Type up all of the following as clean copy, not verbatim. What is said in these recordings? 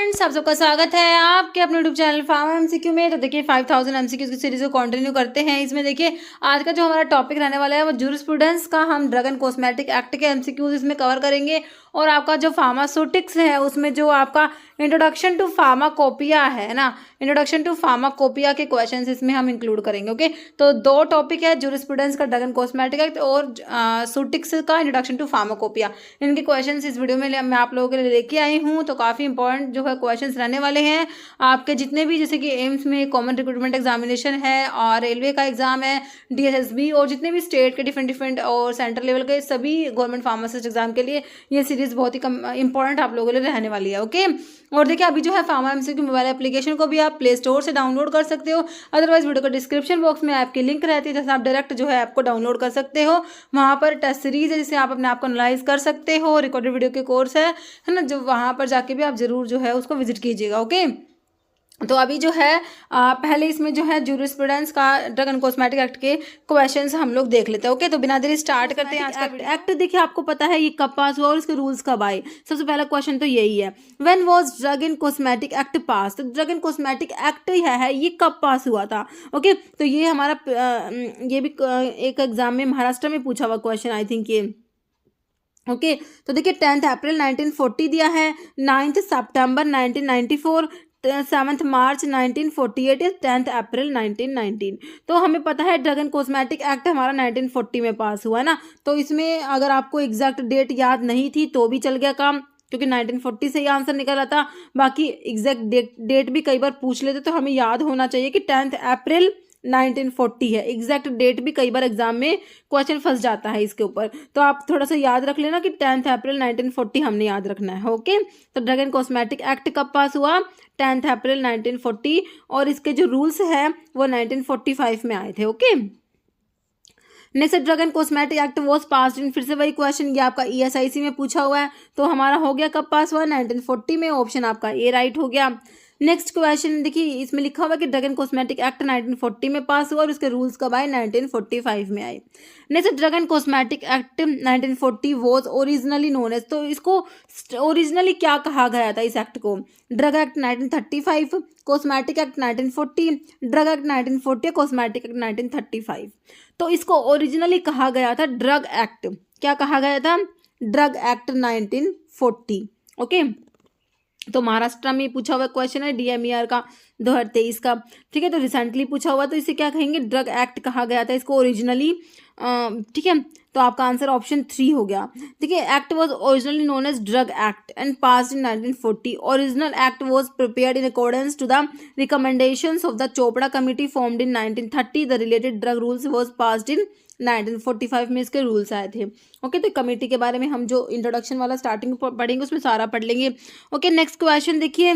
Friends, आप सबका स्वागत है आपके अपने यूट्यूब चैनल फार्मा एमसीक्यू में। तो देखिए 5000 एमसीक्यू की सीरीज को कंटिन्यू करते हैं। इसमें देखिए आज का जो हमारा टॉपिक रहने वाला है वो जूरिस्प्रूडेंस का, हम ड्रग एंड कॉस्मेटिक एक्ट के एमसीक्यूज इसमें कवर करेंगे। और आपका जो फार्मास्यूटिक्स है उसमें जो आपका इंट्रोडक्शन टू फार्माकोपिया है ना, इंट्रोडक्शन टू फार्माकोपिया के क्वेश्चंस इसमें हम इंक्लूड करेंगे। ओके, तो दो टॉपिक है, जूरिस्प्रूडेंस का ड्रग एंड कॉस्मेटिक एक्ट और सूटिक्स का इंट्रोडक्शन टू फार्माकोपिया। इनके क्वेश्चंस इस वीडियो में मैं आप लोगों के लिए लेके आई हूँ। तो काफ़ी इंपॉर्टेंट जो है क्वेश्चंस रहने वाले हैं आपके जितने भी, जैसे कि एम्स में कॉमन रिक्रूटमेंट एग्जामिनेशन है और रेलवे का एग्जाम है, डीएसएसबी और जितने भी स्टेट के डिफरेंट और सेंट्रल लेवल के सभी गवर्नमेंट फार्मासिस्ट एग्जाम के लिए ये सीरीज बहुत ही इंपॉर्टेंट आप लोगों के लिए रहने वाली है। ओके, और देखिए अभी जो है फार्मा एमसीक्यू मोबाइल एप्लीकेशन को भी आप प्ले स्टोर से डाउनलोड कर सकते हो, अदरवाइज वीडियो का डिस्क्रिप्शन बॉक्स में ऐप की लिंक रहती है जैसे आप डायरेक्ट जो है ऐप को डाउनलोड कर सकते हो। वहाँ पर टेस्ट सीरीज है जिसे आप अपने आप को एनालाइज कर सकते हो, रिकॉर्डेड वीडियो के कोर्स है ना, जो वहाँ पर जाके भी आप जरूर जो है उसको विजिट कीजिएगा। ओके, तो अभी जो है पहले इसमें जो है जूरिस्प्रूडेंस का ड्रग एंड कॉस्मेटिक एक्ट के क्वेश्चंस हम लोग देख लेते हैं। ओके, तो बिना देरी स्टार्ट करते हैं आज का एक्ट। देखिए आपको पता है ये कब पास हुआ और इसके रूल्स कब आए। सबसे पहला क्वेश्चन तो यही है, when was drug and cosmetic act पास। तो ड्रग एंड कॉस्मेटिक एक्ट है ये कब पास हुआ था। ओके, तो ये हमारा ये भी एक एग्जाम में महाराष्ट्र में पूछा हुआ क्वेश्चन आई थिंक ये। ओके, तो देखिए 10 अप्रैल 1940 दिया है, 9 सितंबर 1994, 7 मार्च 1948, 10 अप्रैल 1919। तो हमें पता है ड्रग एंड कॉस्मेटिक एक्ट हमारा 1940 में पास हुआ है ना। तो इसमें अगर आपको एग्जैक्ट डेट याद नहीं थी तो भी चल गया काम, क्योंकि 1940 से ही आंसर निकल रहा था। बाकी एग्जैक्ट डेट भी कई बार पूछ लेते तो हमें याद होना चाहिए कि 10 अप्रैल 1940 है। एग्जैक्ट डेट भी कई बार एग्जाम में क्वेश्चन फंस जाता है इसके ऊपर, तो आप थोड़ा सा याद रख लेना कि 10 अप्रैल 1940 हमने याद रखना है। ओके, तो ड्रग एंड कॉस्मेटिक एक्ट कब पास हुआ, 10 अप्रैल 1940, और इसके जो रूल्स हैं वो 1945 में आए थे। Okay, next drug and cosmetic act was pass in, फिर से वही क्वेश्चन, ये आपका ईएसआईसी में पूछा हुआ है। तो हमारा हो गया कब पास हुआ, 1940 में, ऑप्शन आपका ए राइट हो गया। नेक्स्ट क्वेश्चन देखिए इसमें लिखा हुआ है कि ड्रग एंड कॉस्मेटिक एक्ट 1940 में पास हुआ और इसके रूल्स कब आए, 1945 में आए। Next drug and cosmetic act 1940 was originally known as. तो इसको ओरिजिनली क्या कहा गया था इस एक्ट को, drug act 1935, cosmetic act 1940, drug act 1940, cosmetic act 1935। तो इसको ओरिजिनली कहा गया था ड्रग एक्ट, क्या कहा गया था, ड्रग एक्ट 1940। ओके, तो महाराष्ट्र में पूछा हुआ क्वेश्चन है डीएमईआर का 2023 का। ठीक है, तो रिसेंटली पूछा हुआ तो इसे क्या कहेंगे, ड्रग एक्ट कहा गया था इसको ओरिजिनली। ठीक है, तो आपका आंसर ऑप्शन 3 हो गया। देखिए act was originally known as drug act and passed in 1940। Original act was prepared in accordance to the recommendations of the Chopra committee formed in 1930। The related drug rules was passed in 1945 में इसके rules आए थे। Okay, तो committee के बारे में हम जो इंट्रोडक्शन वाला स्टार्टिंग पढ़ेंगे उसमें सारा पढ़ लेंगे। ओके, नेक्स्ट क्वेश्चन देखिए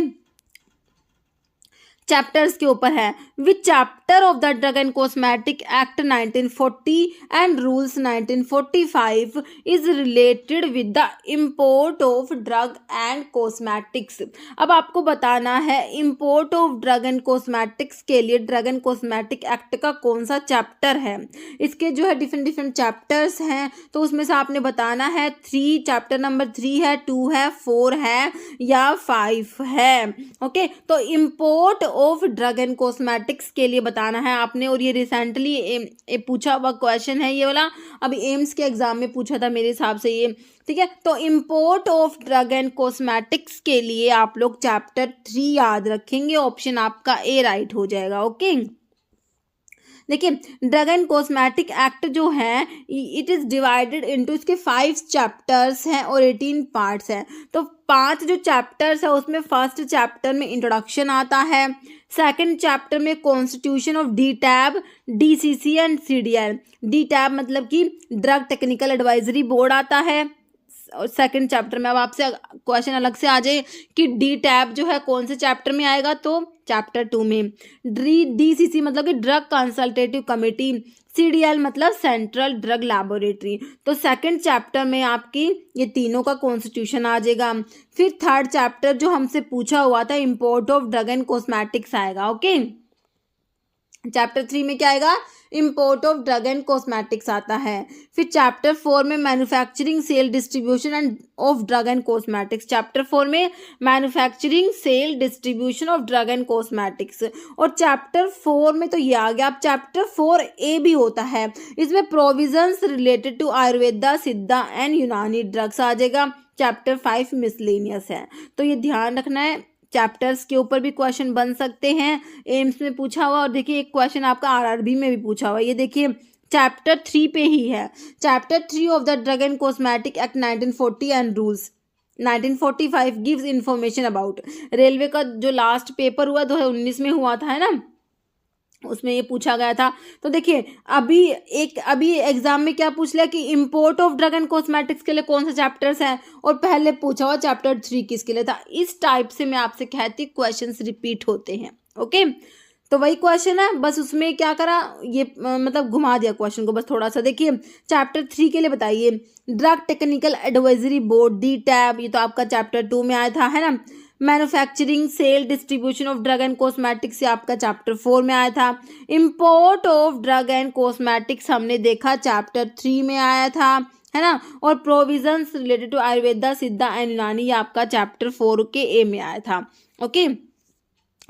चैप्टर्स के ऊपर है, विच chapter of the drug and cosmetic act 1940 and rules 1945 is related with the import of drug and cosmetics. अब आपको बताना है import of drug and cosmetics के लिए ड्रग एंड कॉस्मेटिक एक्ट का कौन सा चैप्टर है। इसके जो है डिफरेंट चैप्टर्स हैं, तो उसमें से आपने बताना है 3, चैप्टर नंबर 3 है, 2 है, 4 है या 5 है। ओके, तो import of drug and cosmetics के लिए बताना है आपने, और ये रिसेंटली पूछा हुआ क्वेश्चन है ये वाला, अभी एम्स के एग्जाम में पूछा था मेरे हिसाब से ये। ठीक है, तो import of drug and cosmetics के लिए आप लोग चैप्टर 3 याद रखेंगे, ऑप्शन आपका ए राइट हो जाएगा। ओके, देखिए ड्रग एंड कॉस्मेटिक एक्ट जो है इट इज डिवाइडेड इनटू, इसके 5 चैप्टर्स हैं और 18 पार्ट्स हैं। तो 5 जो चैप्टर्स है उसमें फर्स्ट चैप्टर में इंट्रोडक्शन आता है, सेकंड चैप्टर में constitution of D tab, DCC and CDL. D tab मतलब कि ड्रग टेक्निकल एडवाइजरी बोर्ड आता है सेकंड चैप्टर में। अब आपसे क्वेश्चन अलग से आ जाए कि डी टैब जो है कौन से चैप्टर में आएगा, तो चैप्टर 2 में। डीसीसी मतलब कि ड्रग कंसल्टेटिव कमेटी, सीडीएल मतलब सेंट्रल ड्रग लैबोरेटरी। तो सेकंड चैप्टर में आपकी ये तीनों का कॉन्स्टिट्यूशन आ जाएगा। फिर थर्ड चैप्टर जो हमसे पूछा हुआ था import of drug and cosmetics आएगा। ओके, चैप्टर 3 में क्या आएगा, import of drug and cosmetics आता है। फिर चैप्टर 4 में manufacturing sale distribution and of drug and cosmetics, chapter 4 में manufacturing sale distribution of drug and cosmetics. और चैप्टर 4 में तो ये आ गया। अब चैप्टर 4A भी होता है, इसमें provisions related to Ayurveda, Siddha and Unani drugs आ जाएगा। चैप्टर 5 मिसलेनियस है, तो ये ध्यान रखना है। चैप्टर्स के ऊपर भी क्वेश्चन बन सकते हैं, एम्स में पूछा हुआ, और देखिए एक क्वेश्चन आपका आरआरबी में भी पूछा हुआ। ये देखिए चैप्टर 3 पे ही है, chapter 3 of the drug and cosmetic act 1940 and rules 1945 gives information about. Railway का जो लास्ट पेपर हुआ 2019 में हुआ था, है ना, उसमें ये पूछा गया था। तो देखिए अभी एग्जाम में क्या पूछ लिया कि import of drug and cosmetics के लिए कौन सा चैप्टर्स है, और पहले पूछा हुआ चैप्टर 3 किसके लिए था। इस टाइप से मैं आपसे कहती क्वेश्चंस रिपीट होते हैं। ओके, तो वही क्वेश्चन है, बस उसमें क्या करा, ये मतलब घुमा दिया क्वेश्चन को बस थोड़ा सा। देखिए चैप्टर 3 के लिए बताइए, drug technical advisory board D tab, ये तो आपका चैप्टर 2 में आया था, है ना। Manufacturing sale distribution of drug and cosmetics से आपका चैप्टर 4 में आया था। Import of drug and cosmetics हमने देखा चैप्टर 3 में आया था, है ना। और provisions related to Ayurveda, Siddha and यूनानी, ये आपका चैप्टर 4 के ए में आया था। ओके,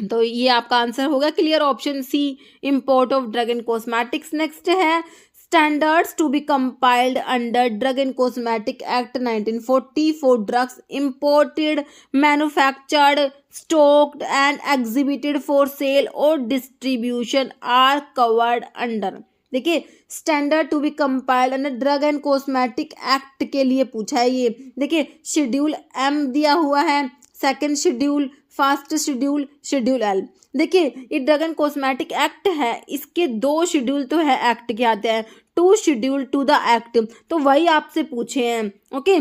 तो ये आपका आंसर होगा clear, option C, import of drug and cosmetics. Next है standards to be compiled under drug and cosmetic act 1940 for drugs imported, manufactured, stocked and exhibited for sale और डिस्ट्रीब्यूशन आर कवर्ड अंडर। देखिए standard to be compiled under drug and cosmetic act के लिए पूछा है ये। देखिए schedule M दिया हुआ है, second schedule, first schedule, schedule L. देखिए ये ड्रग एंड कॉस्मेटिक एक्ट है, इसके 2 शेड्यूल तो है एक्ट के आते हैं, 2 शेड्यूल टू द एक्ट, तो वही आपसे पूछे हैं। ओके,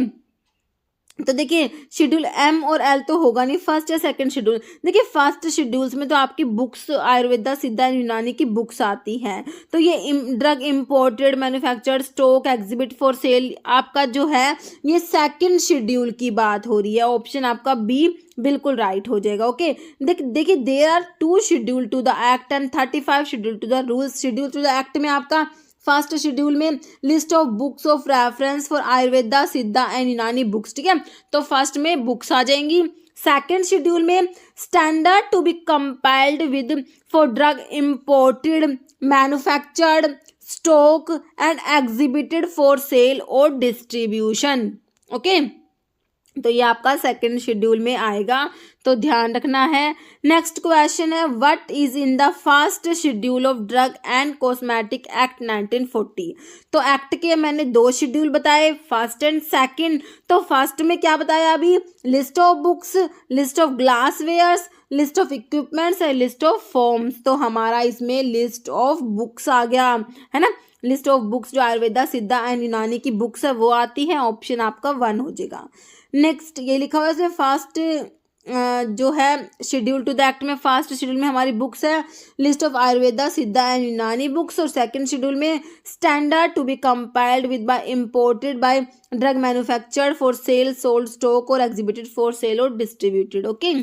तो देखिए शेड्यूल एम और एल तो होगा नहीं, फर्स्ट या सेकंड शेड्यूल। देखिए फर्स्ट शेड्यूल्स में तो आपकी बुक्स आयुर्वेदा, सिद्धा, यूनानी की बुक्स आती हैं। तो ये drug imported, manufactured, stock, exhibit for cell आपका जो है ये सेकंड शेड्यूल की बात हो रही है। ऑप्शन आपका बी बिल्कुल राइट हो जाएगा। ओके, देखिए there are 2 schedule to the act and 35 schedule to the rules. Schedule to the act में आपका फर्स्ट शेड्यूल में list of books of reference for Ayurveda, Siddha and Unani books, ठीक है, तो फर्स्ट में बुक्स आ जाएंगी। सेकेंड शेड्यूल में standard to be compiled with for drug imported, manufactured, stock and exhibited for sale और डिस्ट्रीब्यूशन। ओके, तो ये आपका सेकंड शेड्यूल में आएगा, तो ध्यान रखना है। नेक्स्ट क्वेश्चन है what is in the first schedule of drug and cosmetic act 1940। तो एक्ट के मैंने 2 शेड्यूल बताए, फर्स्ट एंड सेकंड। तो फर्स्ट में क्या बताया अभी, list of books, list of glasswares, list of equipments and list of forms. तो हमारा इसमें लिस्ट ऑफ बुक्स आ गया, है ना। लिस्ट ऑफ बुक्स जो आयुर्वेदा, सिद्धा एंड यूनानी की बुक्स है वो आती है, ऑप्शन आपका 1 हो जाएगा। नेक्स्ट ये लिखा हुआ है इसमें फर्स्ट जो है शेड्यूल टू द एक्ट में, फर्स्ट शेड्यूल में हमारी बुक्स है list of Ayurveda, Siddha and Unani books, और सेकंड शेड्यूल में standard to be compiled with by imported by drug manufactured for sale, sold, stock और एग्जिबिटेड फॉर सेल और डिस्ट्रीब्यूटेड। ओके,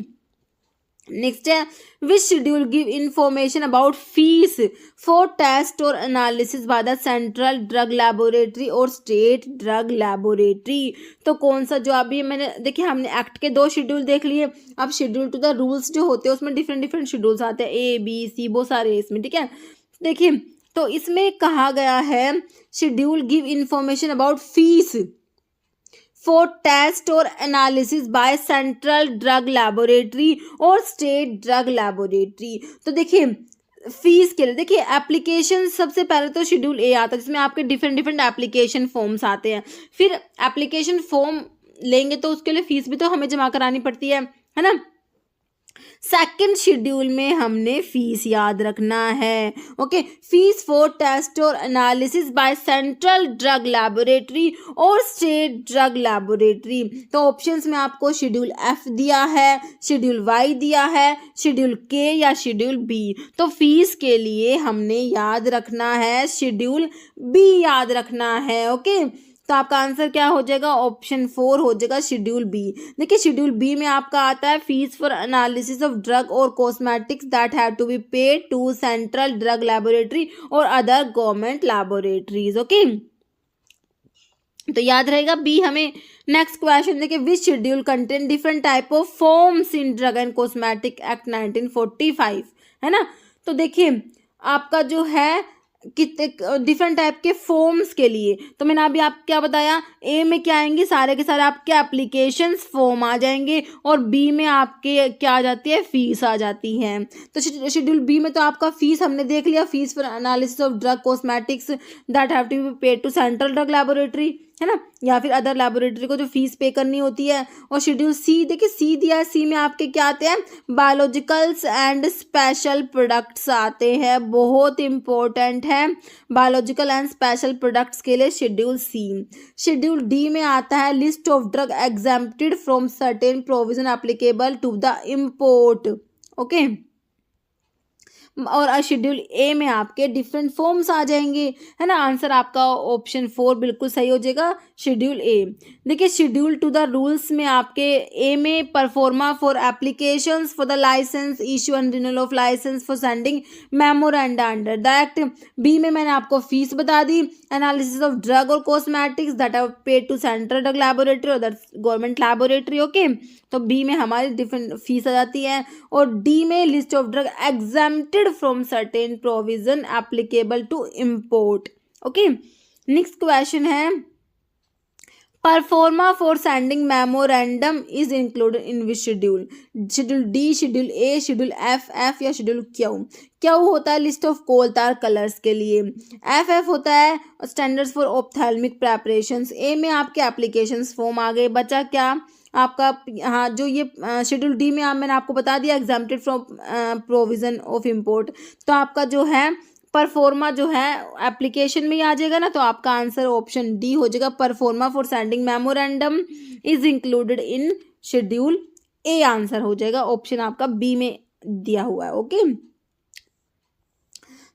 नेक्स्ट है which schedule give information about fees for test और analysis by the central drug laboratory और state drug laboratory. तो कौन सा जो अभी मैंने देखिए हमने एक्ट के 2 शेड्यूल देख लिए, अब शेड्यूल टू द रूल्स जो होते हैं उसमें डिफरेंट शेड्यूल्स आते हैं, ए बी सी बहुत सारे इसमें, ठीक है। देखिए तो इसमें कहा गया है schedule give information about fees for test और analysis by central drug laboratory और स्टेट ड्रग लैबोरेटरी। तो देखिए फीस के लिए देखिए एप्लीकेशन सबसे पहले तो शेड्यूल ए आता है जिसमें आपके डिफरेंट एप्लीकेशन फॉर्म्स आते हैं। फिर एप्लीकेशन फॉर्म लेंगे तो उसके लिए फीस भी तो हमें जमा करानी पड़ती है ना। सेकंड शेड्यूल में हमने फीस याद रखना है। ओके, फीस फॉर टेस्ट और analysis by central drug laboratory और स्टेट ड्रग लैबोरेटरी। तो ऑप्शंस में आपको शेड्यूल एफ दिया है, शेड्यूल वाई दिया है, शेड्यूल के या शेड्यूल बी। तो फीस के लिए हमने याद रखना है शेड्यूल बी याद रखना है। ओके, तो आपका आंसर क्या हो जाएगा, ऑप्शन 4 हो जाएगा शेड्यूल बी। देखिए शेड्यूल बी में आपका आता है fees for analysis of drug और cosmetics that have to be paid to central drug laboratory और अदर गवर्नमेंट लैबोरेटरीज। ओके, तो याद रहेगा बी हमें। नेक्स्ट क्वेश्चन देखिए, which schedule contain different type of forms in drug and cosmetic act 1945, है ना। तो देखिए आपका जो है कितने डिफरेंट टाइप के फॉर्म्स के लिए, तो मैंने अभी आप क्या बताया, ए में क्या आएंगे, सारे के सारे आपके एप्लीकेशंस फॉर्म आ जाएंगे, और बी में आपके क्या आ जाती है, फीस आ जाती है। तो शेड्यूल बी में तो आपका फीस हमने देख लिया, fees for analysis of drug cosmetics that have to be paid to central drug laboratory, है ना, या फिर अदर लैबोरेटरी को जो फीस पे करनी होती है। और शेड्यूल सी देखिए, सी दिया है, सी में आपके क्या आते हैं, बायोलॉजिकल्स एंड स्पेशल प्रोडक्ट्स आते हैं, बहुत इंपॉर्टेंट है बायोलॉजिकल एंड स्पेशल प्रोडक्ट्स के लिए शेड्यूल सी। शेड्यूल डी में आता है list of drug exempted from certain provision applicable to the import. Okay, और शेड्यूल ए में आपके डिफरेंट फॉर्म्स आ जाएंगे, है ना। आंसर आपका ऑप्शन 4 बिल्कुल सही हो जाएगा, शेड्यूल ए। देखिए शेड्यूल टू द रूल्स में आपके ए में proforma for applications for the licence issue and renewal of licence for sending memoranda under the act. B में मैंने आपको फीस बता दी, एनालिसिस ऑफ ड्रग और cosmetics that are paid to central drug laboratory और government laboratory. Okay, तो B में हमारी डिफरेंट फीस आ जाती है। और डी में list of drug exempted from certain provision applicable to import. Okay, next question है, proforma for sending memorandum is included in which schedule, schedule D, schedule A, schedule F या schedule Q. Q होता है list of कोलतार colours के लिए, F होता है standards for ophthalmic preparations, ए में आपके एप्लीकेशंस फॉर्म आ गए, बचा क्या आपका, हाँ जो ये शेड्यूल डी में मैंने आपको बता दिया exempted from provision of import. तो आपका जो है परफॉर्मा जो है एप्लीकेशन में ही आ जाएगा ना, तो आपका आंसर ऑप्शन डी हो जाएगा, pro forma for sending memorandum is included in schedule A, answer हो जाएगा ऑप्शन आपका बी में दिया हुआ है। ओके,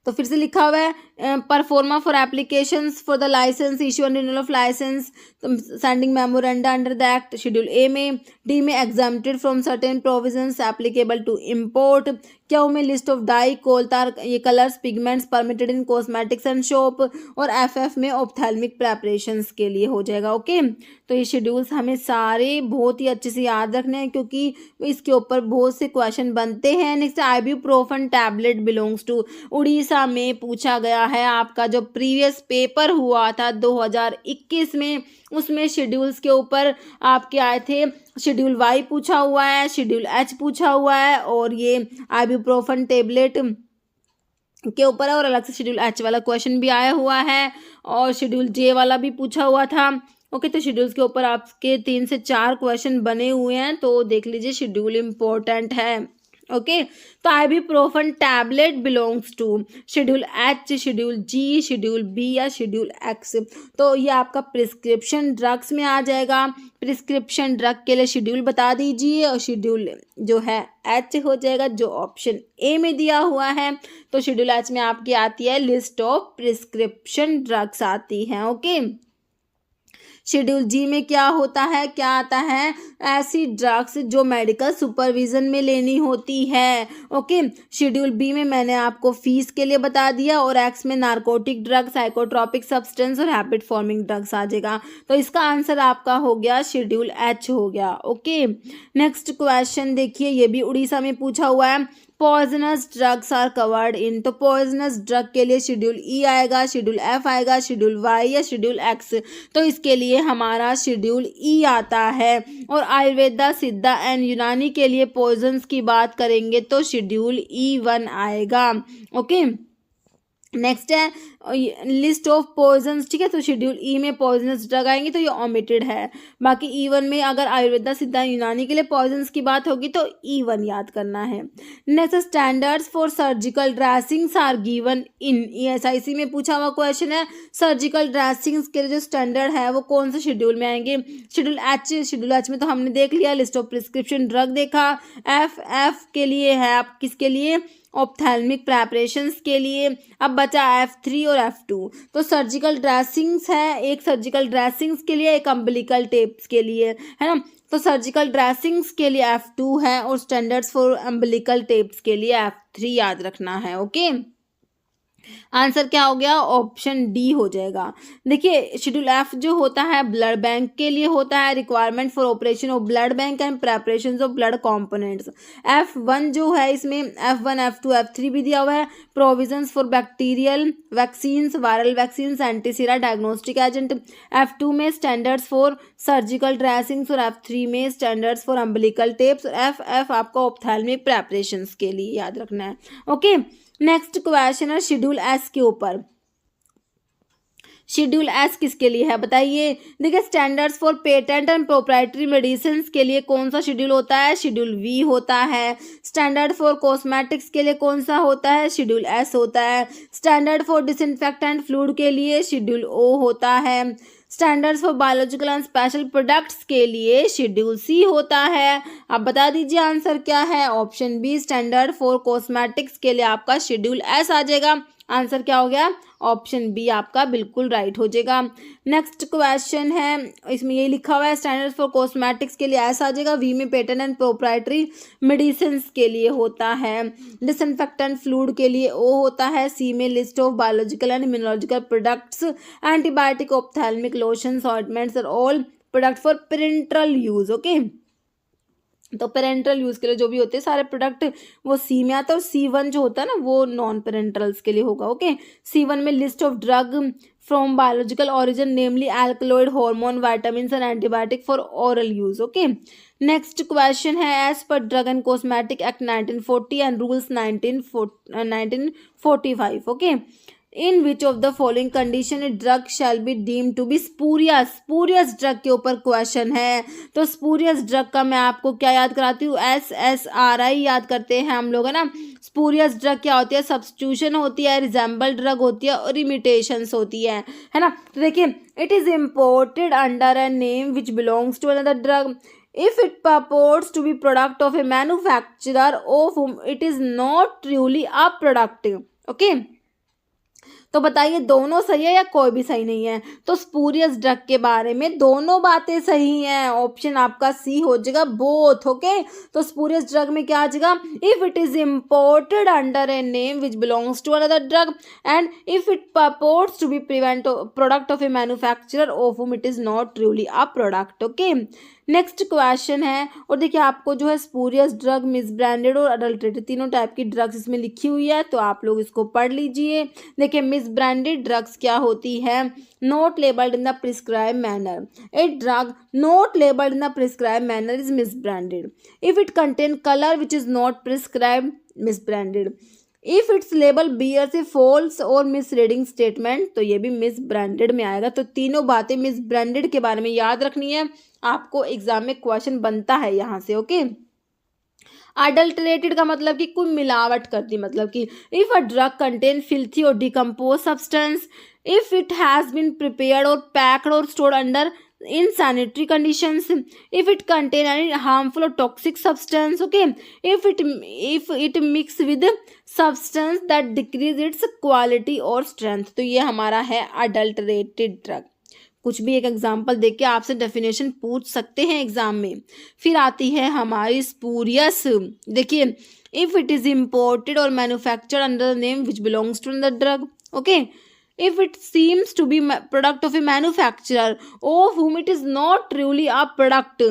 तो फिर से लिखा हुआ है proforma for applications for the licence issue and renewal of licence sending memoranda under the act schedule A में, डी में exempted from certain provisions applicable to import, Q में लिस्ट ऑफ डाई कोलतार ये colours pigments permitted in cosmetics and shop, और F में ophthalmic preparations के लिए हो जाएगा। ओके, तो ये शेड्यूल्स हमें सारे बहुत ही अच्छे से याद रखने हैं क्योंकि इसके ऊपर बहुत से क्वेश्चन बनते हैं। Next, ibuprofen tablet belongs to, Orissa में पूछा गया है, आपका जो प्रीवियस पेपर हुआ था 2021 में उसमें शेड्यूल्स के ऊपर आपके आए थे, शेड्यूल वाई पूछा हुआ है, शेड्यूल एच पूछा हुआ है, और ये आइब्यूप्रोफेन टैबलेट के ऊपर है, और अलग से शेड्यूल एच वाला क्वेश्चन भी आया हुआ है, और शेड्यूल जे वाला भी पूछा हुआ था। ओके, तो शेड्यूल्स के ऊपर आपके 3 से 4 क्वेश्चन बने हुए हैं, तो देख लीजिए शेड्यूल इम्पोर्टेंट है। ओके, तो ibuprofen tablet belongs to schedule H, schedule G, schedule B या शेड्यूल एक्स। तो ये आपका प्रिस्क्रिप्शन ड्रग्स में आ जाएगा। प्रिस्क्रिप्शन ड्रग के लिए शेड्यूल बता दीजिए, और शेड्यूल जो है एच हो जाएगा जो ऑप्शन ए में दिया हुआ है। तो शेड्यूल एच में आपकी आती है लिस्ट ऑफ प्रिस्क्रिप्शन ड्रग्स आती हैं। ओके, शेड्यूल जी में क्या होता है, क्या आता है, ऐसी ड्रग्स जो मेडिकल सुपरविजन में लेनी होती है। ओके, शेड्यूल बी में मैंने आपको फीस के लिए बता दिया, और एक्स में नारकोटिक ड्रग्स, साइकोट्रोपिक सब्सटेंस और हैबिट फॉर्मिंग ड्रग्स आ जाएगा। तो इसका आंसर आपका हो गया शेड्यूल एच हो गया। ओके, नेक्स्ट क्वेश्चन देखिए, ये भी उड़ीसा में पूछा हुआ है, poisonous drugs are covered in. तो पॉइजनस ड्रग के लिए शेड्यूल ई आएगा, शेड्यूल एफ आएगा, शेड्यूल वाई या शेड्यूल एक्स। तो इसके लिए हमारा शेड्यूल ई आता है। और आयुर्वेदा, सिद्धा एंड यूनानी के लिए पॉइजन्स की बात करेंगे तो शेड्यूल E1 आएगा। ओके, नेक्स्ट है लिस्ट ऑफ पॉइजन्स, ठीक है, तो शेड्यूल ई में पॉइजनस ड्रग आएंगे तो ये ओमिटेड है। बाकी E1 में अगर आयुर्वेदा, सिद्धा, यूनानी के लिए पॉइजन्स की बात होगी तो E1 याद करना है। Next, standards for surgical dressings are given in. ESIC में पूछा हुआ क्वेश्चन है, सर्जिकल ड्रेसिंग्स के लिए जो स्टैंडर्ड है वो कौन से शेड्यूल में आएंगे। शेड्यूल एच, शेड्यूल एच में तो हमने देख लिया, लिस्ट ऑफ प्रिस्क्रिप्शन ड्रग देखा। एफ के लिए है आप किसके लिए, ऑप्थेल्मिक प्रेपरेशंस के लिए। अब बचा F3 और और F2। तो सर्जिकल ड्रेसिंग्स है, एक सर्जिकल ड्रेसिंग्स के लिए, एक अम्बिलिकल टेप्स के लिए, है ना। तो सर्जिकल ड्रेसिंग्स के लिए F2 है और स्टैंडर्ड्स फॉर अम्बिलिकल टेप्स के लिए F3 याद रखना है। ओके, आंसर क्या हो गया, ऑप्शन डी हो जाएगा। देखिए शेड्यूल एफ जो होता है ब्लड बैंक के लिए होता है, requirement for operation of blood bank and preparation of blood components. F1 जो है इसमें F1 F2 F3 भी दिया हुआ है, provisions for bacterial vaccines, viral vaccines, antisera diagnostic agent. F2 में स्टैंडर्ड्स फॉर सर्जिकल ड्रेसिंग्स और F3 में स्टैंडर्ड्स फॉर अम्बिलिकल टेप्स और F आपका ऑप्थेल्मिक प्रेपरेशंस के लिए याद रखना है। ओके, नेक्स्ट क्वेश्चन है शेड्यूल एस के ऊपर। शेड्यूल एस किसके लिए है बताइए। देखिए standards for patent and proprietary medicine के लिए कौन सा शेड्यूल होता है, शेड्यूल वी होता है। स्टैंडर्ड फॉर कॉस्मेटिक्स के लिए कौन सा होता है, शेड्यूल एस होता है। स्टैंडर्ड फॉर डिसइंफेक्टेंट फ्लूइड के लिए शेड्यूल ओ होता है। Standards for biological and special products के लिए शेड्यूल सी होता है। आप बता दीजिए आंसर क्या है, option B standard for cosmetics के लिए आपका शेड्यूल एस आ जाएगा। आंसर क्या हो गया, ऑप्शन बी आपका बिल्कुल राइट हो जाएगा। नेक्स्ट क्वेश्चन है, इसमें ये लिखा हुआ है स्टैंडर्ड्स फॉर कॉस्मेटिक्स के लिए एस आ जाएगा, वी में पेटेंट एंड प्रोप्राइटरी मेडिसिन के लिए होता है, डिसइंफेक्टेंट फ्लूइड के लिए ओ होता है, सी में list of biological and immunological products, antibiotic, ophthalmic, lotions, ointments और all product for parental use. Okay, तो पेरेंटल यूज़ के लिए जो भी होते हैं सारे प्रोडक्ट वो सी में आता है, और C1 जो होता है ना वो नॉन पेरेंटल्स के लिए होगा। ओके, C1 में list of drug from biological origin namely alkaloid, hormone, vitamins and antibiotic for oral use. Okay, next question है as per drug and cosmetic act 1940 and rules 1945। Okay, in which of the following condition a drug shall be deem to be spurious. Spurious drug के ऊपर question है, तो spurious drug का मैं आपको क्या याद कराती हूँ, SSRI याद करते हैं हम लोग, है ना। स्पूरियस ड्रग क्या होती है, सब्स्टिट्यूशन होती है, रिजेंबल ड्रग होती है और इमिटेशंस होती है ना। तो देखिए it is imported under a name which belongs to another drug if it purports to be product of a manufacturer of whom it is not truly a product। okay? तो बताइए दोनों सही है या कोई भी सही नहीं है। तो स्पूरियस ड्रग के बारे में दोनों बातें सही हैं, ऑप्शन आपका सी हो जाएगा, बोथ। ओके, तो स्पूरियस ड्रग में क्या आ जाएगा, if it is imported under a name which belongs to another drug and if it purports to be product of a manufacturer of whom it is not truly a product. Okay, next question है, और देखिए आपको जो है spurious drug, misbranded और adulterated तीनों type की drugs इसमें लिखी हुई है, तो आप लोग इसको पढ़ लीजिए। देखिए मिसब्रांडेड ड्रग्स क्या होती है, not labelled in the prescribe manner. A drug not labelled in the prescribe manner is misbranded. If it contain colour which is not prescribed, misbranded. If its label bears a false or misreading statement, तो ये भी miss branded में आएगा। तो तीनों बातें miss branded के बारे में याद रखनी है, आपको एग्जाम में क्वेश्चन बनता है यहाँ से। ओके, अडल्टरेटेड का मतलब कि कोई मिलावट कर दी, मतलब कि if a drug contain filthy और decompose substance, if it has been prepared और पैक्ड और stored under in sanitary conditions, if it contain any harmful or toxic substance, okay, if it mix with substance that decrease its quality or strength। तो ये हमारा है adulterated drug। कुछ भी एक example देके आपसे डेफिनेशन पूछ सकते हैं एग्जाम में। फिर आती है हमारी स्पूरियस। देखिए if it is imported or manufactured under the name which belongs to the drug. Okay, if it seems to be product of a manufacturer of whom it is not truly a product,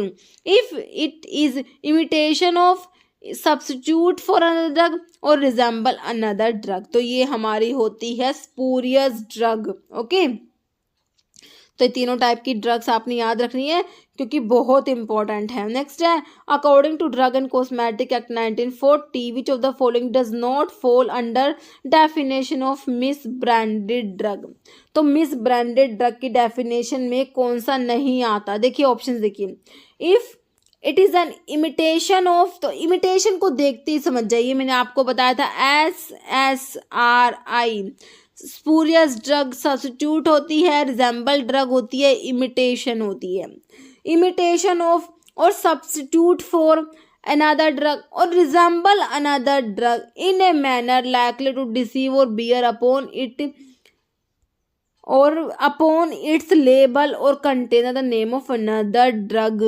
if it is imitation of substitute for another drug or resemble another drug, तो ये हमारी होती है spurious drug। Okay, तो ये तीनों type की drugs आपने याद रखनी है क्योंकि बहुत इंपॉर्टेंट है। नेक्स्ट है according to drug and cosmetic act 1940 which of the following does not fall under definition of misbranded drug. तो मिस ब्रांडेड ड्रग की डेफिनेशन में कौन सा नहीं आता, देखिए ऑप्शन देखिए। If it is an imitation of, तो इमिटेशन को देखते ही समझ जाइए, मैंने आपको बताया था SSRI। स्पूरियस ड्रग सब्स्टिट्यूट होती है, रिजेंबल ड्रग होती है, इमिटेशन होती है। Imitation of or substitute for another drug or resemble another drug in a manner likely to deceive or bear upon it or upon its label or container the name of another drug.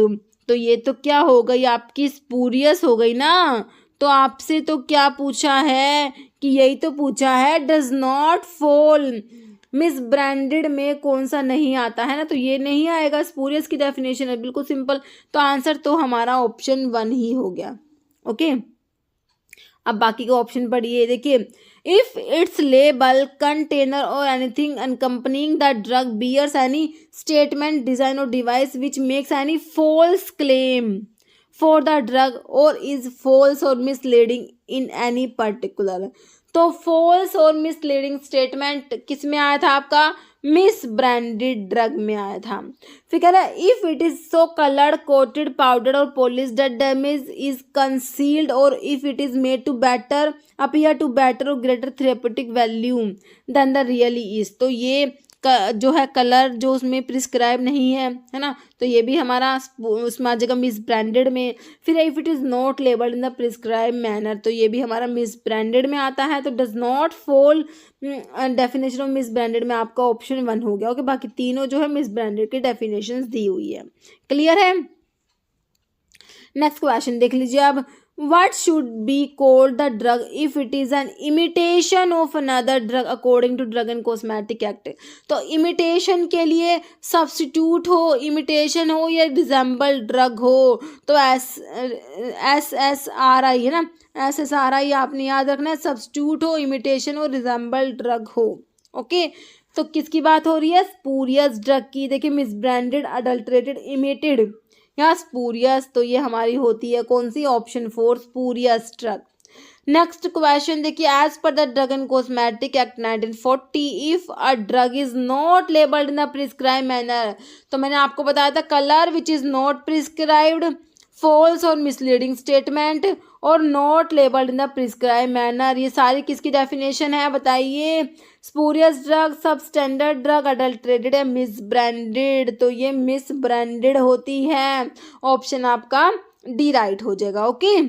तो ये तो क्या हो गई आपकी spurious हो गई ना। तो आपसे तो क्या पूछा है कि यही तो पूछा है, does not fall miss branded में कौन सा नहीं आता है ना, तो ये नहीं आएगा, स्पूरियस की डेफिनेशन है, बिल्कुल सिंपल। तो आंसर तो हमारा ऑप्शन 1 ही हो गया। ओके, अब बाकी का ऑप्शन पढ़िए, देखिए, इफ इट्स लेबल कंटेनर और anything accompanying the drug bears any statement design और device which makes any false claim for the drug और इज फॉल्स और मिसलीडिंग इन एनी पर्टिकुलर। तो फॉल्स और मिसलीडिंग स्टेटमेंट किस में आया था आपका, मिस ब्रांडेड ड्रग में आया था। फिर कह रहा है if it is so coloured coated powder और polish that damage is concealed और if it is made to better appear to better और greater therapeutic value than the really is. तो ये जो है कलर जो उसमें प्रिस्क्राइब नहीं है ना, तो ये भी हमारा उसमें आ जाएगा मिस ब्रांडेड में। फिर if it is not labelled in the prescribe manner, तो ये भी हमारा मिस ब्रांडेड में आता है। तो does not fall definition of miss branded में आपका ऑप्शन 1 हो गया। ओके, बाकी तीनों जो है मिस ब्रांडेड की डेफिनेशंस दी हुई है। क्लियर है। नेक्स्ट क्वेश्चन देख लीजिए अब, what should be called the drug if it is an imitation of another drug according to Drug and Cosmetic Act। तो imitation के लिए substitute हो, imitation हो या resemble drug हो, तो SSRI है ना, SSRI आपने याद रखना है, substitute हो, imitation हो, resemble drug हो। ओके, तो किसकी बात हो रही है, स्पूरियस ड्रग की। देखिए, मिसब्रांडेड, अडल्ट्रेटेड, इमिटेड या स्पूरियस, तो ये हमारी होती है कौन सी, option 4 spurious drug. Next question देखिए, as per the drug and cosmetic act 1940 if a drug is not labelled in the prescribe manner, तो मैंने आपको बताया था colour which is not prescribed, false और मिसलीडिंग स्टेटमेंट और not labelled in the prescribe manner, ये सारी किसकी डेफिनेशन है बताइए, स्पूरियस ड्रग, सब स्टैंडर्ड ड्रग, अडल्ट्रेटेड या मिस ब्रांडेड। तो ये मिस ब्रांडेड होती है, ऑप्शन आपका डी राइट हो जाएगा। ओके,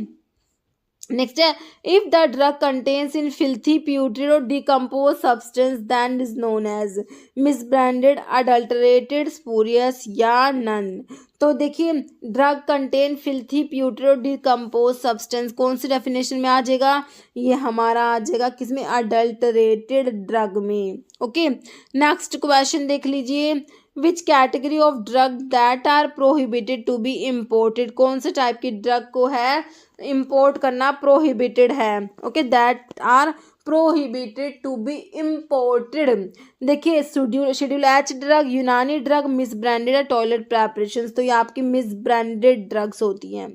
नेक्स्ट है, if the drug contains in filthy putrid और decompose substance then is known as misbranded, adulterated, spurious या नन। तो देखिए, ड्रग कंटेन फिल्थी प्यूट्रिड और डिकम्पोज सब्सटेंस कौन सी डेफिनेशन में आ जाएगा, ये हमारा आ जाएगा किसमें, अडल्टरेटेड ड्रग में। ओके, नेक्स्ट क्वेश्चन देख लीजिए, which category of drug that are prohibited to be imported, कौन से टाइप की ड्रग को है इम्पोर्ट करना प्रोहिबिटेड है। Okay, that are prohibited to be imported. देखिए, schedule H drug, Unani drug, misbranded toilet preparations, तो ये आपकी मिस ब्रांडेड ड्रग्स होती हैं।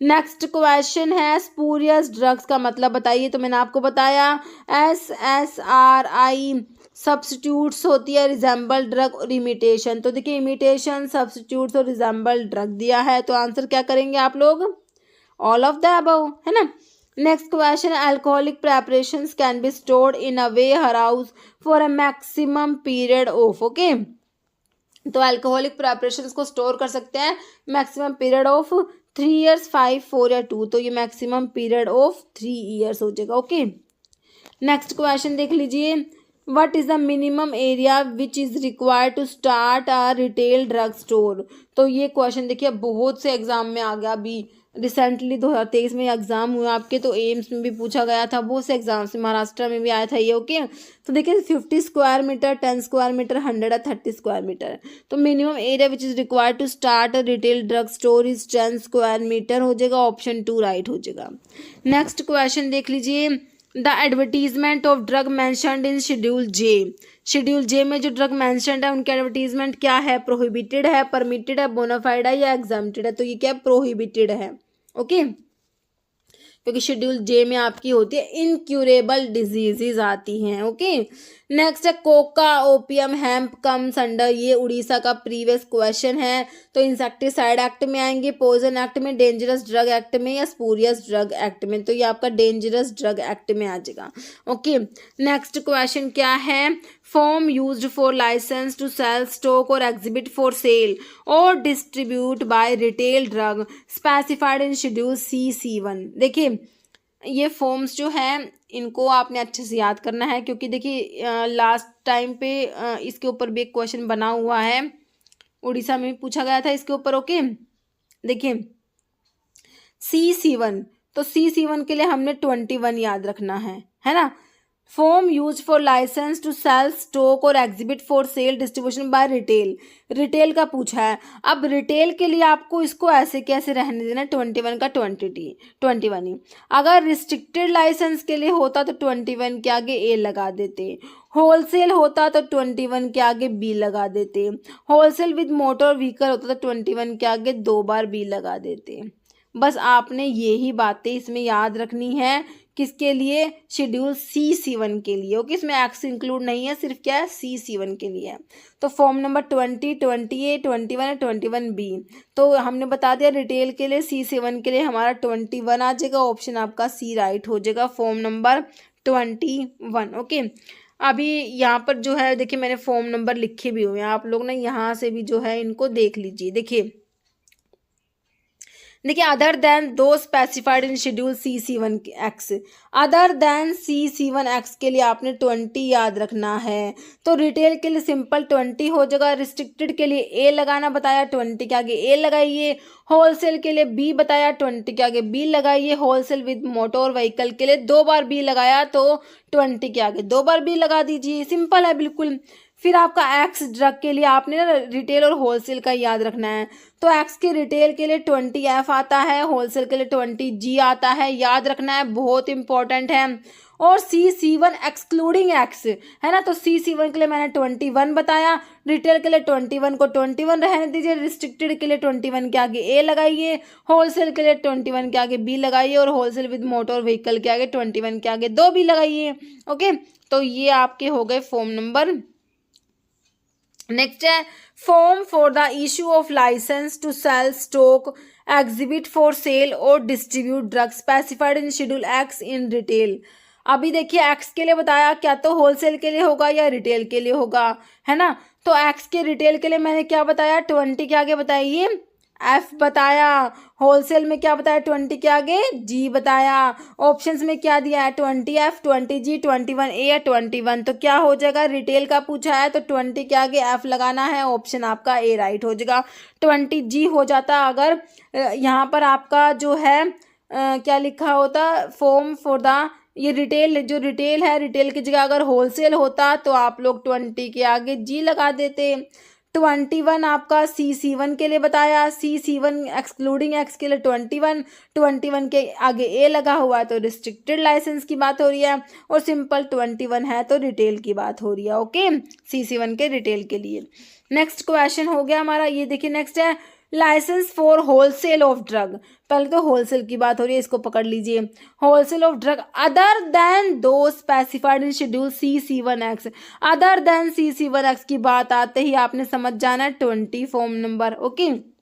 नेक्स्ट क्वेश्चन है, स्पूरियस ड्रग्स का मतलब बताइए, तो मैंने आपको बताया SSRI सब्स्टिट्यूट्स होती है, रिजेंबल ड्रग और इमिटेशन। तो देखिए, इमिटेशन, सब्स्टिट्यूट्स और रिजेंबल ड्रग दिया है, तो आंसर क्या करेंगे आप लोग, ऑल ऑफ द अबव, है ना। Next question, alcoholic preparations can be stored in a warehouse for a maximum period of. Okay, तो अल्कोहलिक प्रेपरेशंस को स्टोर कर सकते हैं मैक्सिमम पीरियड ऑफ 3 years, 5, 4 या 2, तो ये मैक्सिमम पीरियड ऑफ 3 years हो जाएगा। ओके, नेक्स्ट क्वेश्चन देख लीजिए, what is the minimum area which is required to start a retail drug store. तो ये क्वेश्चन देखिए बहुत से एग्जाम में आ गया, अभी रिसेंटली 2023 में एग्जाम हुआ आपके, तो एम्स में भी पूछा गया था, बहुत से एग्जाम्स में, महाराष्ट्र में भी आया था ये। ओके, तो देखिए 50 स्क्वायर मीटर, 10 स्क्वायर मीटर, 100 या 30 स्क्वायर मीटर। तो minimum area which is required to start a retail drug store is 10 square metre हो जाएगा, ऑप्शन 2 राइट हो जाएगा। नेक्स्ट क्वेश्चन देख लीजिए, the advertisement of drug mentioned in schedule J, schedule J में जो ड्रग मैंशनड है उनकी एडवर्टीजमेंट क्या है, प्रोहिबिटेड है, परमिटेड है, बोनाफाइड है या एग्जाम्प्टेड है। तो ये क्या प्रोहिबिटेड है। ओके, क्योंकि शेड्यूल जे में आपकी होती है इनक्यूरेबल डिजीजेज आती हैं। ओके, नेक्स्ट है, Coca, opium, hemp comes under, ये उड़ीसा का प्रीवियस क्वेश्चन है, तो इंसेक्टिसाइड एक्ट में आएंगे, पॉइजन एक्ट में, डेंजरस ड्रग एक्ट में या स्पूरियस ड्रग एक्ट में। तो ये आपका डेंजरस ड्रग एक्ट में आ जाएगा। ओके, नेक्स्ट क्वेश्चन क्या है, form used for licence to cell, stock और एग्जिबिट फॉर सेल और distribute by retail drug specified in schedule C C1। देखिए, ये फॉर्म्स जो हैं इनको आपने अच्छे से याद करना है, क्योंकि देखिए लास्ट टाइम पे इसके ऊपर भी एक क्वेश्चन बना हुआ है, उड़ीसा में भी पूछा गया था इसके ऊपर। ओके, देखिए C C1, तो C C1 के लिए हमने 21 याद रखना है ना। Form use for licence to cell stock और exhibit for sale distribution by retail, retail का पूछा है। अब रिटेल के लिए आपको इसको ऐसे कैसे रहने देना, 21 का 21 ही। अगर रिस्ट्रिक्टेड लाइसेंस के लिए होता तो 21 के आगे A लगा देते, होलसेल होता तो 21 के आगे B लगा देते, होलसेल विद मोटर व्हीकल होता तो 21 के आगे 2 बार B लगा देते। बस आपने यही बातें इसमें याद रखनी है, किसके लिए, शेड्यूल C C1 के लिए। ओके, इसमें एक्स इंक्लूड नहीं है, सिर्फ क्या है C C1 के लिए है। तो फॉर्म नंबर 20, 20A, 21 और 21B। तो हमने बता दिया रिटेल के लिए C C1 के लिए हमारा 21 आ जाएगा, ऑप्शन आपका C राइट हो जाएगा, फॉर्म नंबर 21। ओके, अभी यहाँ पर जो है देखिए मैंने फॉर्म नंबर लिखे भी हुए हैं, आप लोग ना यहाँ से भी जो है इनको देख लीजिए। देखिए other than those specified in schedule C C1X, other than C C1X के लिए आपने 20 याद रखना है। तो रिटेल के लिए सिंपल 20 हो जाएगा, रिस्ट्रिक्टेड के लिए A लगाना बताया, 20 के आगे A लगाइए, होलसेल के लिए B बताया, 20 के आगे B लगाइए, होलसेल विद मोटर व्हीकल के लिए 2 बार B लगाया तो 20 के आगे 2 बार B लगा दीजिए, सिंपल है बिल्कुल। फिर आपका एक्स ड्रग के लिए आपने ना रिटेल और होलसेल का याद रखना है। तो एक्स के रिटेल के लिए 20F आता है, होलसेल के लिए 20G आता है, याद रखना है, बहुत इंपॉर्टेंट है। और C C1 एक्सक्लूडिंग एक्स है ना, तो C C1 के लिए मैंने 21 बताया, रिटेल के लिए 21 को 21 रहने दीजिए, रिस्ट्रिक्टेड के लिए 21 के आगे A लगाइए, होलसेल के लिए 21 के आगे B लगाइए, और होलसेल विद मोटर व्हीकल के आगे 21 के आगे 2 B लगाइए। ओके, तो ये आपके हो गए फॉर्म नंबर। नेक्स्ट है form for the issue of licence to cell stock exhibit for sale और distribute drug specified in schedule X in retail. अभी देखिए एक्स के लिए बताया, क्या तो होलसेल के लिए होगा या रिटेल के लिए होगा, है ना। तो एक्स के रिटेल के लिए मैंने क्या बताया, 20 के आगे बताइए F बताया, होलसेल में क्या बताया, 20 के आगे G बताया, ऑप्शंस में क्या दिया है, 20F, 20G, 21A या 21। तो क्या हो जाएगा, रिटेल का पूछा है तो 20 के आगे F लगाना है, ऑप्शन आपका A राइट हो जाएगा। 20G हो जाता अगर यहाँ पर आपका जो है क्या लिखा होता, फॉर्म फॉर द, ये रिटेल जो रिटेल है, रिटेल की जगह अगर होलसेल होता तो आप लोग 20 के आगे G लगा देते। 21 आपका C C1 के लिए बताया, C C1 एक्सक्लूडिंग एक्स के लिए 21 के आगे A लगा हुआ है तो रिस्ट्रिक्टेड लाइसेंस की बात हो रही है, और सिंपल 21 है तो रिटेल की बात हो रही है। ओके, C C1 के रिटेल के लिए। नेक्स्ट क्वेश्चन हो गया हमारा, ये देखिए नेक्स्ट है licence for wholesale of drug. पहले तो होलसेल की बात हो रही है, इसको पकड़ लीजिए, wholesale of drug other than those specified in schedule C C1X। Other than C C1X की बात आते ही आपने समझ जाना है 20 फॉर्म नंबर। ओके,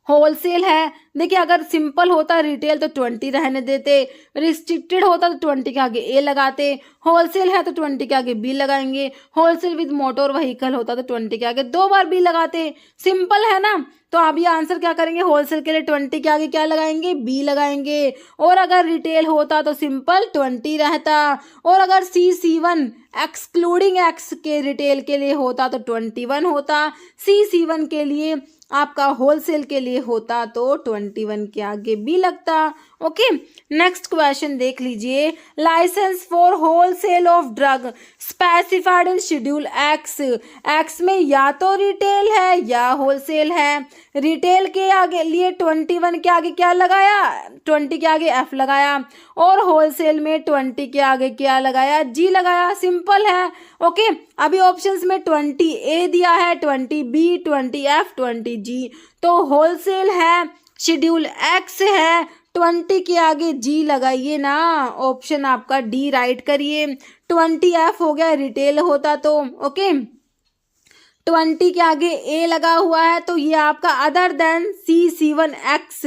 होलसेल है, देखिए अगर सिंपल होता रिटेल तो 20 रहने देते, रिस्ट्रिक्टेड होता तो 20 के आगे A लगाते, होलसेल है तो 20 के आगे B लगाएंगे, होलसेल विद मोटर व्हीकल होता तो 20 के आगे 2 बार B लगाते, सिंपल है ना। तो आप ये आंसर क्या करेंगे, होलसेल के लिए 20 के आगे क्या लगाएंगे, B लगाएंगे, और अगर रिटेल होता तो सिंपल 20 रहता, और अगर C C1 एक्सक्लूडिंग एक्स के रिटेल के लिए होता तो 21 होता, C C1 के लिए आपका होलसेल के लिए होता तो 21 के आगे B लगता। ओके, नेक्स्ट क्वेश्चन देख लीजिए, licence for wholesale of drug specified in schedule X. X में या तो रिटेल है या होलसेल है, रिटेल के आगे लिए 21 के आगे क्या लगाया, 20 के आगे F लगाया, और होलसेल में 20 के आगे क्या लगाया, G लगाया, सिंपल है। ओके, अभी ऑप्शंस में 20A दिया है, 20B, 20F, 20G। तो होलसेल है, शेड्यूल एक्स है, 20 के आगे G लगाइए ना, ऑप्शन आपका D राइट करिए। 20F हो गया, रिटेल होता तो। ओके, 20 के आगे A लगा हुआ है तो ये आपका अदर देन C C1X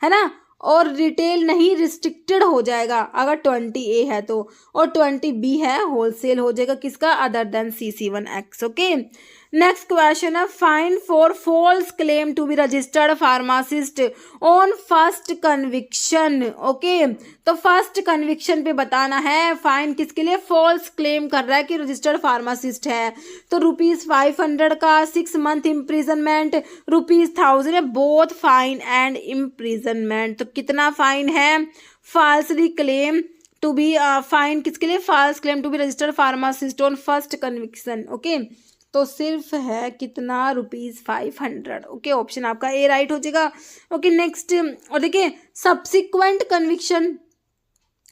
है ना, और रिटेल नहीं, रिस्ट्रिक्टेड हो जाएगा अगर 20A है तो, और 20B है, होलसेल हो जाएगा किसका, other than C C1X। Okay, next question है fine for false claim to be registered pharmacist on first conviction. Okay, तो फर्स्ट कन्विक्शन पे बताना है फाइन किसके लिए, फॉल्स क्लेम कर रहा है कि रजिस्टर्ड फार्मासिस्ट है। तो ₹500 का, 6 मंथ इम्प्रिजनमेंट, ₹1000 है, बोथ फाइन एंड इम्प्रिजनमेंट। तो कितना फाइन है, falsely claim to be fine किसके लिए, false claim to be registered pharmacist on first conviction. Okay, तो सिर्फ है कितना, ₹500। ओके, ऑप्शन आपका ए राइट हो जाएगा। ओके, नेक्स्ट, और देखिए सब्सिक्वेंट कन्विक्शन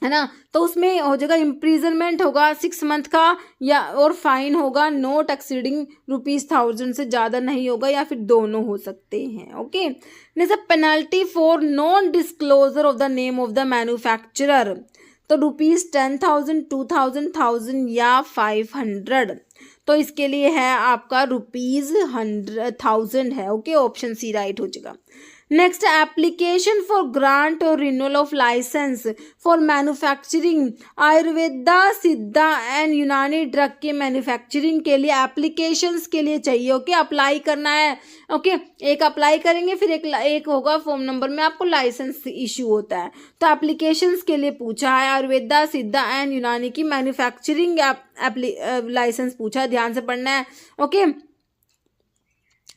है ना, तो उसमें हो जाएगा इम्प्रिजनमेंट होगा 6 मंथ का, या और फाइन होगा नॉट एक्सीडिंग ₹1000 से ज़्यादा नहीं होगा, या फिर दोनों हो सकते हैं। Okay, next penalty for non disclosure of the name of the manufacturer, तो ₹10,000, 2,000, 1000 या 500। तो इसके लिए है आपका ₹100,000 है। ओके, ऑप्शन सी राइट हो जाएगा। नेक्स्ट, एप्लीकेशन फॉर ग्रांट और renewal of licence for manufacturing Ayurveda, Siddha and यूनानी ड्रग के मैन्युफैक्चरिंग के लिए एप्लीकेशंस के लिए चाहिए। ओके, अप्लाई करना है। ओके, एक अप्लाई करेंगे, फिर एक होगा फॉर्म नंबर में आपको लाइसेंस इशू होता है। तो एप्लीकेशंस के लिए पूछा है आयुर्वेदा, सिद्धा एंड यूनानी की मैन्युफैक्चरिंग लाइसेंस पूछा है, ध्यान से पढ़ना है। ओके,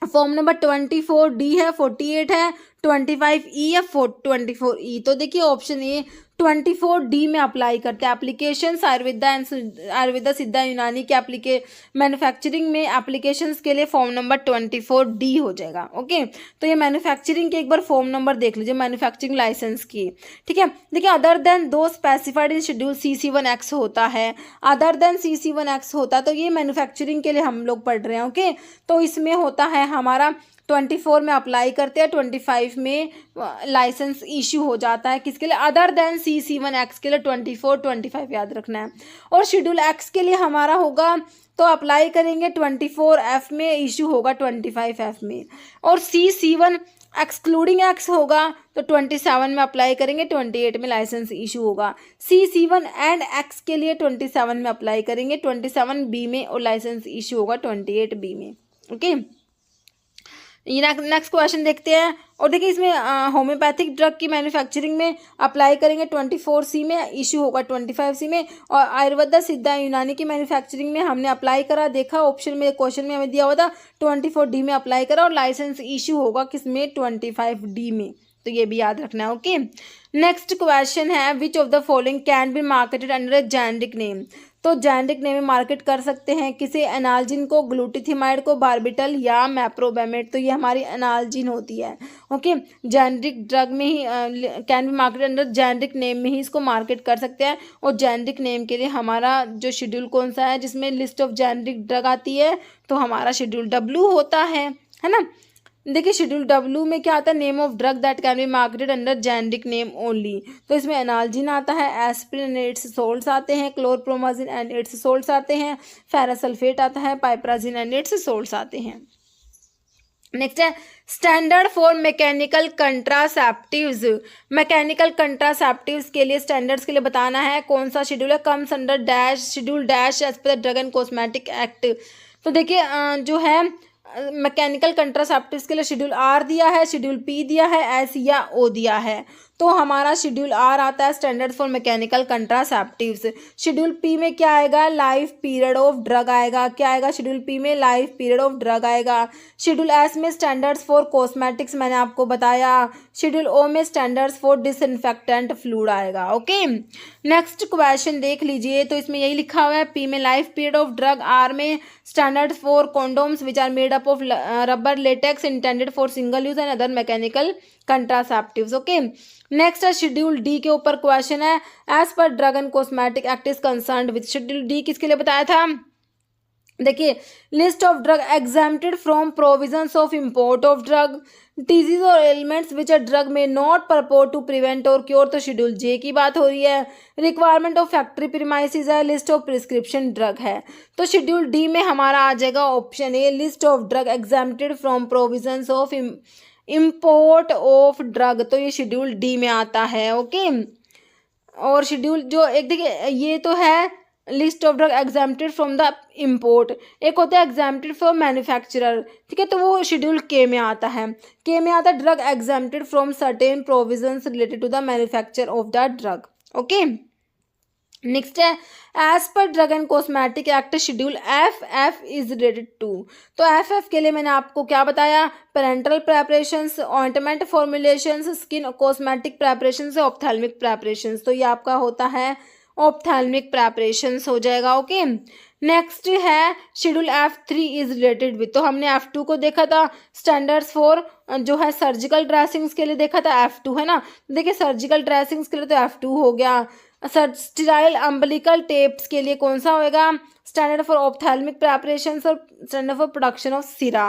फॉर्म नंबर 24D है, 48 है, 25E है, 24E। तो देखिए ऑप्शन ए 24D में अप्लाई करते हैं एप्लीकेशंस आयुर्वेदा सिद्धा यूनानी के मैन्युफैक्चरिंग में एप्लीकेशंस के लिए फॉर्म नंबर 24D हो जाएगा। ओके, तो ये मैन्युफैक्चरिंग के एक बार फॉर्म नंबर देख लीजिए मैन्युफैक्चरिंग लाइसेंस की। ठीक है, देखिए other than those specified in schedule CC1X होता है, अदर देन CC1X होता है, तो ये मैन्युफैक्चरिंग के लिए हम लोग पढ़ रहे हैं। ओके, तो इसमें होता है हमारा 24 में अप्लाई करते हैं, 25 में लाइसेंस इशू हो जाता है, किसके लिए, अदर देन CC1X के लिए 24, 25 याद रखना है। और शेड्यूल X के लिए हमारा होगा, तो अप्लाई करेंगे 24F में, इशू होगा 25F में। और CC1 एक्सक्लूडिंग X होगा तो 27 में अप्लाई करेंगे, 28 में लाइसेंस इशू होगा। CC1 एंड X के लिए 27 में अप्लाई करेंगे, 27B में, और लाइसेंस इशू होगा 28B में। ओके, ये नेक्स्ट क्वेश्चन देखते हैं। और देखिए इसमें होम्योपैथिक ड्रग की मैन्युफैक्चरिंग में अप्लाई करेंगे 24C में, इशू होगा 25C में। और आयुर्वेदा सिद्धा यूनानी की मैन्युफैक्चरिंग में हमने अप्लाई करा, देखा ऑप्शन में क्वेश्चन में हमें दिया हुआ था 24D में अप्लाई करा, और लाइसेंस इशू होगा किसमें, 25D में। तो ये भी याद रखना है। ओके, नेक्स्ट क्वेश्चन है which of the following can be marketed under A generic name. तो जेनेरिक नेम में मार्केट कर सकते हैं किसे, एनाल्जिन को, ग्लूटाथियोनाइड को, बार्बिटल या मैप्रोबेमेट। तो ये हमारी एनाल्जिन होती है। ओके, जेनेरिक ड्रग में he can be market under generic name में ही इसको मार्केट कर सकते हैं। और जेनेरिक नेम के लिए हमारा जो शेड्यूल कौन सा है जिसमें लिस्ट ऑफ जेनेरिक ड्रग आती है, तो हमारा शेड्यूल W होता है ना। देखिए शेड्यूल W में क्या आता है, name of drug that can be marketed under generic name only. तो इसमें एनाल्जिन आता है, एस्पिरिन एंड इट्स सोल्ट्स आते हैं, क्लोरप्रोमाजिन एंड इट्स सोल्ट्स आते हैं, फेरासल्फेट आता है, पाइपराजिन एंड इट्स सोल्ट्स आते हैं। नेक्स्ट है standard for mechanical कंट्रासेप्टिव्स। Mechanical contraceptives के लिए स्टैंडर्ड्स के लिए बताना है कौन सा शेड्यूल है, comes under dash schedule dash as per the drug and cosmetic act. तो देखिए जो है मैकेनिकल कंट्रासेप्टिव्स के लिए शेड्यूल R दिया है, शेड्यूल P दिया है, S या O दिया है। तो हमारा शेड्यूल R आता है standard for mechanical contraceptives. Schedule P में क्या आएगा, लाइफ पीरियड ऑफ ड्रग आएगा। क्या आएगा शेड्यूल P में, लाइफ पीरियड ऑफ ड्रग आएगा। शेड्यूल S में स्टैंडर्ड्स फॉर कॉस्मेटिक्स मैंने आपको बताया। शेड्यूल O में स्टैंडर्ड्स फॉर डिसइंफेक्टेंट फ्लूइड आएगा। ओके, नेक्स्ट क्वेश्चन देख लीजिए। तो इसमें यही लिखा हुआ है, P में life period of drug, R में standards for condoms which are made up of rubber latex intended for single use and other mechanical contraceptives. Okay, next है शेड्यूल D के ऊपर क्वेश्चन है, as per drug and cosmetic act is concerned with. Schedule D किसके लिए बताया था, देखिए list of drug exempted from provisions of import of drug, disease और एलिमेंट्स विच अ ड्रग में not purport to prevent or cure. तो schedule J की बात हो रही है। रिक्वायरमेंट ऑफ फैक्ट्री प्रीमाइसिस है, लिस्ट ऑफ प्रिस्क्रिप्शन ड्रग है। तो शेड्यूल D में हमारा आ जाएगा option A, list of drug exempted from provisions of import of drug. तो ये शेड्यूल D में आता है। ओके, और शेड्यूल जो एक देखिए ये तो है list of drug exempted from the import, एक होता है एग्जाम्प्टेड फ्रॉम मैन्युफैक्चरर, ठीक है, तो वो शेड्यूल के में आता है। के में आता है drug exempted from certain provisions related to the manufacture of the drug. Okay, next है as per drug and cosmetic act schedule F is related to. तो एफ के लिए मैंने आपको क्या बताया, parenteral preparations, ointment formulations, skin cosmetic preparations, ophthalmic preparations. तो ये आपका होता है ऑप्थेल्मिक प्रेपरेशंस हो जाएगा। ओके, नेक्स्ट है schedule F3 is related with. तो हमने F2 को देखा था, स्टैंडर्ड्स फॉर जो है सर्जिकल ड्रेसिंग्स के लिए देखा था, F2 है ना। देखिए सर्जिकल ड्रेसिंग्स के लिए तो F2 हो गया। स्टेराइल अम्बिलिकल टेप्स के लिए कौन सा होएगा, स्टैंडर्ड फॉर ऑप्थेल्मिक प्रेपरेशंस और स्टैंडर्ड फॉर प्रोडक्शन ऑफ सिरा।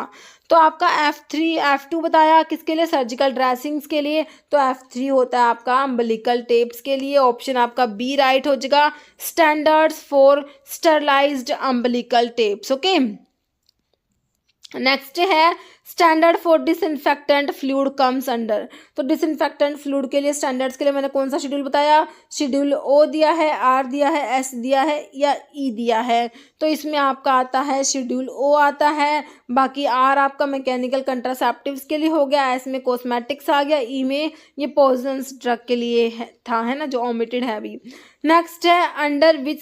तो आपका F3 F2 बताया किसके लिए, सर्जिकल ड्रेसिंग्स के लिए, तो F3 होता है आपका अम्बिलिकल टेप्स के लिए। ऑप्शन आपका बी राइट हो जाएगा, standards for sterilized umbilical tapes. Okay, next है standard for disinfectant fluid comes under. तो डिसइंफेक्टेंट फ्लूइड के लिए स्टैंडर्ड्स के लिए मैंने कौन सा शेड्यूल बताया, शेड्यूल ओ दिया है, आर दिया है, एस दिया है या ई दिया है। तो इसमें आपका आता है शेड्यूल ओ आता है, बाकी आर आपका मैकेनिकल कंट्रासेप्टिव्स के लिए हो गया, एस में कॉस्मेटिक्स आ गया, ई में ये पॉइजनस ड्रग के लिए था, है ना, जो ओमिटेड है अभी। नेक्स्ट है under which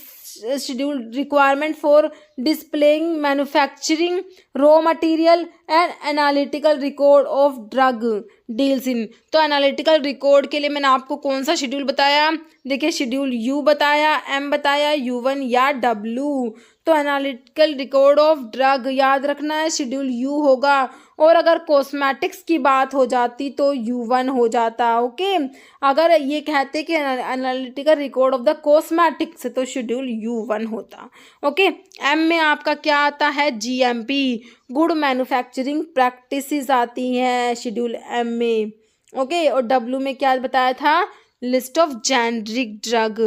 schedule requirement for displaying manufacturing raw material and analytical record of drug deals in. तो एनालिटिकल रिकॉर्ड के लिए मैंने आपको कौन सा शेड्यूल बताया, देखिए शेड्यूल यू बताया, एम बताया, U1 या W। तो एनालिटिकल रिकॉर्ड ऑफ ड्रग याद रखना है शेड्यूल यू होगा, और अगर कॉस्मेटिक्स की बात हो जाती तो U1 हो जाता। ओके, अगर ये कहते कि analytical record of the cosmetics तो शेड्यूल U1 होता। ओके, एम में आपका क्या आता है, GMP, गुड मैन्युफैक्चरिंग प्रैक्टिसेस आती हैं शेड्यूल एम में। ओके, और W में क्या बताया था, list of generic drug.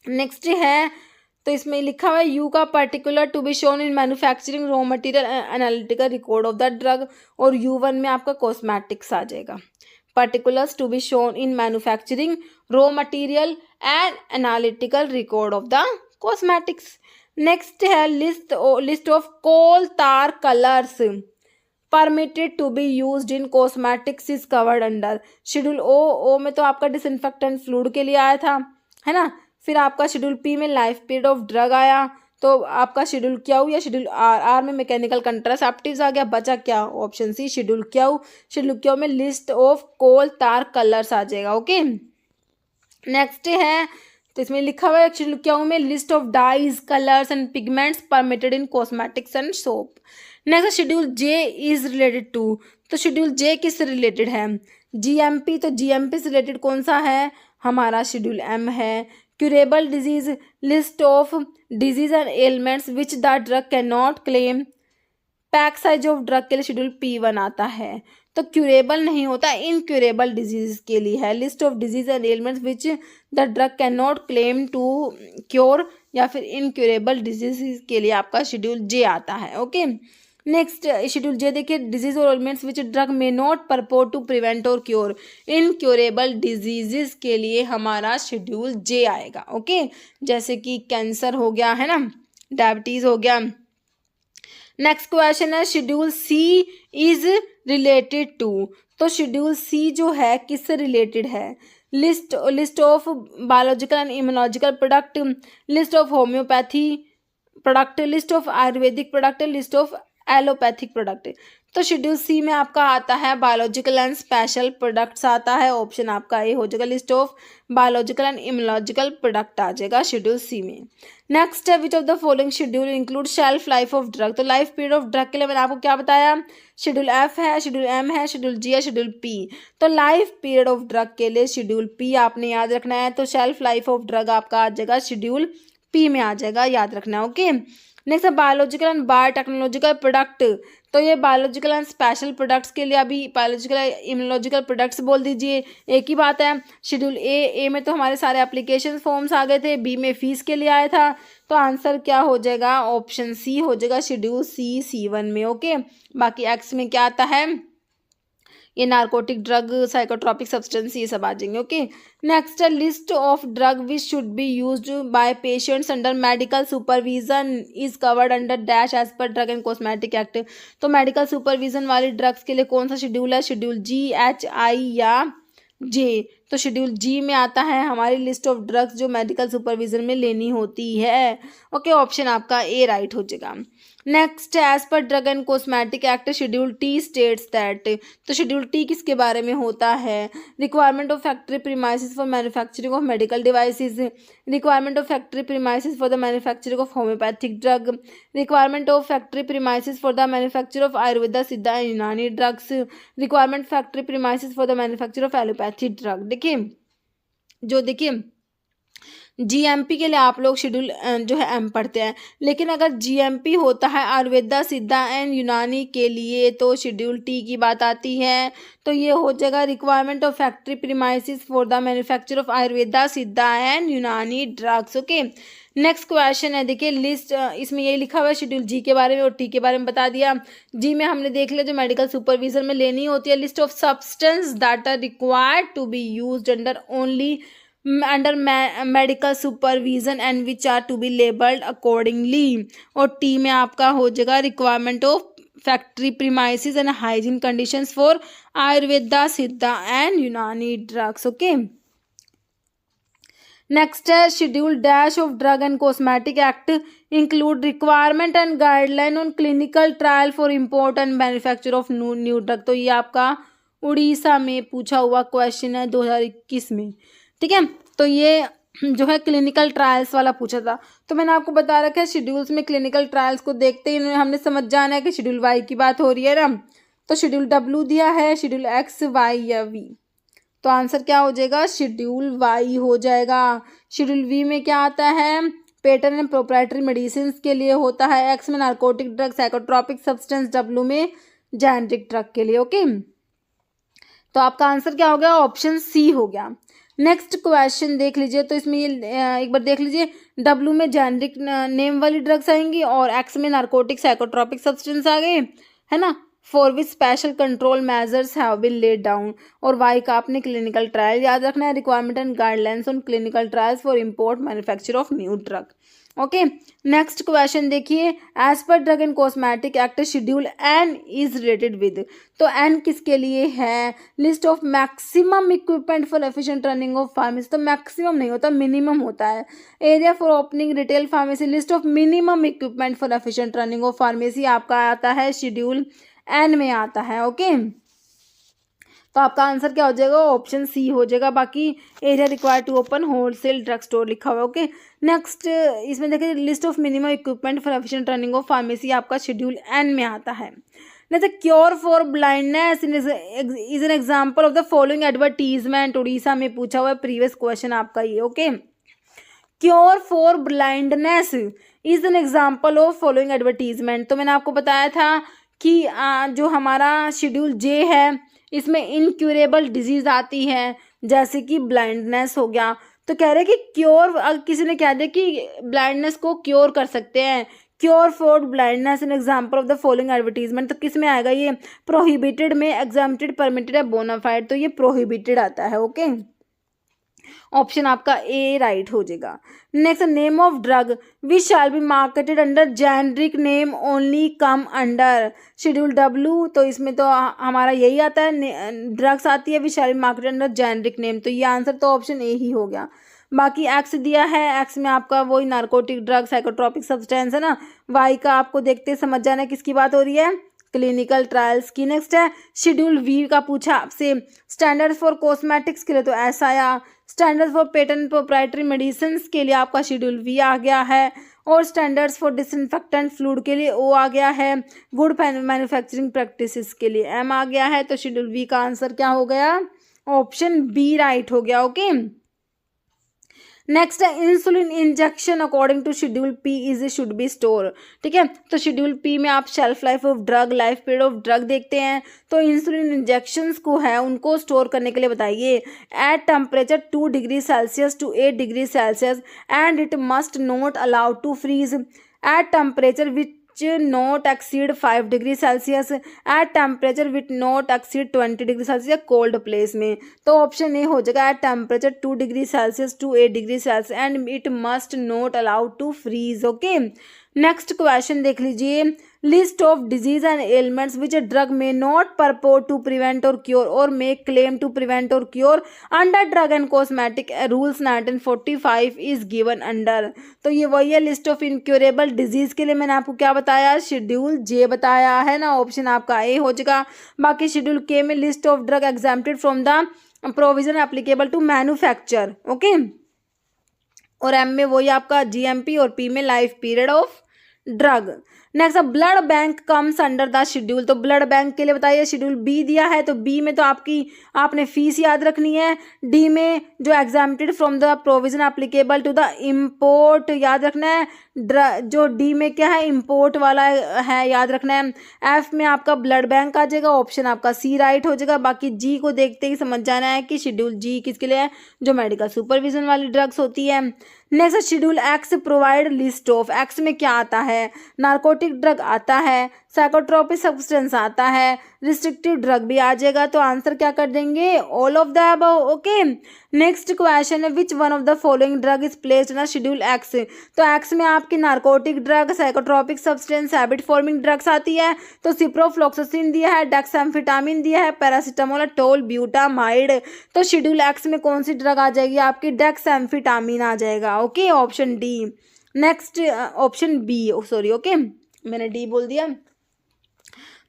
Next है, तो इसमें लिखा हुआ है यू का particular to be shown in manufacturing raw material analytical record of the drug, और U1 में आपका कॉस्मेटिक्स आ जाएगा। Particulars to be shown in manufacturing raw material and analytical record of the cosmetics. Next है list of coal tar colours permitted to be used in cosmetics is covered under schedule O में तो आपका disinfectant fluid के लिए आया था, है ना। फिर आपका शेड्यूल पी में लाइफ पीरियड ऑफ ड्रग आया, तो आपका शेड्यूल क्यू या शेड्यूल आर में मैकेनिकल कंट्रासेप्टिव्स आ गया, बचा क्या, option C schedule Q. Schedule Q में list of coal tar colours आ जाएगा। ओके, नेक्स्ट है, तो इसमें लिखा हुआ है शेड्यूल क्यू में list of dyes colours and pigments permitted in cosmetics and soap. Next schedule J is related to. तो शेड्यूल जे किससे रिलेटेड है, GMP। तो GMP से रिलेटेड कौन सा है, हमारा शेड्यूल एम है। Curable disease, list of disease and ailments which the drug can not claim. Pack size of drug के लिए शेड्यूल P1 आता है। तो क्यूरेबल नहीं होता, इनक्यूरेबल डिजीज के लिए है। List of disease and ailments which the drug can not claim to cure, या फिर इनक्यूरेबल डिजीज के लिए आपका शेड्यूल जे आता है। ओके, नेक्स्ट शेड्यूल जे देखिए, डिजीज और elements which drug may not purport to prevent or cure, incurable diseases के लिए हमारा शेड्यूल जे आएगा। ओके, जैसे कि कैंसर हो गया, है ना, डायबिटीज हो गया। नेक्स्ट क्वेश्चन है schedule C is related to. तो शेड्यूल सी जो है किससे रिलेटेड है, list of biological and immunological product, list of homeopathy product, list of Ayurvedic product, list of allopathic product. तो शेड्यूल सी में आपका आता है बायोलॉजिकल एंड स्पेशल प्रोडक्ट्स आता है, ऑप्शन आपका ए हो जाएगा, list of biological and immunological product आ जाएगा शेड्यूल सी में। नेक्स्ट है which of the following schedule include shelf life of drug. तो लाइफ पीरियड ऑफ ड्रग के लिए मैंने आपको क्या बताया, शेड्यूल एफ है, शेड्यूल एम है, शेड्यूल जी है, शेड्यूल पी। तो लाइफ पीरियड ऑफ ड्रग के लिए शेड्यूल पी आपने याद रखना है, तो शेल्फ लाइफ ऑफ ड्रग आपका आ जाएगा शेड्यूल पी में आ जाएगा, याद रखना है। ओके, नेक्स्ट है बायोलॉजिकल एंड बायोटेक्नोलॉजिकल प्रोडक्ट। तो ये बायोलॉजिकल एंड स्पेशल प्रोडक्ट्स के लिए अभी बायोलॉजिकल इम्यूनोलॉजिकल प्रोडक्ट्स बोल दीजिए, एक ही बात है। शेड्यूल ए में तो हमारे सारे एप्लीकेशन फॉर्म्स आ गए थे, बी में फीस के लिए आया था, तो आंसर क्या हो जाएगा, ऑप्शन सी हो जाएगा, शेड्यूल C C1 में। ओके, बाकी एक्स में क्या आता है, ये नार्कोटिक ड्रग, साइकोट्रॉपिक सब्सटेंस, ये सब आ जाएंगे। ओके, नेक्स्ट है list of drug which should be used by patients under medical supervision is covered under dash as per drug and cosmetic act. तो मेडिकल सुपरविजन वाली ड्रग्स के लिए कौन सा शेड्यूल है? शेड्यूल जी, एच, आई या जे? तो शेड्यूल जी में आता है हमारी लिस्ट ऑफ ड्रग्स जो मेडिकल सुपरविजन में लेनी होती है। ओके, ऑप्शन आपका ए राइट हो जाएगा। Next, as per drug and cosmetic act schedule T states that. तो शेड्यूल टी किसके बारे में होता है? Requirement of factory premises for manufacturing of medical devices, requirement of factory premises for the manufacturing of homeopathic drug, requirement of factory premises for the manufacture of Ayurveda, Siddha and Unani drugs, requirement factory premises for the manufacture of allopathy drug. देखिए GMP के लिए आप लोग schedule जो है M पढ़ते हैं, लेकिन अगर जीएमपी होता है आयुर्वेदा, सिद्धा एंड यूनानी के लिए तो शेड्यूल टी की बात आती है। तो ये हो जाएगा requirement of factory premises for the manufacture of Ayurveda, Siddha and Unani drugs. Okay, next question है, देखिए लिस्ट, इसमें यही लिखा हुआ है शेड्यूल जी के बारे में और टी के बारे में बता दिया। जी में हमने देख लिया जो मेडिकल सुपरविजन में लेनी होती है, list of substance that are required to be used under only under medical supervision and which are to be labelled accordingly. और टी में आपका हो जाएगा requirement of factory premises and hygiene conditions for Ayurveda, Siddha and Unani drugs. Okay, next है schedule dash of drug and cosmetic act include requirement and guideline on clinical trial for import and manufacture of new drug. तो ये आपका उड़ीसा में पूछा हुआ question है 2021 में। ठीक है, तो ये जो है क्लिनिकल ट्रायल्स वाला पूछा था। तो मैंने आपको बता रखा है शेड्यूल्स में क्लिनिकल ट्रायल्स को देखते ही हमने समझ जाना है कि शेड्यूल वाई की बात हो रही है ना। तो शेड्यूल डब्ल्यू दिया है, शेड्यूल एक्स, वाई या वी। तो आंसर क्या हो जाएगा? शेड्यूल वाई हो जाएगा। शेड्यूल वी में क्या आता है? पेटेंट एंड प्रोप्राइटरी मेडिसिन के लिए होता है, एक्स में narcotic drug, psychotropic substance, W में जेनेरिक ड्रग के लिए। ओके, तो आपका आंसर क्या हो गया? ऑप्शन सी हो गया। नेक्स्ट क्वेश्चन देख लीजिए, तो इसमें ये एक बार देख लीजिए, डब्ल्यू में जेनेरिक नेम वाली ड्रग्स आएंगी और एक्स में नार्कोटिक साइकोट्रॉपिक सब्सटेंस आ गए, है ना, for which special control measures have been laid down. और वाई का आपने क्लिनिकल ट्रायल याद रखना है, requirement and guidelines on clinical trials for import manufacture of new drug. Okay, next question देखिए, as per drug and cosmetic act schedule N is related with. तो N किसके लिए है? List of maximum equipment for efficient running of pharmacy. तो maximum नहीं होता, minimum होता है। Area for opening retail pharmacy, list of minimum equipment for efficient running of pharmacy आपका आता है शेड्यूल एन में आता है। ओके, तो आपका आंसर क्या हो जाएगा? ऑप्शन सी हो जाएगा। बाकी area required to open wholesale drug store लिखा हुआ है। ओके, नेक्स्ट इसमें देखिए list of minimum equipment for efficient running of pharmacy आपका शेड्यूल एन में आता है। जैसे cure for blindness is an example of the following advertisement. Orissa में पूछा हुआ है, प्रीवियस क्वेश्चन आपका ये। Okay, cure for blindness is an example of following advertisement. तो मैंने आपको बताया था कि जो हमारा शेड्यूल जे है इसमें इनक्यूरेबल डिजीज आती है, जैसे कि ब्लाइंडनेस हो गया। तो कह रहे हैं कि क्योर, अगर किसी ने कह दिया कि ब्लाइंडनेस को क्योर कर सकते हैं, cure for blindness N example of the following advertisement, तो किस में आएगा ये? प्रोहिबिटेड में, एग्जाम्प्टेड, परमिटेड या बोनाफाइड। तो ये प्रोहिबिटेड आता है। ओके, ऑप्शन आपका ए राइट हो जाएगा। Next, name of drug which shall be marketed under generic name only come under schedule W. तो इसमें तो हमारा यही आता है, ड्रग्स आती है which shall be marketed under generic name. तो ये आंसर तो ऑप्शन ए ही हो गया। बाकी एक्स दिया है, एक्स में आपका वही नार्कोटिक ड्रग, साइकोट्रॉपिक सब्सटेंस है ना। वाई का आपको देखते समझ जाना है किसकी बात हो रही है? क्लिनिकल ट्रायल्स की। नेक्स्ट है शेड्यूल वी का पूछा आपसे, स्टैंडर्ड फॉर कॉस्मेटिक्स के लिए तो ऐसा आया, standard for patent proprietary medicine के लिए आपका शेड्यूल वी आ गया है, और स्टैंडर्ड्स फॉर डिसइंफेक्टेंट फ्लूइड के लिए ओ आ गया है, गुड मैन्युफैक्चरिंग प्रैक्टिसेस के लिए एम आ गया है। तो शेड्यूल वी का आंसर क्या हो गया? ऑप्शन बी राइट हो गया। ओके, नेक्स्ट है insulin injection according to schedule P is should be store. ठीक है, तो शेड्यूल पी में आप shelf life of drug, life period of drug देखते हैं। तो इंसुलिन इंजेक्शंस को है उनको स्टोर करने के लिए बताइए at temperature 2 degree Celsius to 8 degree Celsius and it must not allowed to freeze at temperature which not exceed 5 degree Celsius at temperature which not exceed 20 degree Celsius cold place में। तो option A हो जाएगा at temperature 2 degree Celsius to 8 degree Celsius and it must not allowed to freeze. Okay, next question देख लीजिए, list of disease and ailments which a drug में not purport to prevent or cure और make claim to prevent or cure under drug and cosmetic rules 1945 is given under. तो ये वही है list of incurable disease के लिए मैंने आपको क्या बताया, शेड्यूल जे बताया है ना, ऑप्शन आपका ए हो जाएगा। बाकी शेड्यूल के में list of drug exempted from the provision applicable to manufacture. Okay, और एम में वही आपका जीएमपी और पी में life period of drug. Next blood bank comes under the schedule. तो ब्लड बैंक के लिए बताइए, शेड्यूल बी दिया है तो बी में तो आपने फीस याद रखनी है। डी में जो exempted from the provision applicable to the import याद रखना है। जो डी में क्या है, इम्पोर्ट वाला है, याद रखना है। एफ में आपका ब्लड बैंक आ जाएगा, ऑप्शन आपका सी राइट हो जाएगा। बाकी जी को देखते ही समझ जाना है कि शेड्यूल जी किसके लिए है, जो मेडिकल सुपरविजन वाली ड्रग्स होती है। Next schedule x provide list of, x में क्या आता है, नार्कोटिक ड्रग आता है, साइकोट्रोपिक सब्सटेंस आता है, रिस्ट्रिक्टिव ड्रग भी आ जाएगा। तो आंसर क्या कर देंगे, all of the above. Okay, next question है which one of the following drug is placed in schedule X. तो एक्स में आपकी narcotic drug, psychotropic substance, habit forming drugs आती है। तो सिप्रोफ्लॉक्सासिन दिया है, डेक्सामेफेटामिन दिया है, पैरासीटामोल, टोल, ब्यूटामाइड। तो शेड्यूल एक्स में कौन सी ड्रग आ जाएगी, आपकी डेक्सामेफेटामिन आ जाएगा। Okay, option D. Next option B, sorry okay मैंने डी बोल दिया,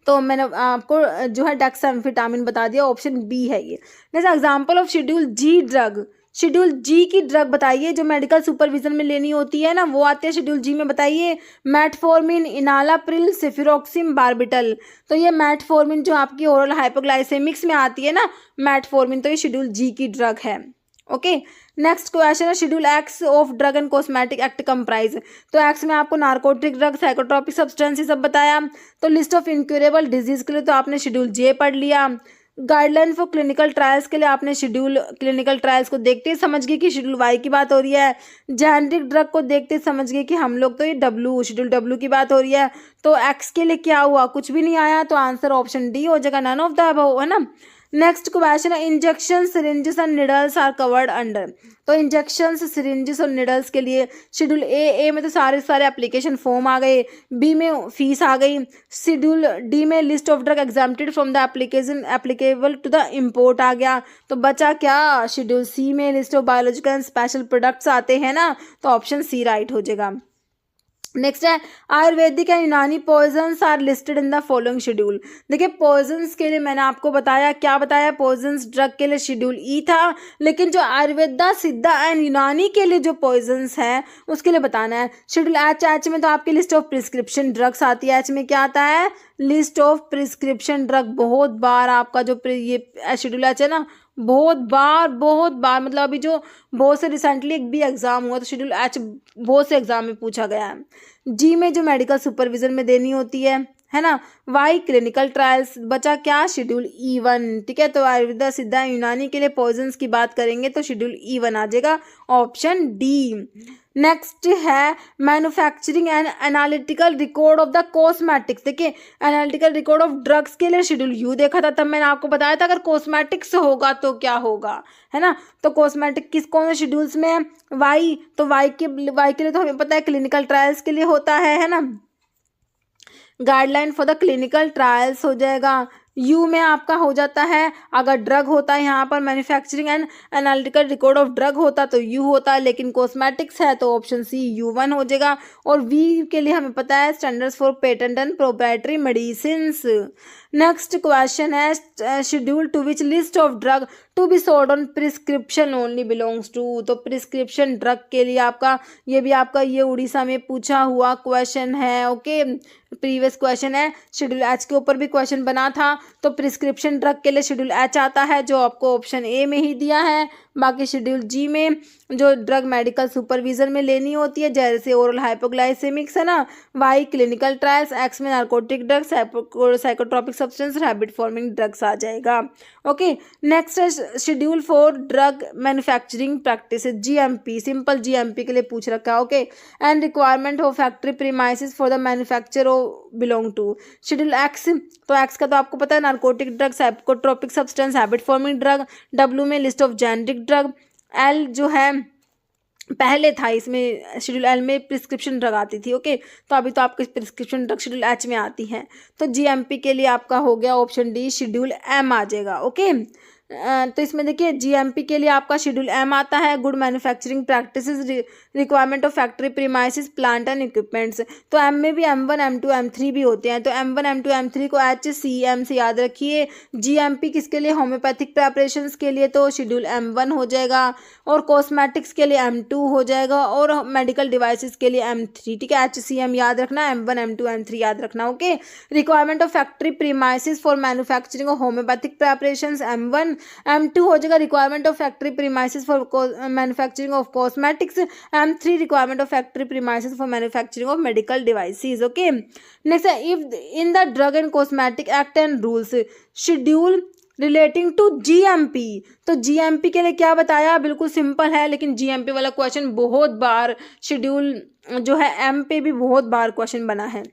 तो मैंने आपको जो है डेक्सामेफेटामिन बता दिया, ऑप्शन बी है ये। Next example of schedule G drug, schedule G की ड्रग बताइए जो मेडिकल सुपरविजन में लेनी होती है ना, वो आते हैं शेड्यूल जी में। बताइए, मेटफॉर्मिन, इनालाप्रिल, सेफिरोक्सिम, बार्बिटल। तो ये मेटफॉर्मिन जो आपकी ओरल हाइपोग्लाइसेमिक्स में आती है ना, मेटफॉर्मिन, तो ये शेड्यूल जी की ड्रग है। ओके, नेक्स्ट क्वेश्चन है schedule x of drug and cosmetic act comprise. तो एक्स में आपको नार्कोटिक ड्रग, साइकोट्रोपिक सब्सटेंस सब बताया। तो लिस्ट ऑफ इनक्यूरेबल डिजीज के लिए तो आपने शेड्यूल जे पढ़ लिया। गाइडलाइन फॉर क्लिनिकल ट्रायल्स के लिए आपने शेड्यूल क्लिनिकल ट्रायल्स को देखते ही समझ गए कि शेड्यूल वाई की बात हो रही है। जेनेरिक ड्रग को देखते ही समझ गए कि हम लोग तो ये डब्ल्यू शेड्यूल डब्ल्यू की बात हो रही है। तो एक्स के लिए क्या हुआ, कुछ भी नहीं आया, तो आंसर ऑप्शन डी हो जाएगा, नन ऑफ द अबव, है ना। नेक्स्ट क्वेश्चन है injection, syringes and needles are covered under. तो इंजेक्शन, सिरिंजेस और निडल्स के लिए शेड्यूल ए में तो सारे एप्लीकेशन फॉर्म आ गए, बी में फीस आ गई, शेड्यूल डी में list of drug exempted from the application applicable to the import आ गया। तो बचा क्या, शेड्यूल सी में list of biological and special products आते हैं ना, तो ऑप्शन सी राइट हो जाएगा। नेक्स्ट है Ayurvedic and Unani poisons are listed in the following schedule. देखिए पॉइजन्स के लिए मैंने आपको बताया, क्या बताया, पॉइजन्स ड्रग के लिए शेड्यूल ई था, लेकिन जो आयुर्वेदा, सिद्धा एंड यूनानी के लिए जो पॉइजन्स है उसके लिए बताना है। शेड्यूल एच में तो आपकी लिस्ट ऑफ प्रिस्क्रिप्शन ड्रग्स आती है। एच में क्या आता है, लिस्ट ऑफ प्रिस्क्रिप्शन ड्रग। बहुत बार आपका जो ये शेड्यूल एच है ना, बहुत बार मतलब अभी जो बहुत से रिसेंटली एक भी एग्जाम हुआ तो शेड्यूल एच बहुत से एग्जाम में पूछा गया है। जी में जो मेडिकल सुपरविजन में देनी होती है ना। Y clinical trials. बचा क्या, शेड्यूल E1, ठीक है। तो आयुर्वेदा, सिद्धा, यूनानी के लिए पॉइजन्स की बात करेंगे तो शेड्यूल E1 आ जाएगा, ऑप्शन डी। नेक्स्ट है manufacturing and analytical record of the cosmetics. देखिए एनालिटिकल रिकॉर्ड ऑफ ड्रग्स के लिए शेड्यूल यू देखा था, तब मैंने आपको बताया था अगर कॉस्मेटिक्स होगा तो क्या होगा, है ना। तो कॉस्मेटिक कौन से शेड्यूल्स में है, वाई। तो वाई के लिए तो हमें पता है क्लिनिकल ट्रायल्स के लिए होता है ना। Guideline for the clinical trials हो जाएगा। यू में आपका हो जाता है, अगर ड्रग होता है यहाँ पर manufacturing and analytical record of drug होता तो यू होता है, लेकिन कॉस्मेटिक्स है तो ऑप्शन सी U1 हो जाएगा। और वी के लिए हमें पता है standards for patent and proprietary medicines. Next question है schedule two which list of drug to be sold on prescription only belongs to. तो प्रिस्क्रिप्शन ड्रग के लिए आपका ये उड़ीसा में पूछा हुआ क्वेश्चन है। ओके, प्रीवियस क्वेश्चन है, शेड्यूल एच के ऊपर भी क्वेश्चन बना था। तो प्रिस्क्रिप्शन ड्रग के लिए शेड्यूल एच आता है, जो आपको ऑप्शन ए में ही दिया है। बाकी शेड्यूल जी में जो ड्रग मेडिकल सुपरविजन में लेनी होती है, जैसे ओरल हाइपोग्लाइसेमिक्स है ना। Y clinical trials. एक्स में नार्कोटिक ड्रग, साइकोट्रोपिक सब्सटेंस और हैबिट फॉर्मिंग ड्रग्स आ जाएगा। ओके, नेक्स्ट है schedule for drug manufacturing practice, GMP, simple GMP के लिए पूछ रखा है। Okay, and requirement of factory premises for the manufacture of belong to. Schedule X, तो एक्स का तो आपको पता है, narcotic drug, psychotropic substance, habit forming drug. W में list of generic drug. L जो है पहले था, इसमें शेड्यूल एल में प्रिस्क्रिप्शन ड्रग आती थी। ओके, तो अभी तो आपकी प्रिस्क्रिप्शन ड्रग शेड्यूल एच में आती है। तो जीएमपी के लिए आपका हो गया ऑप्शन डी, शेड्यूल एम आ जाएगा। ओके, तो इसमें देखिए जीएमपी के लिए आपका शेड्यूल एम आता है, good manufacturing practices, requirement of factory premises, plant and equipments. तो एम में भी M1 M2 M3 भी होते हैं, तो M1 M2 M3 को HCM से याद रखिए। जीएमपी किसके लिए, होम्योपैथिक प्रेपरेशंस के लिए तो शेड्यूल M1 हो जाएगा, और कॉस्मेटिक्स के लिए M2 हो जाएगा, और मेडिकल डिवाइसेस के लिए M3। ठीक है, HCM याद रखना, M1 M2 M3 याद रखना। Okay, requirement of factory premises for manufacturing of homoeopathic preparations M1, M2 हो जाएगा requirement of factory premises for manufacturing of cosmetics, M3 requirement of factory premises for manufacturing of medical devices. Okay, next है if in the drug and cosmetic act and rules schedule relating to GMP. तो GMP के लिए क्या बताया, बिल्कुल simple है, लेकिन GMP वाला क्वेश्चन बहुत बार शेड्यूल जो है एम पे भी बहुत बार क्वेश्चन बना है।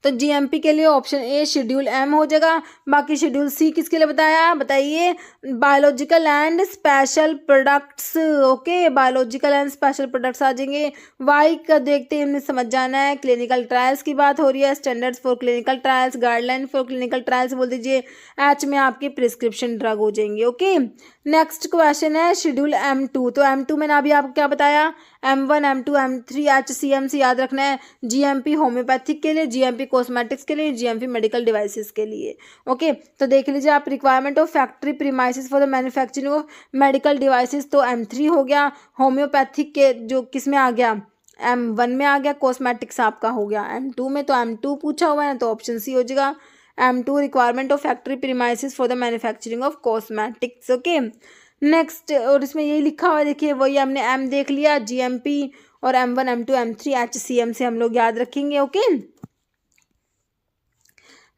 तो जीएमपी के लिए ऑप्शन ए शेड्यूल एम हो जाएगा। बाकी शेड्यूल सी किसके लिए बताया, बताइए, biological and special products. Okay, biological and special products आ जाएंगे। वाई का देखते हैं, समझ जाना है, क्लिनिकल ट्रायल्स की बात हो रही है, standards for clinical trials, guideline for clinical trials बोल दीजिए। एच में आपकी प्रिस्क्रिप्शन ड्रग हो जाएंगे। ओके, नेक्स्ट क्वेश्चन है शेड्यूल M2। तो M2 मैंने अभी आपको क्या बताया, M1 M2 M3 HCM से याद रखना है। जीएमपी होम्योपैथिक के लिए, जीएमपी कॉस्मेटिक्स के लिए, जीएमपी मेडिकल डिवाइसेस के लिए। ओके, तो देख लीजिए आप, requirement of factory premises for the manufacturing of medical devices तो M3 हो गया। होम्योपैथिक के जो किस में आ गया, M1 में आ गया। कॉस्मेटिक्स आपका हो गया M2 में, तो M2 पूछा हुआ है तो ऑप्शन सी हो जाएगा। M2 requirement of factory premises for the manufacturing of cosmetics. Okay, next, और इसमें यही लिखा हुआ है, देखिए वही हमने M देख लिया, जीएमपी और M1 M2 M3 HCM से हम लोग याद रखेंगे। ओके,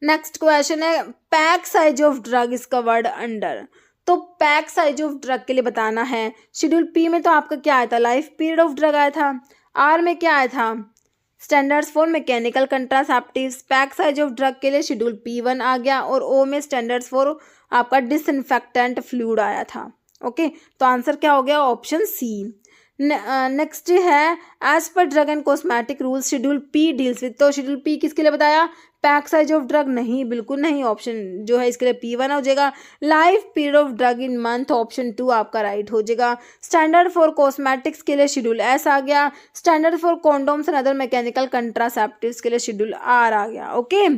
नेक्स्ट क्वेश्चन है pack size of drug is covered under. तो पैक साइज ऑफ ड्रग के लिए बताना है। शेड्यूल पी में तो आपका क्या आया था, लाइफ पीरियड ऑफ ड्रग आया था। आर में क्या आया था, standards for mechanical contraceptives. Pack size of drug के लिए शेड्यूल P1 आ गया, और ओ में स्टैंडर्ड्स फॉर आपका डिसइंफेक्टेंट फ्लूइड आया था। ओके, तो आंसर क्या हो गया, ऑप्शन सी। नेक्स्ट है as per drug and cosmetic rules schedule P deals with. तो शेड्यूल पी किसके लिए बताया, पैक साइज ऑफ ड्रग नहीं, बिल्कुल नहीं, ऑप्शन जो है इसके लिए P1 हो जाएगा। Life period of drug in month, option 2 आपका राइट हो जाएगा। स्टैंडर्ड फॉर कॉस्मेटिक्स के लिए शेड्यूल एस आ गया। Standard for condoms and other mechanical contraceptives के लिए शेड्यूल आर आ गया। ओके,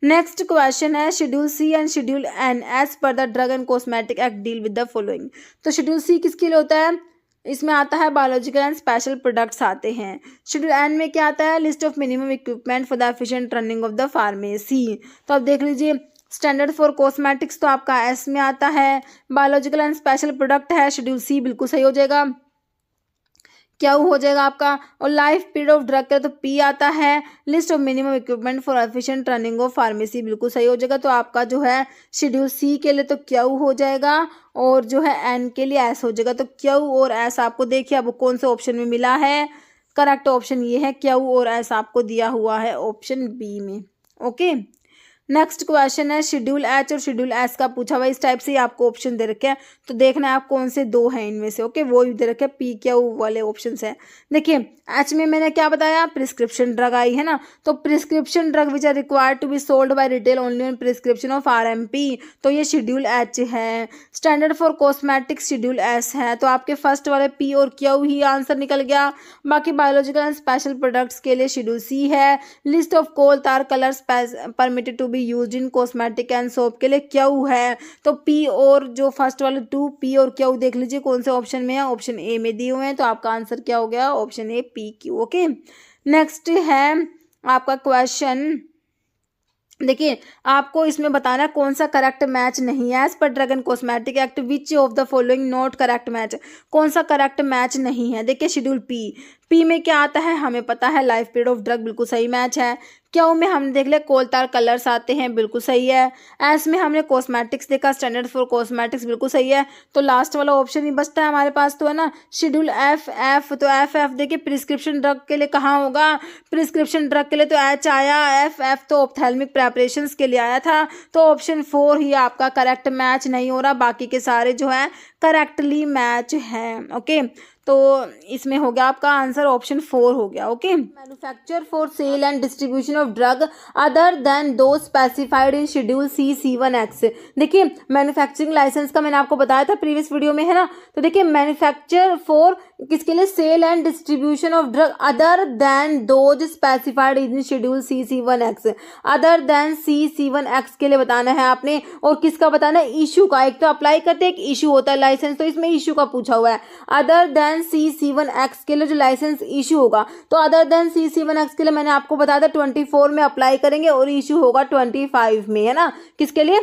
नेक्स्ट क्वेश्चन है schedule C and schedule N as per the drug and cosmetic act deal with the following. तो शेड्यूल सी किसके लिए होता है, इसमें आता है बायोलॉजिकल एंड स्पेशल प्रोडक्ट्स आते हैं। शेड्यूल एन में क्या आता है, list of minimum equipment for the efficient running of the pharmacy. तो अब देख लीजिए, स्टैंडर्ड फॉर कॉस्मेटिक्स तो आपका एस में आता है, बायोलॉजिकल एंड स्पेशल प्रोडक्ट है शेड्यूल सी, बिल्कुल सही हो जाएगा। क्या हो जाएगा आपका, और लाइफ पीरियड ऑफ ड्रग का तो पी आता है। List of minimum equipment for efficient running of pharmacy, बिल्कुल सही हो जाएगा। तो आपका जो है शेड्यूल सी के लिए तो क्यू हो जाएगा, और जो है एन के लिए एस हो जाएगा। तो क्यू और एस आपको देखिए अब कौन से ऑप्शन में मिला है, करेक्ट ऑप्शन ये है, क्यू और एस आपको दिया हुआ है ऑप्शन बी में। ओके, नेक्स्ट क्वेश्चन है शेड्यूल एच और शेड्यूल एस का पूछा हुआ, इस टाइप से ही आपको ऑप्शन दे रखे हैं, तो देखना है आप कौन से दो हैं इनमें से। ओके, वो भी दे रखे हैं, पी क्यू वाले ऑप्शंस हैं। देखिए एच में मैंने क्या बताया, प्रिस्क्रिप्शन ड्रग आई है ना, तो prescription drug which are required to be sold by retail only on prescription of RMP, तो ये शेड्यूल एच है। Standard for cosmetics schedule S है, तो आपके फर्स्ट वाले पी और क्यू ही आंसर निकल गया। बाकी बायोलॉजिकल एंड स्पेशल प्रोडक्ट्स के लिए शेड्यूल सी है। List of coal tar colours permitted to be used in cosmetic and soap के लिए क्यू है। तो पी और जो फर्स्ट वाले 2 पी और क्यू देख लीजिए कौन से ऑप्शन में है, ऑप्शन ए में दिए हुए हैं, तो आपका आंसर क्या हो गया, option A P Q. Okay, next है आपका क्वेश्चन, देखिए आपको इसमें बताना कौन सा करेक्ट मैच नहीं है। As per drug and cosmetic act which of the following not correct match, कौन सा करेक्ट मैच नहीं है। देखिए शेड्यूल पी, पी में क्या आता है हमें पता है, लाइफ पीरियड ऑफ ड्रग, बिल्कुल सही मैच है। क्यू में हमने देख लिया कोलतार कलर्स आते हैं, बिल्कुल सही है। एस में हमने कॉस्मेटिक्स देखा, स्टैंडर्ड फॉर कॉस्मेटिक्स, बिल्कुल सही है। तो लास्ट वाला ऑप्शन ही बचता है हमारे पास, तो है ना शेड्यूल एफ। तो एफ देखिए प्रिस्क्रिप्शन ड्रग के लिए कहाँ होगा, प्रिस्क्रिप्शन ड्रग के लिए तो एच आया, एफ तो ऑप्थेल्मिक प्रेपरेशंस के लिए आया था। तो ऑप्शन 4 ही आपका करेक्ट मैच नहीं हो रहा, बाकी के सारे जो है करेक्टली मैच हैं। ओके, तो इसमें हो गया आपका आंसर ऑप्शन 4 हो गया। Okay, manufacture for cell and distribution of drug other than those specified in schedule C1X। देखिए मैन्युफैक्चरिंग लाइसेंस का मैंने आपको बताया था प्रीवियस वीडियो में, है ना। तो देखिए मैन्युफैक्चर फॉर किसके लिए, sale and distribution of drug other than those specified in schedule C1X। Other than C1X के लिए बताना है आपने, और किसका बताना है, इशू का। एक तो अप्लाई करते हैं, एक इशू होता है लाइसेंस, तो इसमें इशू का पूछा हुआ है। अदर देन C1X के लिए जो लाइसेंस इशू होगा, तो अदर देन C1X के लिए मैंने आपको बताया था 24 में अप्लाई करेंगे और इशू होगा 25 में, है ना। किसके लिए,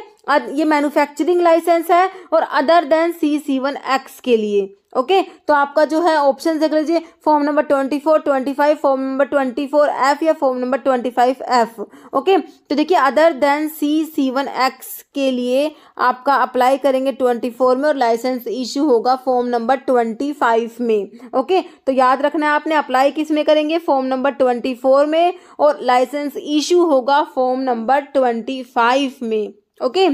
ये मैन्युफैक्चरिंग लाइसेंस है, और अदर देन C1X के लिए। ओके, तो आपका जो है ऑप्शन देख लीजिए, form number 24, 25, form number 24F या फॉर्म नंबर 25F। ओके, तो देखिए अदर देन C1X के लिए आपका अप्लाई करेंगे 24 में और लाइसेंस इशू होगा फॉर्म नंबर 25 में। ओके, तो याद रखना है आपने, अप्लाई किस में करेंगे, फॉर्म नंबर 24 में, और लाइसेंस इशू होगा फॉर्म नंबर 25 में। ओके,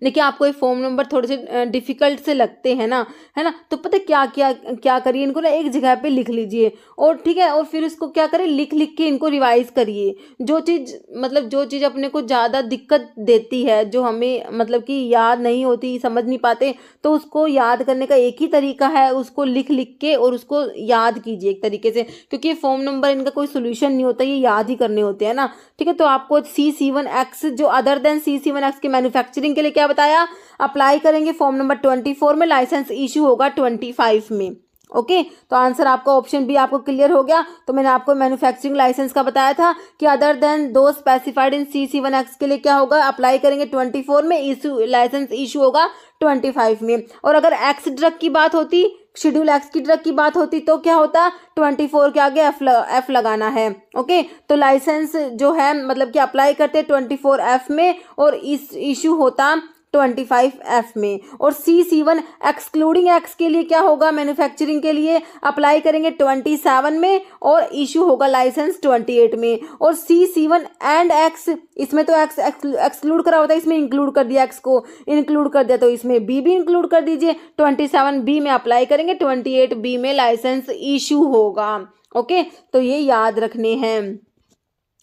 देखिए आपको ये फॉर्म नंबर थोड़े से डिफिकल्ट से लगते हैं ना, है ना। तो पता क्या करिए, इनको ना एक जगह पे लिख लीजिए, और ठीक है, और फिर इसको क्या करें, लिख के इनको रिवाइज करिए। जो चीज़ अपने को ज़्यादा दिक्कत देती है, जो हमें मतलब कि याद नहीं होती, समझ नहीं पाते, तो उसको याद करने का एक ही तरीका है, उसको लिख के और उसको याद कीजिए एक तरीके से, क्योंकि फॉर्म नंबर इनका कोई सोल्यूशन नहीं होता, ये याद ही करने होते हैं ना। ठीक है, तो आपको C1X जो अदर देन C1X के मैन्युफैक्चरिंग के लिए क्या बताया, अप्लाई करेंगे फॉर्म नंबर 24 में, लाइसेंस इशू होगा 25 में। ओके, तो आंसर आपका ऑप्शन बी आपको क्लियर हो गया। तो मैंने आपको मैन्युफैक्चरिंग लाइसेंस का बताया था कि other than those specified in C1X के लिए क्या होगा, अप्लाई करेंगे 24 में, इशू लाइसेंस इशू होगा 25 में। और अगर एक्स ड्रग की बात होती, शेड्यूल एक्स की ड्रग की बात होती, तो क्या होता, 24 के आगे एफ लगाना है। ओके, तो लाइसेंस जो है मतलब कि अप्लाई करते 24F में, और इस इशू होता 25F में। और C1 एक्सक्लूडिंग एक्स के लिए क्या होगा, मैन्युफैक्चरिंग के लिए अप्लाई करेंगे 27 में, और इशू होगा लाइसेंस 28 में। और C1 एंड एक्स, इसमें तो एक्स एक्सक्लूड करा होता है, इसमें इंक्लूड कर दिया, एक्स को इंक्लूड कर दिया, तो इसमें बी भी इंक्लूड कर दीजिए। 27B में अप्लाई करेंगे, 28B में लाइसेंस इशू होगा। ओके, तो ये याद रखने हैं।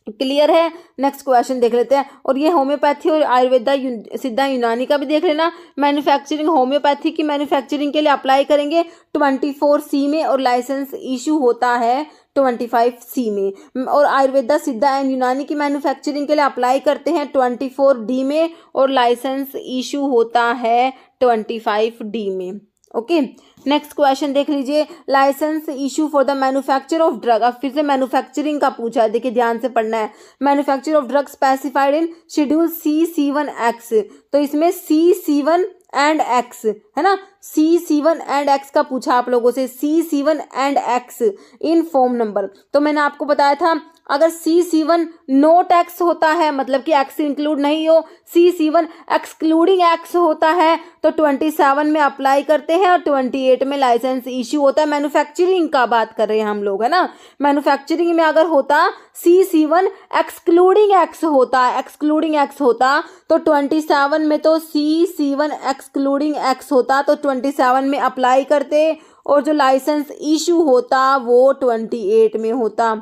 क्लियर है, नेक्स्ट क्वेश्चन देख लेते हैं। और ये होम्योपैथी और आयुर्वेदा सिद्धा यूनानी का भी देख लेना। मैन्युफैक्चरिंग, होम्योपैथी की मैन्युफैक्चरिंग के लिए अप्लाई करेंगे 24C में, और लाइसेंस इशू होता है 25C में। और आयुर्वेदा सिद्धा एंड यूनानी की मैन्युफैक्चरिंग के लिए अप्लाई करते हैं 24D में, और लाइसेंस इशू होता है 25D में। ओके, नेक्स्ट क्वेश्चन देख लीजिए, licence issue for the manufacture of drug. अब फिर से मैन्युफैक्चरिंग का पूछा है, देखिए ध्यान से पढ़ना है। Manufacture of drug specified in schedule C1X, तो इसमें C1 एंड एक्स है ना, C1 एंड एक्स का पूछा आप लोगों से, C1 and x in form number. तो मैंने आपको बताया था अगर C1 नोट एक्स होता है, मतलब कि एक्स इंक्लूड नहीं हो, C1 एक्सक्लूडिंग एक्स होता है, तो 27 में अप्लाई करते हैं और 28 में लाइसेंस इश्यू होता है। मैन्युफैक्चरिंग का बात कर रहे हैं हम लोग, है ना। मैन्युफैक्चरिंग में अगर होता C1 एक्सक्लूडिंग एक्स होता, तो 27 में तो C1 एक्सक्लूडिंग एक्स होता, तो 27 में अप्लाई करते, और जो लाइसेंस इशू होता वो 28 में होता,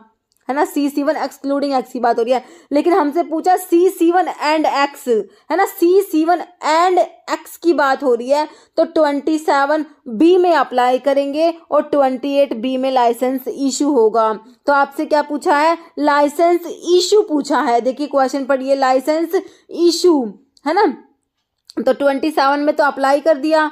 है ना। C1 एक्सक्लूडिंग एक्स की बात हो रही है, लेकिन हमसे पूछा C1 एंड एक्स, है ना, C1 एंड एक्स की बात हो रही है, तो 27B में अप्लाई करेंगे और 28B में लाइसेंस इशू होगा। तो आपसे क्या पूछा है, लाइसेंस इशू पूछा है। देखिए क्वेश्चन पढ़िए, लाइसेंस इशू, है ना, तो 27 में तो अप्लाई कर दिया,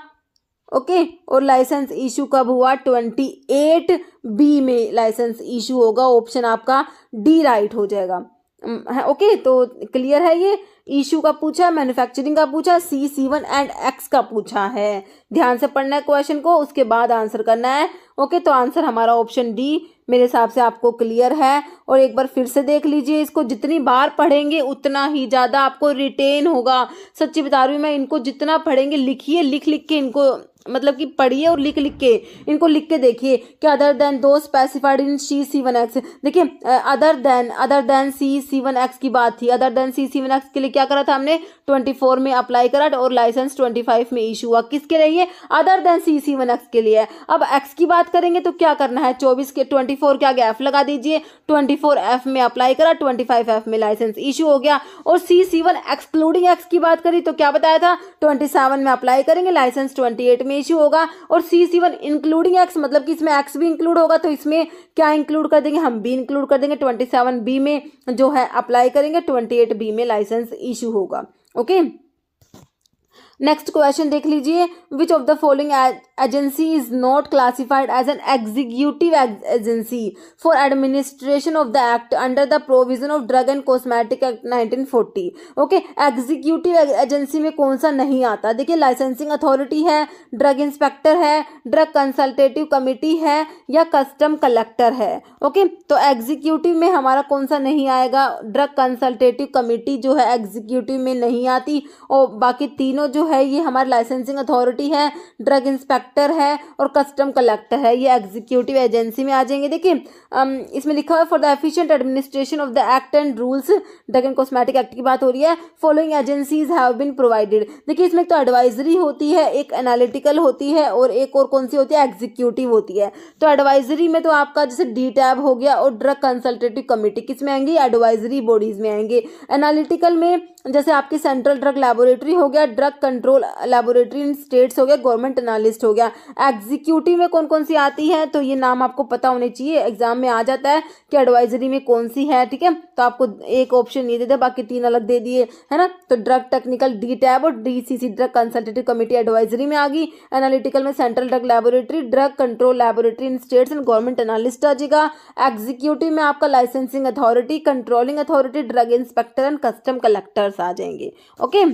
ओके, और लाइसेंस इशू कब हुआ, 28B में लाइसेंस इशू होगा। ऑप्शन आपका डी राइट हो जाएगा। है। ओके, तो क्लियर है ये। इशू का पूछा है, मैन्युफैक्चरिंग का पूछा, C1 एंड X का पूछा है। ध्यान से पढ़ना है क्वेश्चन को, उसके बाद आंसर करना है। ओके, तो आंसर हमारा ऑप्शन डी मेरे हिसाब से आपको क्लियर है। और एक बार फिर से देख लीजिए, इसको जितनी बार पढ़ेंगे उतना ही ज़्यादा आपको रिटेन होगा। सच्ची बता रही हूँ मैं, इनको जितना पढ़ेंगे, लिखिए, लिख लिख के इनको, मतलब कि पढ़िए और लिख लिख के इनको लिख के देखिए कि other than those specified in C1X। देखिए अदर देन C1X की बात थी। अदर देन C1X के लिए क्या करा था हमने, 24 में अप्लाई करा और लाइसेंस 25 में इशू हुआ। किसके लिए, अदर देन C1X के लिए। अब X की बात करेंगे तो क्या करना है, 24 के 24 के आगे F लगा दीजिए, 24F में अप्लाई करा, 25F में लाइसेंस इशू हो गया। और C1 एक्सक्लूडिंग X की बात करी तो क्या बताया था, 27 में अप्लाई करेंगे, लाइसेंस 28 में इशू होगा। और C1 इंक्लूडिंग X मतलब कि इसमें X भी इंक्लूड होगा, तो इसमें क्या इंक्लूड कर देंगे, हम भी इंक्लूड कर देंगे। 27B में जो है अप्लाई करेंगे, 28B में लाइसेंस इशू होगा। ओके, नेक्स्ट क्वेश्चन देख लीजिए, which of the following agency is not classified as an executive agency for administration of the act under the provision of drug and cosmetic act 1940। ओके, executive agency में कौन सा नहीं आता, देखिए लाइसेंसिंग अथॉरिटी है, ड्रग इंस्पेक्टर है, drug consultative committee है, या कस्टम कलेक्टर है। ओके, तो एग्जीक्यूटिव में हमारा कौन सा नहीं आएगा, ड्रग कंसल्टेटिव कमेटी जो है एग्जीक्यूटिव में नहीं आती। और बाकी तीनों जो है ये हमारी लाइसेंसिंग अथॉरिटी है, ड्रग इंस्पेक्टर है और कस्टम कलेक्टर है, ये एग्जीक्यूटिव एजेंसी में आ जाएंगे। देखिए इसमें लिखा है for the efficient administration of the act and rules, drug and cosmetic act की बात हो रही है, following agencies have been provided. देखिए इसमें तो एडवाइजरी होती है, एक एनालिटिकल होती है और एक और कौन सी होती है, एग्जीक्यूटिव होती है। तो एडवाइजरी में तो आपका जैसे DTAB हो गया और ड्रग कंसल्टेटिव कमेटी किस में आएंगी, एडवाइजरी बॉडीज में आएंगे। एनालिटिकल में जैसे आपकी सेंट्रल ड्रग लैबोरेटरी हो गया, drug control laboratory in states हो गया, गवर्नमेंट एनालिस्ट हो गया। एग्जीक्यूटिव में कौन कौन सी आती है, तो ये नाम आपको पता होने चाहिए, एग्जाम में आ जाता है कि एडवाइजरी में कौन सी है। ठीक है, तो आपको एक ऑप्शन ये दे दिया, बाकी 3 अलग दे दिए, है ना। तो ड्रग टेक्निकल DTAB और DCC drug consultative committee advisory में आ गई। एनालिटिकल में central drug laboratory, drug control laboratory in states and government analyst आ जाएगा। एग्जीक्यूटिव में आपका licensing authority, controlling authority, drug inspector and custom collectors आ जाएंगे। ओके,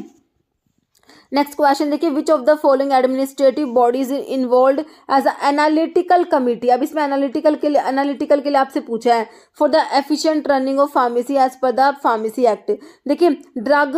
नेक्स्ट क्वेश्चन देखिए, which of the following administrative bodies involve as analytical committee. अब इसमें analytical के लिए आपसे पूछा है for the efficient running of pharmacy as per the pharmacy act. देखिए ड्रग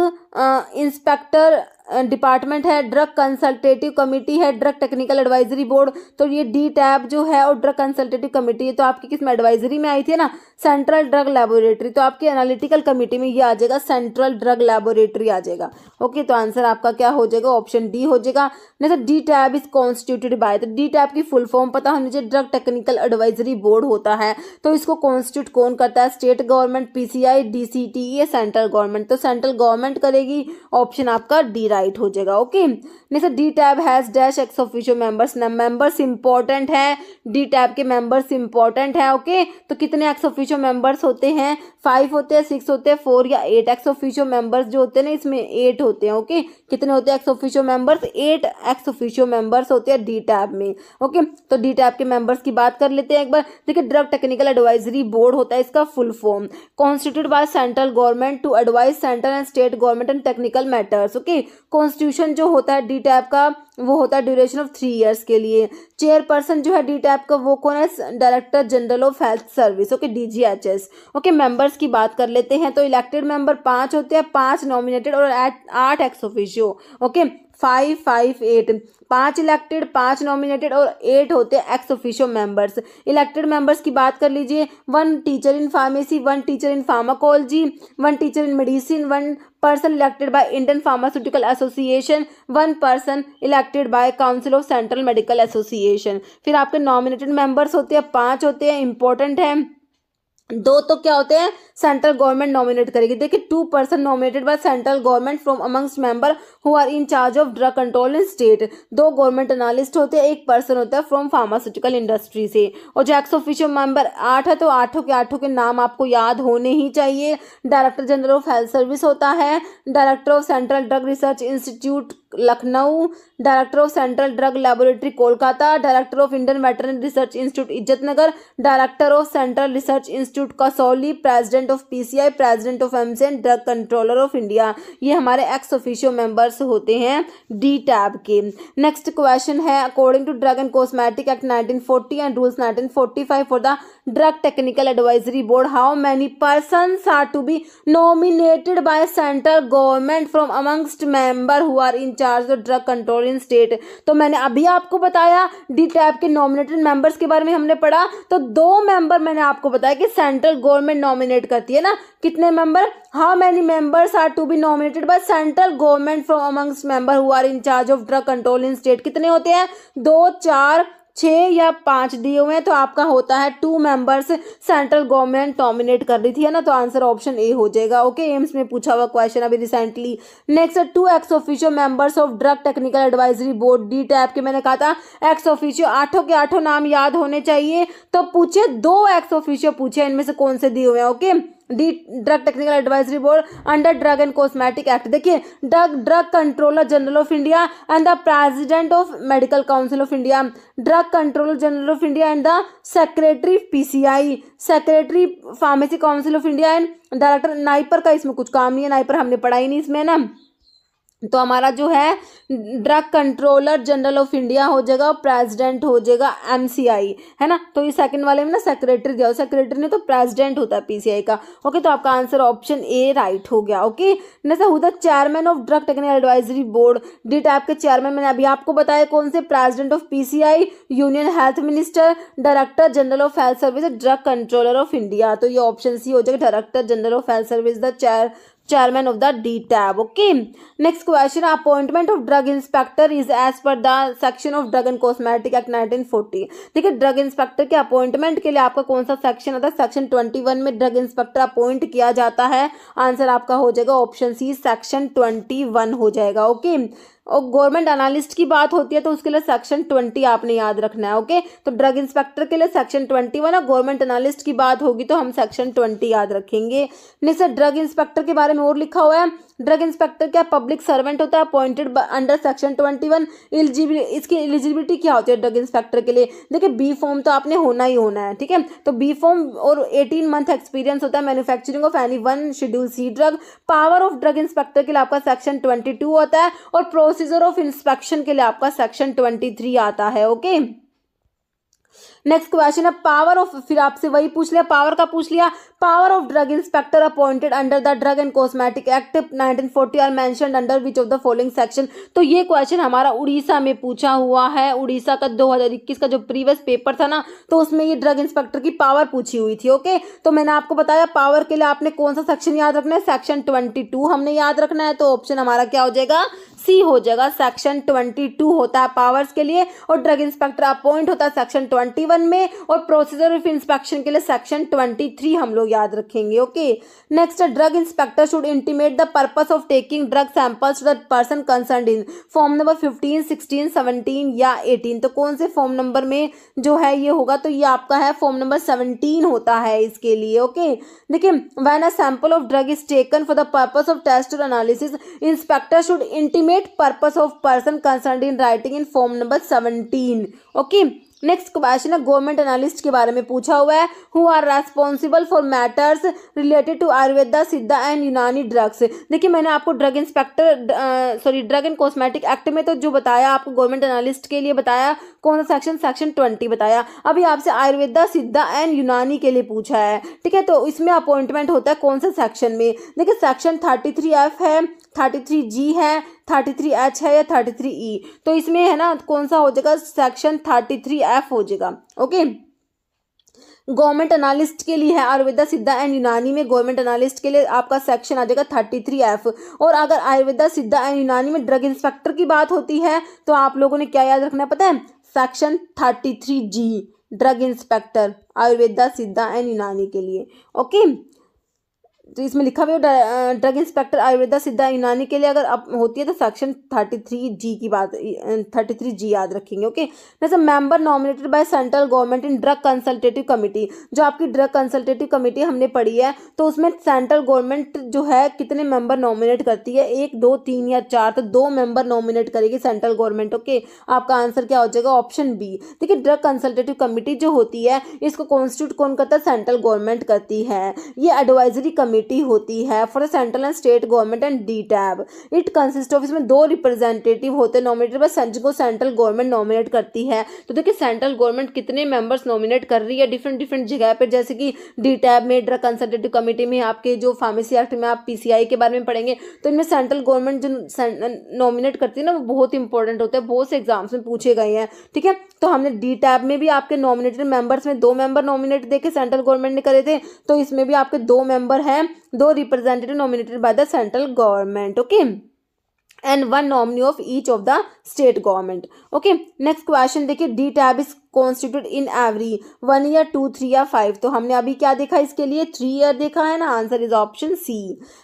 इंस्पेक्टर डिपार्टमेंट है, ड्रग कंसल्टेटिव कमेटी है, ड्रग टेक्निकल एडवाइजरी बोर्ड, तो ये DTAB जो है और ड्रग कंसल्टेटिव कमेटी है, तो आपकी किस में एडवाइजरी में आई थी ना, सेंट्रल ड्रग लैबोरेटरी, तो आपकी एनालिटिकल कमेटी में ये आ जाएगा, सेंट्रल ड्रग लैबोरेटरी आ जाएगा। ओके, तो आंसर आपका क्या हो जाएगा, ऑप्शन डी हो जाएगा। नहीं तो DTAB इज कॉन्स्टिट्यूटेड बाय, तो DTAB की फुल फॉर्म पता होनी चाहिए, ड्रग टेक्निकल एडवाइजरी बोर्ड होता है, तो इसको कॉन्स्टिट्यूट कौन करता है, state government, PCI, DCTE, central government, तो सेंट्रल गवर्नमेंट करेगी, ऑप्शन आपका डी राइट हो जाएगा। ओके, नहीं तो DTAB has dash x officio members, members important है, DTAB के मेंबर्स इंपॉर्टेंट है। ओके, तो कितने एक्स ऑफिशियो मेंबर्स होते हैं, 5 होते हैं, 6 होते हैं, 4 या 8 एक्स ऑफिशियो मेंबर्स जो होते हैं ना, इसमें 8 होते हैं। ओके, कितने होते हैं x officio members, 8 x officio members होते हैं DTAB में। ओके, तो DTAB के मेंबर्स की बात कर लेते हैं एक बार। देखिए ड्रग टेक्निकल एडवाइजरी बोर्ड होता है, इसका full form constituted by central government to advise central and state government and technical matters. Okay, constitution जो होता है DTAB का वो होता है ड्यूरेशन ऑफ 3 इयर्स के लिए। चेयरपर्सन जो है DTAB का वो कौन है, director general of health service. Okay, DGHS। Okay, members की बात कर लेते हैं, तो इलेक्टेड मेंबर 5 होते हैं, 5 नॉमिनेटेड और 8 ex officio. Okay, 5, 5, 8, 5 elected, 5 nominated और 8 होते हैं x officio members. Elected members की बात कर लीजिए, 1 teacher in pharmacy, 1 teacher in pharmacology, 1 teacher in medicine, 1 person elected by Indian Pharmaceutical Association, 1 person elected by Council of Central Medical Association। फिर आपके nominated members होते हैं, 5 होते हैं, इंपॉर्टेंट है। 2 तो क्या होते हैं, सेंट्रल गवर्नमेंट नॉमिनेट करेगी। देखिए 2 person nominated by central government from amongst member who are in charge of drug control in state. 2 government analyst होते हैं, 1 person होता है फ्रॉम फार्मास्यूटिकल इंडस्ट्री से। और जो एक्स ऑफिशियो मेंबर 8 है, तो 8 के नाम आपको याद होने ही चाहिए। Director general of health service होता है, director of central drug research institute Lucknow, director of central drug laboratory Kolkata, director of Indian veterinary research institute Izzatnagar, director of central research institute Kasauli, president of PCI, president of MC and drug controller of India. ये हमारे ex officio members होते हैं D tab के। Next question है, according to drug and cosmetic act 1940 and rules 1945 for the drug technical advisory board, how many persons are to be nominated by central government from amongst member who are in charge of drug control in state. तो मैंने अभी आपको बताया D tab के nominated members के बारे में हमने पढ़ा, तो 2 मेंबर मैंने आपको बताया कि सेंट्रल गवर्नमेंट नॉमिनेट करती है ना। कितने member, how many members are to be nominated by central government from amongst member who are in charge of drug control in state. कितने होते हैं, 2, 4, 6 या 5 दिए हुए हैं, तो आपका होता है 2 मेंबर्स सेंट्रल गवर्नमेंट नॉमिनेट कर रही थी, है ना। तो आंसर ऑप्शन ए हो जाएगा। ओके, एम्स में पूछा हुआ क्वेश्चन अभी recently. Next 2 x officio members of drug technical advisory board D tab के, मैंने कहा था एक्स ऑफिशियो 8 के 8 नाम याद होने चाहिए, तो पूछे 2 एक्स ऑफिशियो पूछे, इनमें से कौन से दिए हुए हैं। Okay, D drug technical advisory board under drug and cosmetic act, देखिए drug controller general of India and the president of medical council of India, drug controller general of India and the secretary PCI, secretary pharmacy council of India and director. NIPER का इसमें कुछ काम नहीं है, NIPER हमने पढ़ा ही नहीं इसमें ना। तो हमारा जो है drug controller general of India हो जाएगा, प्रेसिडेंट हो जाएगा एमसीआई, है ना। तो ये सेकंड वाले में ना सेक्रेटरी दिया, सेक्रेटरी ने तो प्रेसिडेंट होता है पीसीआई का। ओके, तो आपका आंसर ऑप्शन ए राइट हो गया। Okay, next who the chairman of drug technical advisory board, D tab के चेयरमैन मैंने अभी आपको बताया कौन से, president of PCI, union health minister, director general of health service, drug controller of India. तो ये ऑप्शन सी हो जाएगा, director general of health service the chairman of the D tab. Okay, next question, appointment of drug inspector is as per the section of drug and cosmetic act 1940। देखिए drug inspector के appointment के लिए आपका कौन सा section आता है, section 21 में ड्रग इंस्पेक्टर अपॉइंट किया जाता है। आंसर आपका हो जाएगा ऑप्शन सी, सेक्शन 21 हो जाएगा। ओके, और गवर्नमेंट एनालिस्ट की बात होती है तो उसके लिए सेक्शन 20 आपने याद रखना है। ओके, तो ड्रग इंस्पेक्टर के लिए सेक्शन 21 और गवर्नमेंट एनालिस्ट की बात होगी तो हम सेक्शन 20 याद रखेंगे। नेक्स्ट ड्रग इंस्पेक्टर के बारे में और लिखा हुआ है, ड्रग इंस्पेक्टर क्या पब्लिक सर्वेंट होता है अपॉइंटेड अंडर सेक्शन 21। इसकी एलिजिबिलिटी क्या होती है ड्रग इंस्पेक्टर के लिए, देखिए बी फॉर्म तो आपने होना ही होना है, ठीक है। तो बी फॉर्म और 18 मंथ एक्सपीरियंस होता है manufacturing of any 1 schedule C drug. Power of drug inspector के लिए आपका सेक्शन 22 होता है और प्रोसीजर ऑफ इंस्पेक्शन के लिए आपका सेक्शन 23 आता है। ओके, नेक्स्ट क्वेश्चन है पावर ऑफ, फिर आपसे वही पूछ लिया, पावर का पूछ लिया, power of drug inspector appointed under the drug and cosmetic act 1940 are mentioned under which of the following section. तो ये क्वेश्चन हमारा उड़ीसा में पूछा हुआ है, उड़ीसा का 2021 का जो प्रीवियस पेपर था ना, तो उसमें ये ड्रग इंस्पेक्टर की पावर पूछी हुई थी। ओके, तो मैंने आपको बताया पावर के लिए आपने कौन सा सेक्शन याद रखना है, सेक्शन 22 हमने याद रखना है। तो ऑप्शन हमारा क्या हो जाएगा, सी हो जाएगा, सेक्शन 22 होता है पावर्स के लिए और ड्रग इंस्पेक्टर अपॉइंट होता है सेक्शन 21 में और प्रोसीजर ऑफ इंस्पेक्शन के लिए सेक्शन 23 हम लोग याद रखेंगे। Okay, next drug inspector should intimate the purpose of taking drug samples to the person concerned in form number 15, 16, 17 या 18। तो कौन से फॉर्म नंबर में जो है ये होगा, तो ये आपका है फॉर्म नंबर 17 होता है इसके लिए। ओके, देखिए when a sample of drug is taken for the purpose of test और analysis, inspector should intimate purpose of person concerned in writing in form number 17। Okay, next question है government analyst के बारे में पूछा हुआ है, who are responsible for matters related to Ayurveda, Siddha and Unani drugs. देखिए मैंने आपको ड्रग एंड कॉस्मेटिक एक्ट में तो जो बताया आपको गवर्नमेंट एनालिस्ट के लिए बताया कौन सा सेक्शन, सेक्शन 20 बताया। अभी आपसे आयुर्वेदा, सिद्धा एंड यूनानी के लिए पूछा है, ठीक है। तो इसमें अपॉइंटमेंट होता है कौन सा सेक्शन में, देखिए सेक्शन 33F है, 33G है, 33H है या 33E। तो इसमें है ना कौन सा हो जाएगा, सेक्शन 33F हो जाएगा। ओके, गवर्नमेंट एनालिस्ट के लिए है आयुर्वेदा, सिद्धा एंड यूनानी में गवर्नमेंट एनालिस्ट के लिए आपका सेक्शन आ जाएगा 33F। और अगर आयुर्वेदा, सिद्धा एंड यूनानी में ड्रग इंस्पेक्टर की बात होती है तो आप लोगों ने क्या याद रखना है पता है, section 33G drug inspector Ayurveda, Siddha and यूनानी के लिए। ओके, तो इसमें लिखा हुआ ड्रग इंस्पेक्टर आयुर्वेदा सिद्धा यूनानी के लिए अगर अब होती है तो सेक्शन 33G की बात 33G याद रखेंगे। ओके, जैसे member nominated by central government in drug consultative committee, जो आपकी ड्रग कंसल्टेटिव कमेटी हमने पढ़ी है तो उसमें सेंट्रल गवर्नमेंट जो है कितने मेंबर नॉमिनेट करती है, 1 2 3 या 4, तो 2 मेंबर नॉमिनेट करेगी सेंट्रल गवर्नमेंट। ओके, आपका आंसर क्या हो जाएगा, ऑप्शन बी। देखिए ड्रग कंसल्टेटिव कमेटी जो होती है इसको कॉन्स्टिट्यूट कौन करता है, सेंट्रल गवर्नमेंट करती है। ये एडवाइजरी कमेटी होती है for central and state government and DTAB. It consist of, इसमें 2 रिप्रेजेंटेटिव होते हैं नॉमिनेटेड बाय जिनको सेंट्रल गवर्नमेंट नॉमिनेट करती है। तो देखिए सेंट्रल गवर्नमेंट कितने मेंबर्स नॉमिनेट कर रही है डिफरेंट जगह पे, जैसे कि डीटैब में, ड्रग कंसल्टेटिव कमेटी में, आपके जो फार्मेसी एक्ट में आप पीसीआई के बारे में पढ़ेंगे। तो इनमें सेंट्रल गवर्नमेंट जो नॉमिनेट करती है ना वो बहुत इंपॉर्टेंट होता है, बहुत से एग्जाम्स में पूछे गए हैं। ठीक है, तो हमने डीटैब में भी आपके नॉमिनेटेड मेंबर्स में 2 मेंबर नॉमिनेट देखे सेंट्रल गवर्नमेंट ने करे थे, तो इसमें भी आपके 2 मेंबर हैं, 2 representative nominated by the central government. Okay, and 1 nominee of each of the state government. Okay, next question देखिए, DTAB is constituted in every 1 year, 2, 3 या 5। तो हमने अभी क्या देखा इसके लिए, 3 ईयर देखा है ना, answer is option C.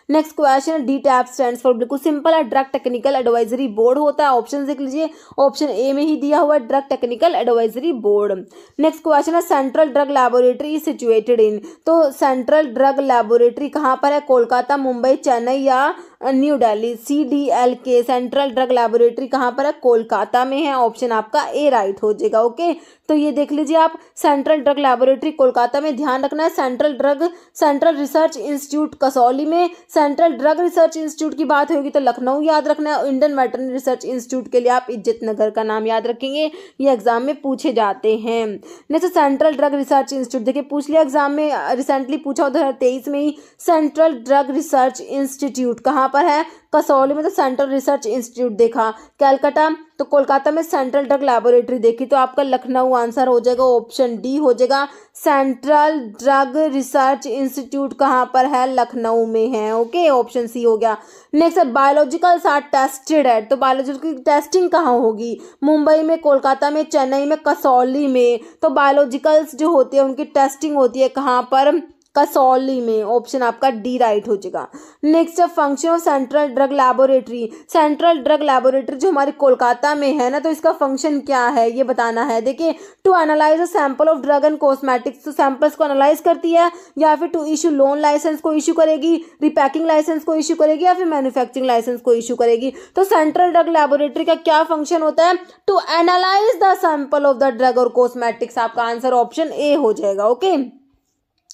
Next question, DTAB stands for, बिल्कुल सिंपल है, ड्रग टेक्निकल एडवाइजरी बोर्ड होता है। ऑप्शन देख लीजिए, ऑप्शन ए में ही दिया हुआ है drug technical advisory board. Next question है, central drug laboratory is situated in, तो सेंट्रल ड्रग लैबोरेटरी कहाँ पर है, कोलकाता, मुंबई, चेन्नई या new Delhi. CDLK central drug laboratory कहाँ पर है, कोलकाता में है। ऑप्शन आपका ए राइट हो जाएगा। ओके, तो ये देख लीजिए आप, सेंट्रल ड्रग लैबोरेटरी कोलकाता में, ध्यान रखना है सेंट्रल रिसर्च इंस्टीट्यूट कसौली में, सेंट्रल ड्रग रिसर्च इंस्टीट्यूट की बात होगी तो लखनऊ याद रखना है। इंडियन वेटरनरी रिसर्च इंस्टीट्यूट के लिए आप इज्जत नगर का नाम याद रखेंगे, ये एग्जाम में पूछे जाते हैं। Next central drug research institute, देखिए पूछ लिया एग्जाम में, रिसेंटली पूछा 2023 में ही, सेंट्रल ड्रग रिसर्च इंस्टीट्यूट कहाँ पर है, कसौली में, तो सेंट्रल रिसर्च इंस्टीट्यूट देखा। कलकत्ता, तो कोलकाता में सेंट्रल ड्रग लैबोरेटरी देखी, तो आपका लखनऊ आंसर हो जाएगा, ऑप्शन डी हो जाएगा। सेंट्रल ड्रग रिसर्च इंस्टीट्यूट कहाँ पर है, लखनऊ में है। ओके, ऑप्शन सी हो गया। नेक्स्ट है, बायोलॉजिकल्स आर टेस्टेड एट, तो बायोलॉजिकल टेस्टिंग कहाँ होगी, मुंबई में, कोलकाता में, चेन्नई में, कसौली में। तो बायोलॉजिकल्स जो होती है उनकी टेस्टिंग होती है कहाँ पर, कसौली में। ऑप्शन आपका डी राइट हो जाएगा। नेक्स्ट है, function of central drug laboratory, central drug laboratory जो हमारी कोलकाता में है ना, तो इसका फंक्शन क्या है ये बताना है। देखिए, to analyse a sample of drug and cosmetics, तो सैंपल्स को एनालाइज करती है, या फिर टू इशू लोन लाइसेंस को इशू करेगी, रिपैकिंग लाइसेंस को इशू करेगी, या फिर मैन्युफैक्चरिंग लाइसेंस को इशू करेगी। तो सेंट्रल ड्रग लैबोरेटरी का क्या फंक्शन होता है, to analyse the sample of the drug और कॉस्मेटिक्स। आपका आंसर ऑप्शन ए हो जाएगा। ओके,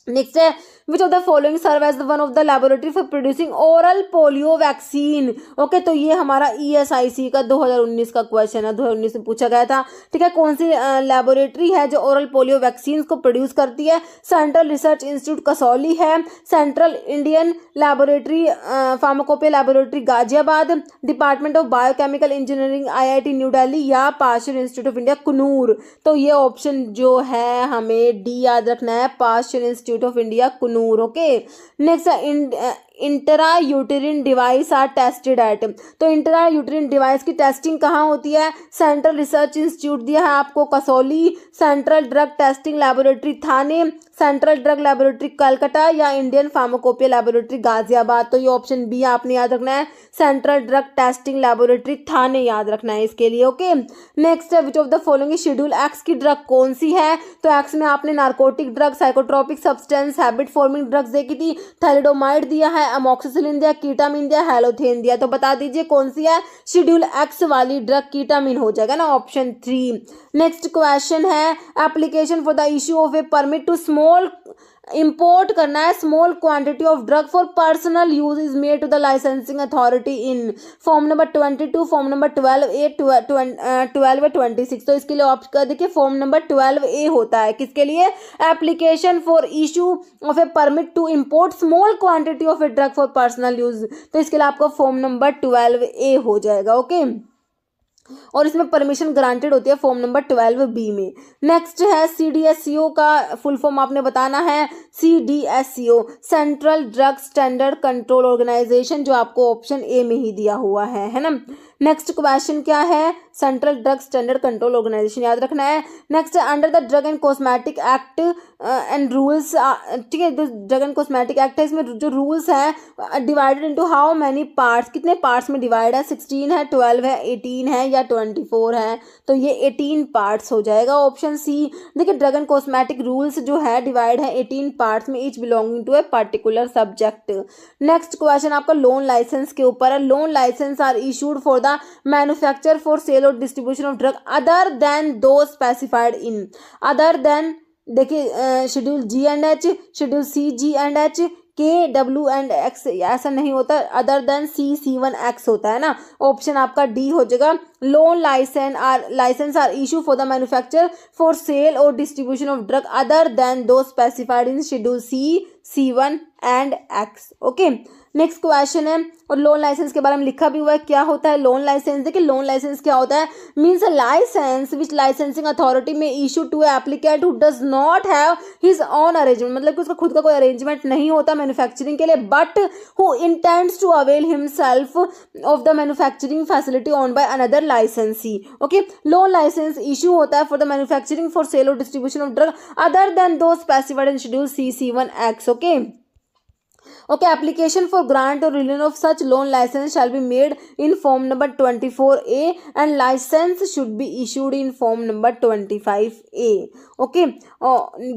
नेक्स्ट है, which of the following serve as one of the laboratory for producing oral polio vaccine. Okay, तो ये हमारा ESIC का 2019 का क्वेश्चन है, 2019 में पूछा गया था। ठीक है, कौन सी लैबोरेटरी है जो ओरल पोलियो वैक्सीन को प्रोड्यूस करती है, सेंट्रल रिसर्च इंस्टीट्यूट कसौली है, central Indian laboratory pharmacopoeia laboratory Ghaziabad, department of biochemical engineering IIT New Delhi, या Pasteur institute of India Coonoor. तो ये ऑप्शन जो है हमें डी याद रखना है, Pasteur institute of India Coonoor. Okay, next intra uterine device are tested at, तो इंट्रा यूटेरिन डिवाइस की टेस्टिंग कहाँ होती है, सेंट्रल रिसर्च इंस्टीट्यूट दिया है आपको Kasauli, central drug testing laboratory Thane, central drug laboratory Calcutta, या इंडियन फार्माकोपिया लैबोरेटरी गाजियाबाद। तो ये ऑप्शन बी आपने याद रखना है, सेंट्रल ड्रग टेस्टिंग लैबोरेटरी थाने याद रखना है इसके लिए। ओके, नेक्स्ट है, which of the following schedule X की ड्रग कौन सी है, तो एक्स में आपने narcotic drug, psychotropic substance, habit forming drugs देखी थी, थैलिडोमाइड दिया है, अमोक्सिसिलिन दिया, कीटामिन दिया, हेलोथेन दिया। तो बता दीजिए कौन सी है, शेड्यूल एक्स वाली ड्रग कीटामिन हो जाएगा ना, ऑप्शन 3। नेक्स्ट क्वेश्चन है, application for the issue of a permit to small, import करना है small quantity of drug for personal use is made to the licensing authority in, form number 22, form number 12A, 12 या 26। तो इसके लिए option देखिए, form number 12A होता है, किसके लिए, application for issue of a permit to import small quantity of a drug for personal use. तो इसके लिए आपका फॉर्म नंबर 12A हो जाएगा। ओके, और इसमें परमिशन ग्रांटेड होती है फॉर्म नंबर 12B में। नेक्स्ट है, CDSCO का फुल फॉर्म आपने बताना है, CDSCO central drug standard control organisation, जो आपको ऑप्शन ए में ही दिया हुआ है ना। नेक्स्ट क्वेश्चन क्या है, central drug standard control organisation याद रखना है। Next under the drug and cosmetic act and rules, ठीक है, ड्रग एंड कॉस्मेटिक एक्ट है, इसमें जो रूल्स हैं divided into how many parts, कितने पार्ट्स में डिवाइड है, 16 है, 12 है, 18 है या 24 है, तो ये 18 पार्ट्स हो जाएगा ऑप्शन सी। देखिए ड्रग एंड कॉस्मेटिक रूल्स जो है डिवाइड है 18 पार्ट्स में, each belonging to a particular subject. Next question आपका लोन लाइसेंस के ऊपर है। Loan licence are issued for the manufacture for sale और distribution of drug other than those specified in, other than देखिए schedule G and H, schedule C G and H, K W and X ऐसा नहीं होता, other than C1 x होता है ना, option आपका D हो जाएगा। Loan licence are issue for the manufacture for sale और distribution of drug other than those specified in schedule C1 and X. Okay next question है, और लोन लाइसेंस के बारे में लिखा भी हुआ है, क्या होता है लोन लाइसेंस। देखिए लोन लाइसेंस क्या होता है, means a licence which licensing authority may issue to applicant who does not have his own arrangement, मतलब कि उसका खुद का कोई अरेंजमेंट नहीं होता मैन्युफैक्चरिंग के लिए, but who intends to avail himself of the manufacturing facility owned by another licensee. Okay loan licence issue होता है for the manufacturing for sale और distribution of drug other than those specified in schedule C1 X. Okay, application for grant or renewal of such loan license shall be made in form number 24A and license should be issued in form number 25A. Okay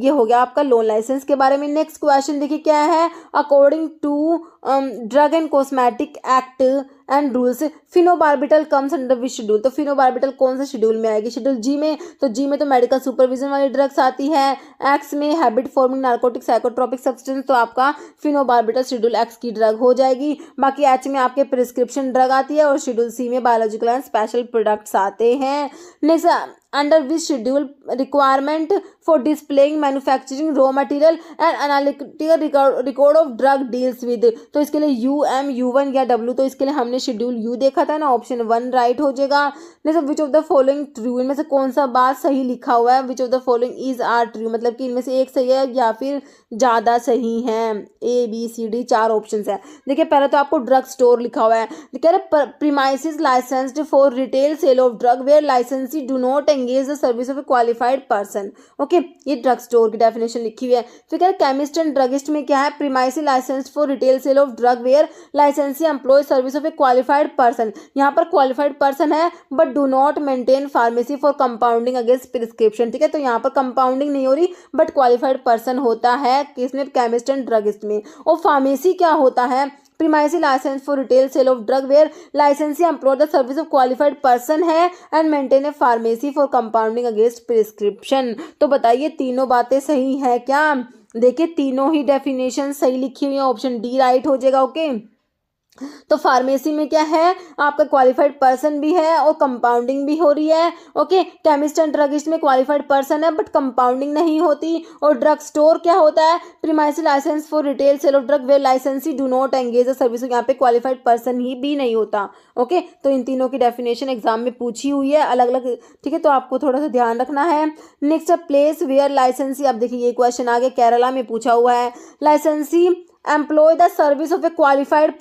ये हो गया आपका loan licence के बारे में। Next question देखिए क्या है, according to drug and cosmetic act and rules phenobarbital comes under which schedule, तो फिनोबार्बिटल कौन सा शेड्यूल में आएगी, शेड्यूल जी में, तो जी में तो मेडिकल सुपरविजन वाली ड्रग्स आती है, एक्स में habit forming narcotic psychotropic substance, तो आपका फिनोबार्बिटल शेड्यूल एक्स की ड्रग हो जाएगी। बाकी एच में आपके प्रिस्क्रिप्शन ड्रग आती है और शेड्यूल सी में बायोलॉजिकल एंड स्पेशल प्रोडक्ट्स आते हैं। Next under which schedule requirement for displaying manufacturing raw material and analytical record of drug deals with, तो इसके लिए U, M, U1 या W, तो इसके लिए हमने शेड्यूल यू देखा था ना, ऑप्शन 1 राइट हो जाएगा। Next which of the following true, इनमें से कौन सा बात सही लिखा हुआ है, which of the following is are true, मतलब कि इनमें से एक सही है या फिर ज़्यादा सही है, A, B, C, D 4 option है। देखिए पहले तो आपको ड्रग स्टोर लिखा हुआ है, कह रहे premises licensed for retail sale of drug where licensee do not engage the service of a qualified person. Okay ये ड्रग स्टोर की डेफिनेशन लिखी हुई है। फिर कह रहे केमिस्ट एंड ड्रगिस्ट में क्या है, premises licensed for retail sale of drug where licensee employ service of a qualified person, यहाँ पर क्वालिफाइड पर्सन है but do not maintain pharmacy for compounding against prescription, ठीक है, तो यहाँ पर कंपाउंडिंग नहीं हो रही बट क्वालिफाइड पर्सन होता है किसमें, केमिस्ट एंड ड्रगिस्ट में। और फार्मेसी क्या होता है, premises license for retail sale of drug where licensee employ the service of qualified person है and maintain a pharmacy for compounding against prescription. तो बताइए तीनों बातें सही है क्या, देखिए तीनों ही डेफिनेशन सही लिखी हुई है, ऑप्शन डी राइट हो जाएगा। ओके तो फार्मेसी में क्या है, आपका क्वालिफाइड पर्सन भी है और कंपाउंडिंग भी हो रही है। ओके केमिस्ट एंड ड्रगिस्ट में क्वालिफाइड पर्सन है बट कंपाउंडिंग नहीं होती। और ड्रग स्टोर क्या होता है, premises license for retail sale of drug where licensee do not engage the service, यहाँ पे क्वालिफाइड पर्सन ही भी नहीं होता। ओके तो इन तीनों की डेफिनेशन एग्जाम में पूछी हुई है अलग अलग, ठीक है, तो आपको थोड़ा सा ध्यान रखना है। नेक्स्ट प्लेस वेयर लाइसेंसी, अब देखिए ये क्वेश्चन आगे केरला में पूछा हुआ है, licensee employ the service of a qualified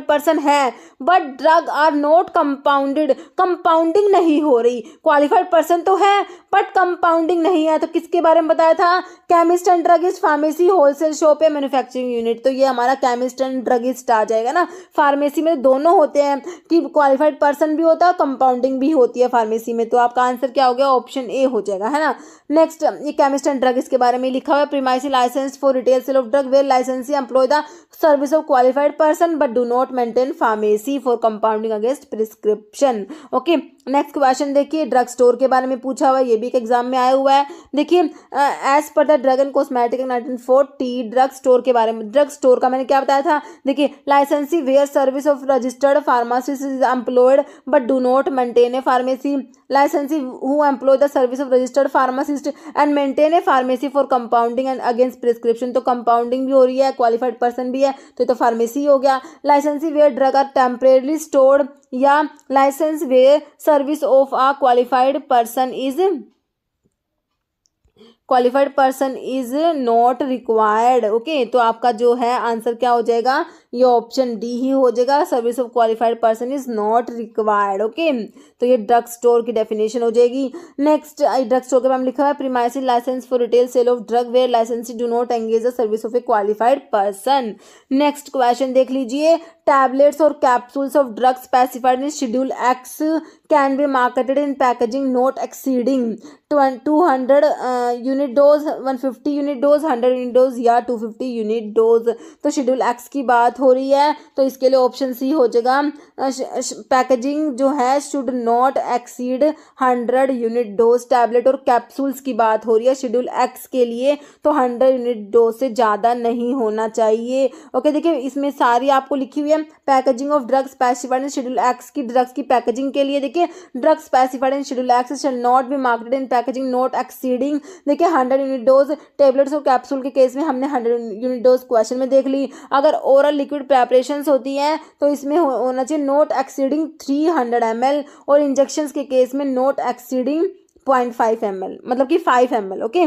person है but drug are not compounded, compounding नहीं हो रही, क्वालिफाइड पर्सन तो है बट कंपाउंडिंग नहीं है, तो किसके बारे में बताया था, chemist and druggist, pharmacy, wholesale shop या मैन्युफैक्चरिंग यूनिट, तो ये हमारा केमिस्ट एंड ड्रगिस्ट आ जाएगा ना। फार्मेसी में दोनों होते हैं कि क्वालिफाइड पर्सन भी होता है कंपाउंडिंग भी होती है फार्मेसी में, तो आपका आंसर क्या हो गया, ऑप्शन ए हो जाएगा, है ना। नेक्स्ट ये केमिस्ट एंड ड्रगिस्ट के बारे में लिखा हुआ है, premises license for retail sale of drug where licensee employ the service of qualified person but do not maintain pharmacy for compounding against prescription. Okay next question देखिए, drug store के बारे में पूछा हुआ है, ये भी एक एग्जाम में आया हुआ है। देखिए as per the drug and cosmetic 1940 drug store के बारे में, ड्रग स्टोर का मैंने क्या बताया था, देखिए licensee where service of registered pharmacist is employed but do not maintain a pharmacy, licensee who employ the service of registered pharmacist and maintain a pharmacy for compounding and against prescription, तो compounding भी हो रही है, qualified person भी है, तो pharmacy हो गया। Licensee where drug are temporary stored या license where service of a qualified person is qualified person is not required. Okay, तो आपका जो है आंसर क्या हो जाएगा, ये ऑप्शन डी ही हो जाएगा, service of qualified person is not required. Okay, तो ये ड्रग स्टोर की डेफिनेशन हो जाएगी। नेक्स्ट, ड्रग स्टोर के बारे में लिखा है premises license for retail sale of drug where licensee do not engage the service of a qualified person. Next question देख लीजिए, टैबलेट्स और capsules of drug specified in schedule X can be marketed in packaging not exceeding 200 unit dose, 150 unit dose, 100 unit dose या 250 unit dose. तो schedule X की बात हो रही है, तो इसके लिए ऑप्शन सी हो जाएगा, पैकेजिंग जो है should not exceed 100 unit dose. Tablet और कैप्सूल्स की बात हो रही है शेड्यूल एक्स के लिए, तो 100 यूनिट डोज से ज़्यादा नहीं होना चाहिए। ओके, देखिए इसमें सारी आपको लिखी हुई है packaging of drugs specified in schedule X की, ड्रग्स की पैकेजिंग के लिए देखिए drugs specified in schedule x shall not be marketed in packaging not exceeding, देखिए 100 यूनिट डोज। टेबलेट्स और कैप्सूल के केस में हमने 100 यूनिट डोज क्वेश्चन में देख ली। अगर ओरल लिक्विड प्रेपरेशंस होती हैं तो इसमें होना चाहिए नॉट एक्सीडिंग 300 ml, और इंजेक्शंस के केस में नॉट एक्सीडिंग 0.5 ml, मतलब कि 5 ml। ओके,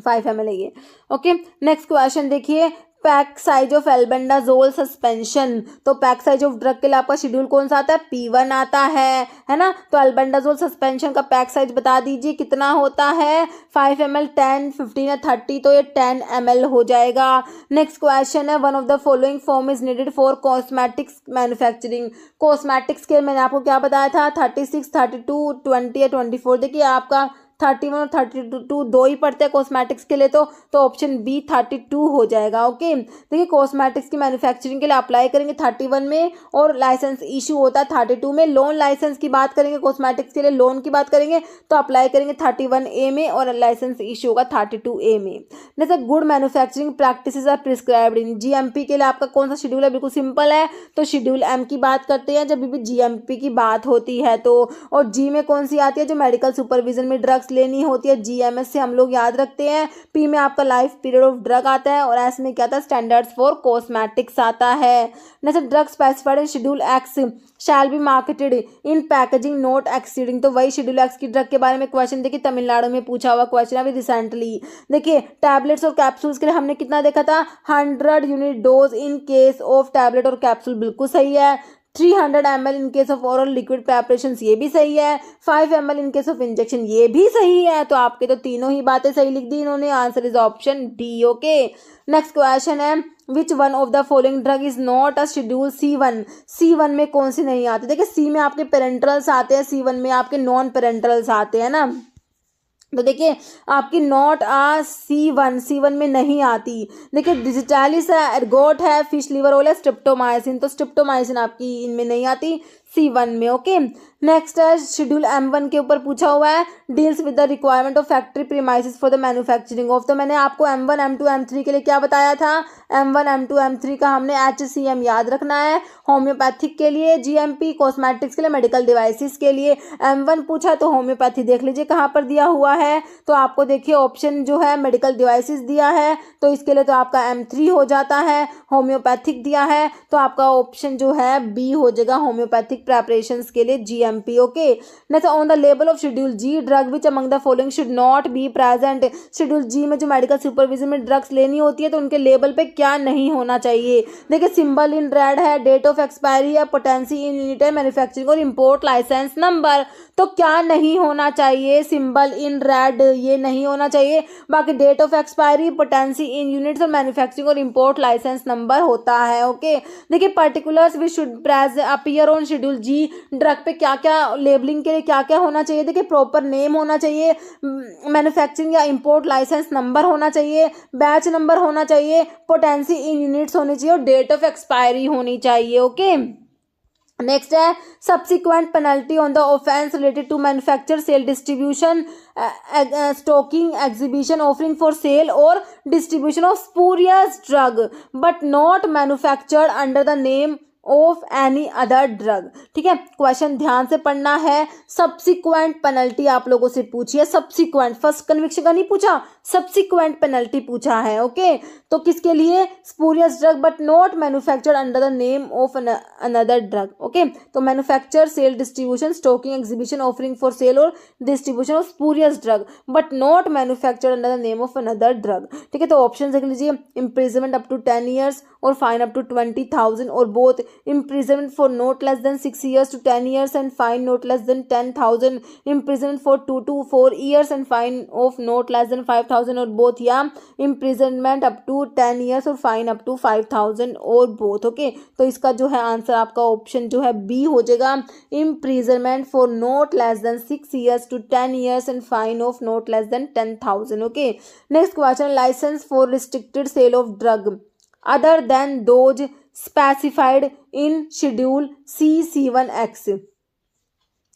5 ml है ये। ओके, नेक्स्ट क्वेश्चन देखिए, pack size of albendazole suspension, तो पैक साइज ऑफ ड्रग के लिए आपका शेड्यूल कौन सा आता है, P1 आता है ना। तो एल्बेंडाजोल सस्पेंशन का पैक साइज बता दीजिए कितना होता है, 5 ml, 10, 15 या 30, तो ये 10 ml हो जाएगा। नेक्स्ट क्वेश्चन है, one of the following form is needed for cosmetics manufacturing. Cosmetics के मैंने आपको क्या बताया था, 36, 32, 20 या 24। देखिए आपका 31 और 32 दो ही पड़ते हैं कॉस्मेटिक्स के लिए, तो ऑप्शन बी 32 हो जाएगा। ओके, देखिए कॉस्मेटिक्स की मैन्युफैक्चरिंग के लिए अप्लाई करेंगे 31 में, और लाइसेंस इशू होता है 32 में। लोन लाइसेंस की बात करेंगे, कॉस्मेटिक्स के लिए लोन की बात करेंगे तो अप्लाई करेंगे 31A में, और लाइसेंस इशू होगा 32A में। जैसे good manufacturing practices are prescribed in GMP के लिए आपका कौन सा शेड्यूल है, बिल्कुल सिंपल है, तो शेड्यूल M की बात करते हैं जब भी GMP की बात होती है तो। और G में कौन सी आती है, जो मेडिकल सुपरविजन में ड्रग्स लेनी होती है, GMS से हम लोग याद रखते हैं। P में आपका लाइफ पीरियड ऑफ ड्रग आता है, और S में क्या आता है, स्टैंडर्ड्स फॉर कॉस्मेटिक्स आता है। Next, drug specified in schedule x shell be marketed in packaging not exceeding, तो वही शेड्यूल एक्स की ड्रग के बारे में क्वेश्चन देखिए तमिलनाडु में पूछा हुआ क्वेश्चन अभी रिसेंटली। देखिए टैबलेट्स और कैप्सूल्स के लिए हमने कितना देखा था, 100 unit dose in case of tablet और कैप्सूल, बिल्कुल सही है। 300 ml in case of oral liquid preparations, ये भी सही है। 5 ml in case of injection, ये भी सही है। तो आपके तो तीनों ही बातें सही लिख दी इन्होंने, answer is option D. Okay, next question है, which one of the following drug is not a schedule C1। C1 में कौन सी नहीं आती, देखिए C में आपके पेरेंटरल्स आते हैं, C1 में आपके नॉन पेरेंटरल्स आते हैं ना। तो देखिए आपकी नॉट C1 में नहीं आती। देखिए डिजिटालिस है, एर्गोट है, फिश लिवर ऑयल है, स्ट्रिप्टोमाइसिन, तो स्ट्रिप्टोमाइसिन आपकी इनमें नहीं आती C1 में। ओके, नेक्स्ट है शेड्यूल M1 के ऊपर पूछा हुआ है, deals with the requirement of factory premises for the manufacturing of, तो मैंने आपको M1, M2, M3 के लिए क्या बताया था, M1, M2, M3 का हमने HCM याद रखना है। होम्योपैथिक के लिए GMP, कॉस्मेटिक्स के लिए, मेडिकल डिवाइसेस के लिए। M1 पूछा तो होम्योपैथी देख लीजिए कहाँ पर दिया हुआ है, तो आपको देखिए ऑप्शन जो है मेडिकल डिवाइसेस दिया है, तो इसके लिए तो आपका M3 हो जाता है। होम्योपैथिक दिया है तो आपका ऑप्शन जो है B हो जाएगा, होम्योपैथिक प्रेपरेशंस के लिए GMP। Okay, next, on the label of schedule G drug which among the following should not be present. Schedule G में जो मेडिकल सुपरविजन में ड्रग्स लेनी होती है तो उनके लेबल पे क्या नहीं होना चाहिए। देखिए सिंबल इन रेड है, डेट ऑफ एक्सपायरी है, पोटेंसी इन यूनिट है, मैन्युफैक्चरिंग और इंपोर्ट लाइसेंस नंबर, तो क्या नहीं होना चाहिए, सिंबल इन रेड ये नहीं होना चाहिए। बाकी date of expiry, potency in units और मैन्युफैक्चरिंग और इंपोर्ट लाइसेंस नंबर होता है। ओके, देखिए particulars which should appear on schedule G drug पे क्या क्या लेबलिंग के लिए क्या क्या होना चाहिए। देखिए प्रॉपर नेम होना चाहिए, मैन्युफैक्चरिंग या इंपोर्ट लाइसेंस नंबर होना चाहिए, बैच नंबर होना चाहिए, पोटेंसी इन यूनिट्स होनी चाहिए और डेट ऑफ एक्सपायरी होनी चाहिए। ओके, नेक्स्ट है subsequent penalty on the offence related to manufacture, sale, distribution, stocking, exhibition, offering for sale और distribution of spurious drug but not manufactured under the name of any other drug. ठीक है, question ध्यान से पढ़ना है। Subsequent penalty आप लोगों से पूछी है, सब्सिक्वेंट, फर्स्ट कन्विक्शन का नहीं पूछा, सब्सिक्वेंट पेनल्टी पूछा है। ओके, तो किसके लिए? Spurious drug but not manufactured under the name of another drug. Okay, तो manufacture, sale, distribution, stocking, exhibition, offering for sale और distribution of spurious drug but not manufactured under the name of another drug. ठीक है, तो option देख लीजिए, imprisonment up to 10 years और fine up to 20,000 और both, imprisonment for not less than 6 years to 10 years and fine not less than 10,000, imprisonment for 2 to 4 years and fine of not less than 5,000 और both, या imprisonment up to 10 years और fine up to 5,000 और both। Okay, तो इसका जो है answer आपका option जो है बी हो जाएगा, imprisonment for not less than 6 years to 10 years and fine of not less than 10,000। Okay, next question, licence for restricted sale of drug other than those specified in schedule C7X।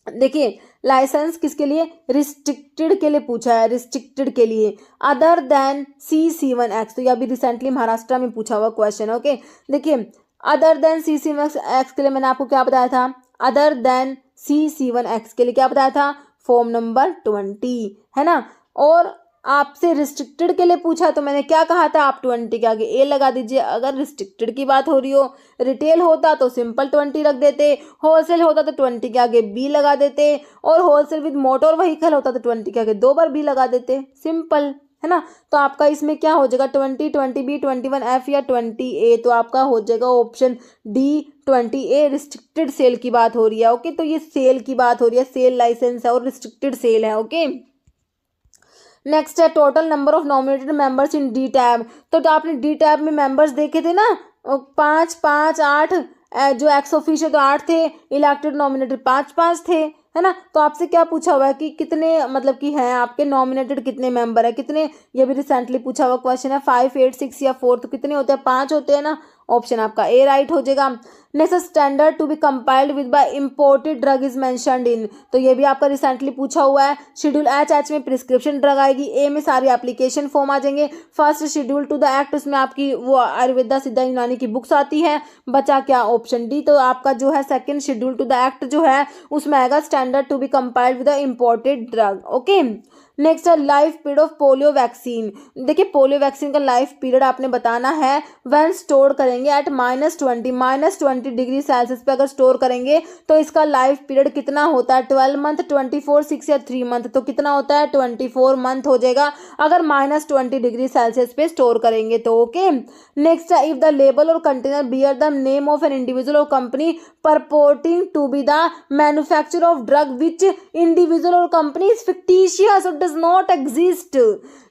देखिए, licence किसके लिए? Restricted के लिए पूछा है, restricted के लिए, other than C7X। तो यह भी रिसेंटली महाराष्ट्र में पूछा हुआ क्वेश्चन। ओके, देखिए, अदर देन C7X के लिए मैंने आपको क्या बताया था? अदर देन C7X के लिए क्या बताया था? फॉर्म नंबर 20, है ना। और आपसे रिस्ट्रिक्टेड के लिए पूछा तो मैंने क्या कहा था? आप 20 के आगे ए लगा दीजिए अगर रिस्ट्रिक्टेड की बात हो रही हो। रिटेल होता तो सिंपल 20 रख देते, होलसेल होता तो 20 के आगे बी लगा देते, और होलसेल विद मोटर व्हीकल होता तो 20 के आगे 2 बार बी लगा देते, सिंपल, है ना। तो आपका इसमें क्या हो जाएगा? 20, 20B, 21F या 20A। तो आपका हो जाएगा option D 20A, restricted cell की बात हो रही है। ओके, तो ये सेल की बात हो रही है, सेल लाइसेंस है और रिस्ट्रिक्टेड सेल है। ओके, नेक्स्ट है total number of nominated members in D tab. तो आपने डी टैब में मेंबर्स देखे थे ना, 5, 5, 8, जो एक्स ऑफिशियल तो 8 थे, इलेक्टेड नॉमिनेटेड 5 थे, है ना। तो आपसे क्या पूछा हुआ है कि कितने मतलब कि हैं आपके नॉमिनेटेड, कितने मेंबर है, कितने, ये भी रिसेंटली पूछा हुआ क्वेश्चन है। 5, 8, 6 या 4, तो कितने होते हैं? 5 होते हैं ना। ऑप्शन आपका ए राइट हो जाएगा। Next standard to be compiled with by imported drug is mentioned in. तो ये भी आपका रिसेंटली पूछा हुआ है। शेड्यूल एच में प्रिस्क्रिप्शन ड्रग आएगी, ए में सारी एप्लीकेशन फॉर्म आ जाएंगे। First schedule to the act, उसमें आपकी वो आयुर्वेदा सिद्धा यूनानी की बुक्स आती है। बचा क्या? Option D. तो आपका जो है second schedule to the act जो है उसमें आएगा standard to be compiled with the imported drug. Okay, next है life period of polio vaccine. देखिए, पोलियो वैक्सीन का लाइफ पीरियड आपने बताना है। व्हेन स्टोर करेंगे एट -20 डिग्री सेल्सियस पे अगर स्टोर करेंगे तो इसका लाइफ पीरियड कितना होता है? 12 मंथ, 24, 6 या 3 मंथ। तो कितना होता है? 24 मंथ हो जाएगा अगर -20 डिग्री सेल्सियस पे स्टोर करेंगे तो। ओके, नेक्स्ट है if the label or container bear the name of an individual और company purporting to be the manufacturer of drug which individual or company is fictitious or does not exist,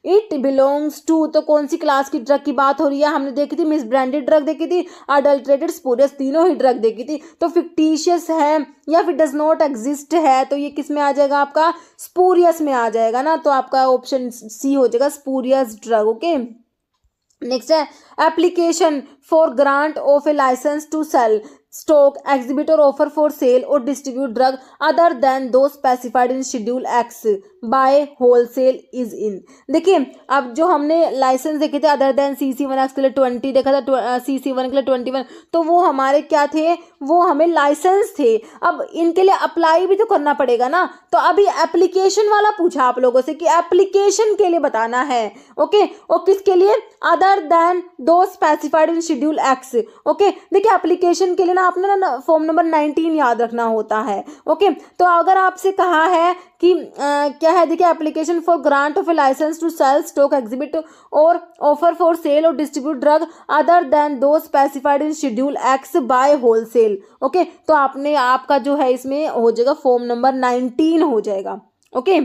it belongs to। तो कौन सी class की drug की बात हो रही है? हमने देखी थी मिस ब्रांडेड ड्रग देखी थी, अडल्ट्रेटेड, स्पूरियस, तीनों ही ड्रग देखी थी। तो फिक्टिशियस है या फिर डज नॉट एग्जिस्ट है, तो ये किस में आ जाएगा? आपका स्पूरियस में आ जाएगा ना। तो आपका ऑप्शन सी हो जाएगा, स्पूरियस ड्रग। ओके, नेक्स्ट है application for grant of a licence to cell, stock, exhibit or offer for sale और distribute drug other than those specified in schedule X by wholesale is in. देखिए, अब जो हमने licence देखे थे other than CC1X के लिए 20 देखा था, CC1 के लिए 21, तो वो हमारे क्या थे? वो हमें लाइसेंस थे। अब इनके लिए अप्लाई भी तो करना पड़ेगा ना। तो अभी एप्लीकेशन वाला पूछा आप लोगों से कि एप्लीकेशन के लिए बताना है। ओके, और किसके लिए? Other than those specified in schedule X. Okay, देखिए एप्लीकेशन के लिए ना आपने ना फॉर्म नंबर 19 याद रखना होता है। ओके, तो अगर आपसे कहा है कि क्या है, देखिए application for grant of a licence to cell, stock, exhibit or offer for sale और distribute drug other than those specified in schedule X by wholesale. Okay, तो आपने आपका जो है इसमें हो जाएगा फॉर्म नंबर 19 हो जाएगा। ओके,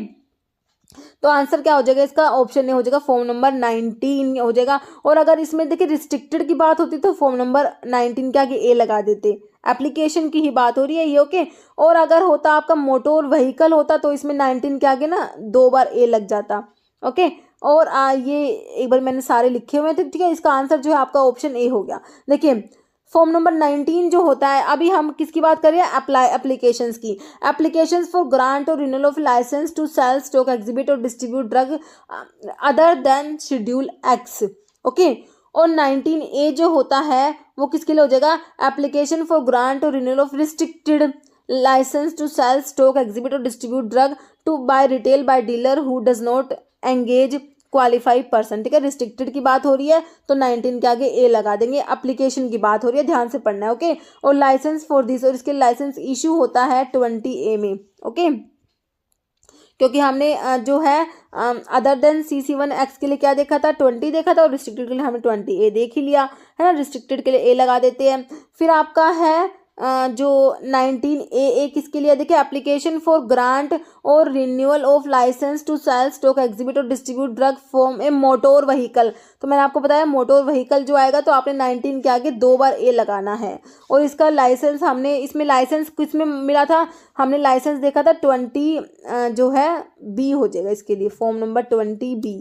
तो आंसर क्या हो जाएगा इसका? ऑप्शन ए हो जाएगा, फॉर्म नंबर 19 हो जाएगा। और अगर इसमें देखिए रिस्ट्रिक्टेड की बात होती तो फॉर्म नंबर 19 के आगे ए लगा देते, एप्लीकेशन की ही बात हो रही है ये। ओके, और अगर होता आपका मोटर व्हीकल होता तो इसमें 19 के आगे ना 2 बार ए लग जाता। ओके, और ये एक बार मैंने सारे लिखे हुए थे। ठीक है, इसका आंसर जो है आपका ऑप्शन ए हो गया। देखिए, फॉर्म नंबर 19 जो होता है, अभी हम किसकी बात कर रहे हैं? एप्लीकेशंस की। एप्लीकेशंस फॉर ग्रांट और renewal of licence to cell, stock, exhibit और distribute drug other than schedule X. Okay, और 19A जो होता है वो किसके लिए हो जाएगा, एप्लीकेशन फॉर ग्रांट और renewal of restricted license to cell stock exhibit और distribute drug to by retail by dealer who does not engage qualified person. ठीक है, रिस्ट्रिक्टेड की बात हो रही है तो 19 के आगे ए लगा देंगे। एप्लीकेशन की बात हो रही है, ध्यान से पढ़ना है। ओके, और लाइसेंस फॉर दिस, और इसके लाइसेंस इशू होता है 20A में। ओके, क्योंकि हमने जो है अदर देन CC1X के लिए क्या देखा था, 20 देखा था, और रिस्ट्रिक्टेड के लिए हमने 20A देख ही लिया है ना। रिस्ट्रिक्टेड के लिए ए लगा देते हैं। फिर आपका है जो 19AA किसके लिए, देखिए एप्लीकेशन फॉर ग्रांट और renewal of licence to cell stock exhibit और distribute drug form A motor vehicle. तो मैंने आपको बताया मोटोर व्हीकल जो आएगा तो आपने 19 के आगे 2 बार ए लगाना है। और इसका लाइसेंस हमने, इसमें लाइसेंस किसमें मिला था, हमने लाइसेंस देखा था 20 जो है बी हो जाएगा इसके लिए, फॉर्म नंबर 20B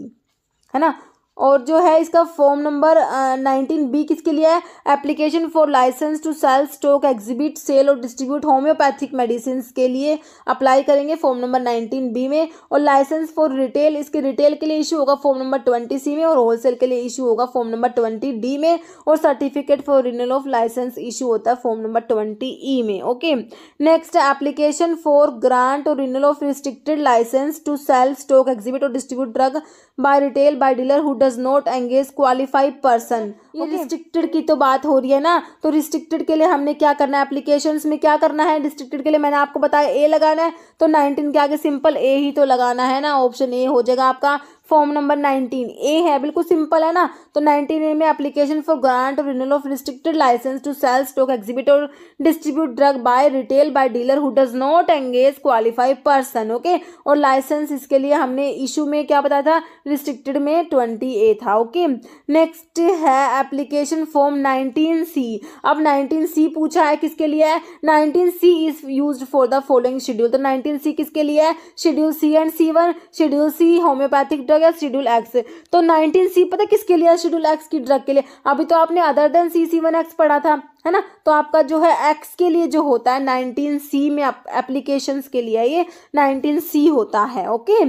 है ना। और जो है इसका फॉर्म नंबर 19B किसके लिए है, application for licence to cell stock exhibit sale और डिस्ट्रीब्यूट होम्योपैथिक मेडिसिन के लिए अप्लाई करेंगे फॉर्म नंबर 19B में। और लाइसेंस फॉर रिटेल, इसके रिटेल के लिए इशू होगा फॉर्म नंबर 20C में, और होलसेल के लिए इशू होगा फॉर्म नंबर 20D में, और certificate for renewal of license issue होता है फॉर्म नंबर 20E में। Okay, next application for grant और renewal of restricted license to cell stock exhibit और distribute drug by retail by dealer who does not engage qualified person. ये restricted की तो बात हो रही है ना, तो रिस्ट्रिक्टेड के लिए हमने क्या करना है, एप्लीकेशंस में क्या करना है, रिस्ट्रिक्टेड के लिए मैंने आपको बताया ए लगाना है, तो 19 के आगे सिंपल ए ही तो लगाना है ना, ऑप्शन ए हो जाएगा आपका। फॉर्म नंबर 19A है, बिल्कुल सिंपल है ना। तो 19A में एप्लीकेशन फॉर ग्रांट और renewal of restricted license to cell stock exhibit और distribute drug by retail by dealer who does not engage qualified person. Okay, और लाइसेंस इसके लिए हमने इशू में क्या बताया था, रिस्ट्रिक्टेड में 20A था। ओके, नेक्स्ट है एप्लीकेशन फॉर्म 19C। अब 19C पूछा है किसके लिए है, 19C is used for the following schedule. तो 19C किसके लिए है, schedule C and C1, schedule C homeopathic drug या शेड्यूल X। तो 19C पता किसके लिए है, शेड्यूल X की ड्रग के लिए। अभी तो आपने अदर देन CC1X पढ़ा था है ना, तो आपका जो है X के लिए जो होता है 19C में एप्लीकेशंस के लिए ये 19C होता है। ओके,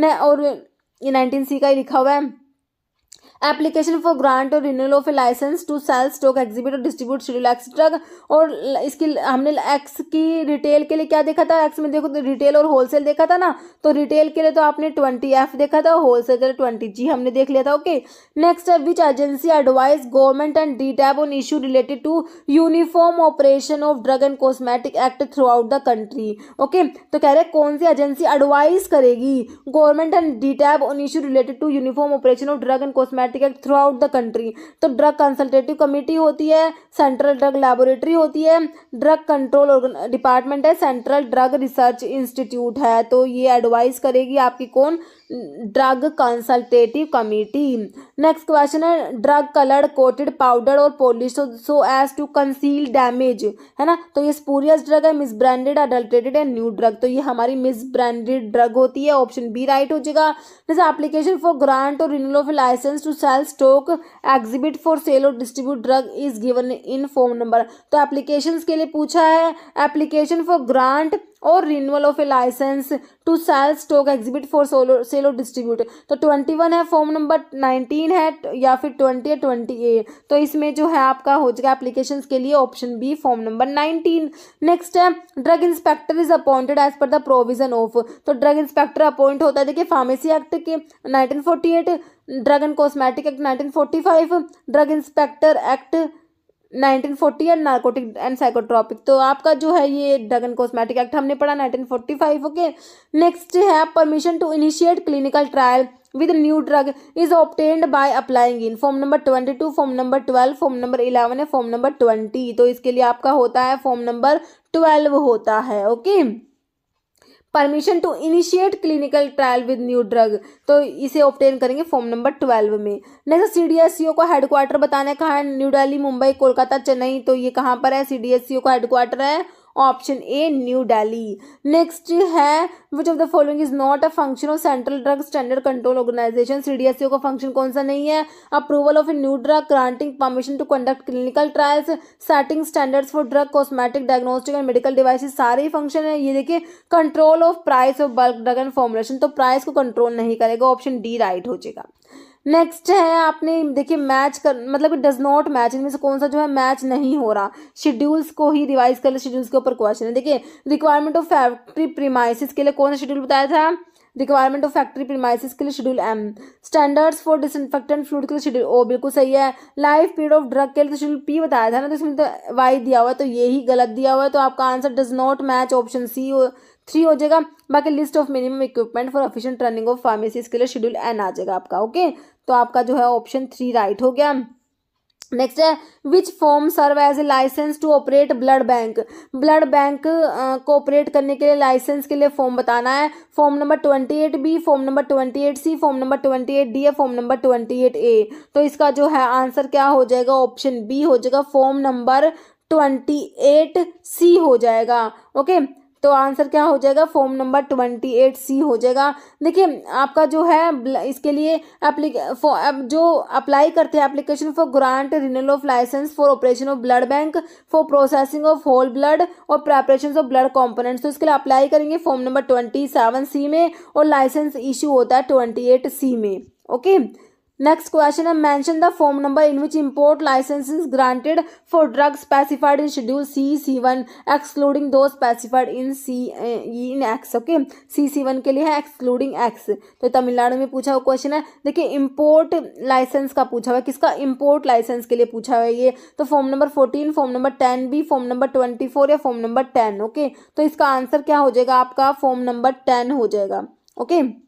और ये 19C का ही लिखा हुआ है, एप्लीकेशन फॉर ग्रांट और renewal of a licence to cell stock exhibit और डिस्ट्रीब्यूट शेड्यूल X ड्रग। और इसकी हमने X की रिटेल के लिए क्या देखा था, X में देखो तो रिटेल और होलसेल देखा था ना, तो रिटेल के लिए तो आपने 20F देखा था, होलसेल के लिए 20G हमने देख लिया था। ओके, नेक्स्ट है which agency advise government and DTAB on issue related to uniform operation of drug and cosmetic act throughout the country. Okay, तो कह रहे हैं कौन सी एजेंसी एडवाइज करेगी government and DTAB on issue related to uniform operation of drug and cosmetic act throughout the country. तो drug consultative committee होती है, सेंट्रल ड्रग लैबोरेटरी होती है, ड्रग कंट्रोल डिपार्टमेंट है, सेंट्रल ड्रग रिसर्च इंस्टीट्यूट है। तो ये advice करेगी आपकी कौन, drug consultative committee. Next question है ड्रग कलर्ड कोटेड पाउडर और polish so as to conceal damage, है ना। तो ये स्पूरियस ड्रग है, misbranded, adulterated and new drug. तो ये हमारी मिस ब्रांडेड ड्रग होती है, ऑप्शन बी राइट हो जाएगा। जैसे एप्लीकेशन फॉर ग्रांट और renewal of licence to cell stock exhibit for sale और distribute drug is given in form number. तो एप्लीकेशंस के लिए पूछा है, एप्लीकेशन फॉर ग्रांट और renewal of a licence to cell stock exhibit for sale और distribute. तो 21 है, फॉर्म नंबर 19 है, या फिर 20 है 20A। तो इसमें जो है आपका हो जाएगा एप्लीकेशंस के लिए option B, form number 19। Next है drug inspector is appointed as per the provision of. तो ड्रग इंस्पेक्टर अपॉइंट होता है, देखिए फार्मेसी एक्ट के 1948, drug and cosmetic act 1945, drug inspector act 1940 and narcotic and psychotropic. तो आपका जो है ये ड्रग एंड कॉस्मेटिक एक्ट हमने पढ़ा 1945। ओके, नेक्स्ट है permission to initiate clinical trial with new drug is obtained by applying in form number 22, form number 12, form number 11 है, form number 20। तो इसके लिए आपका होता है फॉर्म नंबर 12 होता है। ओके, permission to initiate clinical trial with new drug, तो इसे ऑब्टेन करेंगे फॉर्म नंबर 12 में। नेक्स्ट CDSCO का हेडक्वार्टर बताना है कहाँ है, न्यू दिल्ली, मुंबई, कोलकाता, चेन्नई। तो ये कहाँ पर है, CDSCO का हेडक्वार्टर है option A New Delhi. Next है which of the following is not a function of central drug standard control organisation. CDSCO का फंक्शन कौन सा नहीं है, approval of a new drug, granting permission to conduct clinical trials, setting standards for drug, cosmetic, diagnostic and medical devices, सारे ही function है। ये देखिए control of price of bulk drug and formulation, तो प्राइस को कंट्रोल नहीं करेगा, option D right हो जाएगा। नेक्स्ट है आपने देखिए मैच कर मतलब डज नॉट मैच, इनमें से कौन सा जो है मैच नहीं हो रहा, शेड्यूल्स को ही रिवाइज कर ले, शेड्यूल्स के ऊपर क्वेश्चन है। देखिए रिक्वायरमेंट ऑफ फैक्ट्री प्रीमाइसिस के लिए कौन सा शेड्यूल बताया था, रिक्वायरमेंट ऑफ फैक्ट्री प्रीमाइसिस के लिए schedule M, standards for disinfectant fluid के लिए शेड्यूल ओ, बिल्कुल सही है। लाइफ पीरियड ऑफ ड्रग के लिए तो शेड्यूल पी बताया था ना, तो इसमें तो वाई दिया हुआ है, तो ये ही गलत दिया हुआ है, तो आपका answer does not match option C 3 हो जाएगा। बाकी list of minimum equipment for efficient running of pharmacies के लिए शेड्यूल एन आ जाएगा आपका। ओके, तो आपका जो है ऑप्शन 3 राइट हो गया। नेक्स्ट है which form serve as a licence to operate blood bank, blood bank को ऑपरेट करने के लिए लाइसेंस के लिए फॉर्म बताना है। Form number 28B, form number 28C, form number 28D या फॉर्म नंबर 28A। तो इसका जो है आंसर क्या हो जाएगा, ऑप्शन बी हो जाएगा, फॉर्म नंबर 28C हो जाएगा। ओके, तो आंसर क्या हो जाएगा, फॉर्म नंबर 28C हो जाएगा। देखिए आपका जो है इसके लिए जो अप्लाई करते हैं application for grant renewal of licence for operation of blood bank for processing of whole blood और प्रेपरेशन ऑफ ब्लड कंपोनेंट्स, तो इसके लिए अप्लाई करेंगे फॉर्म नंबर 27C में और लाइसेंस इशू होता है 28C में। ओके, नेक्स्ट क्वेश्चन है mention the form number in which import license is granted for drug specified in schedule C1 excluding those specified in X. Okay, C1 के लिए है excluding x, तो तमिलनाडु में पूछा हुआ क्वेश्चन है। देखिए इंपोर्ट लाइसेंस का पूछा हुआ है, किसका, इंपोर्ट लाइसेंस के लिए पूछा हुआ है ये, तो form number 14, form number 10B, form number 24 या फॉर्म नंबर 10। ओके, तो इसका आंसर क्या हो जाएगा आपका, फॉर्म नंबर 10 हो जाएगा। ओके,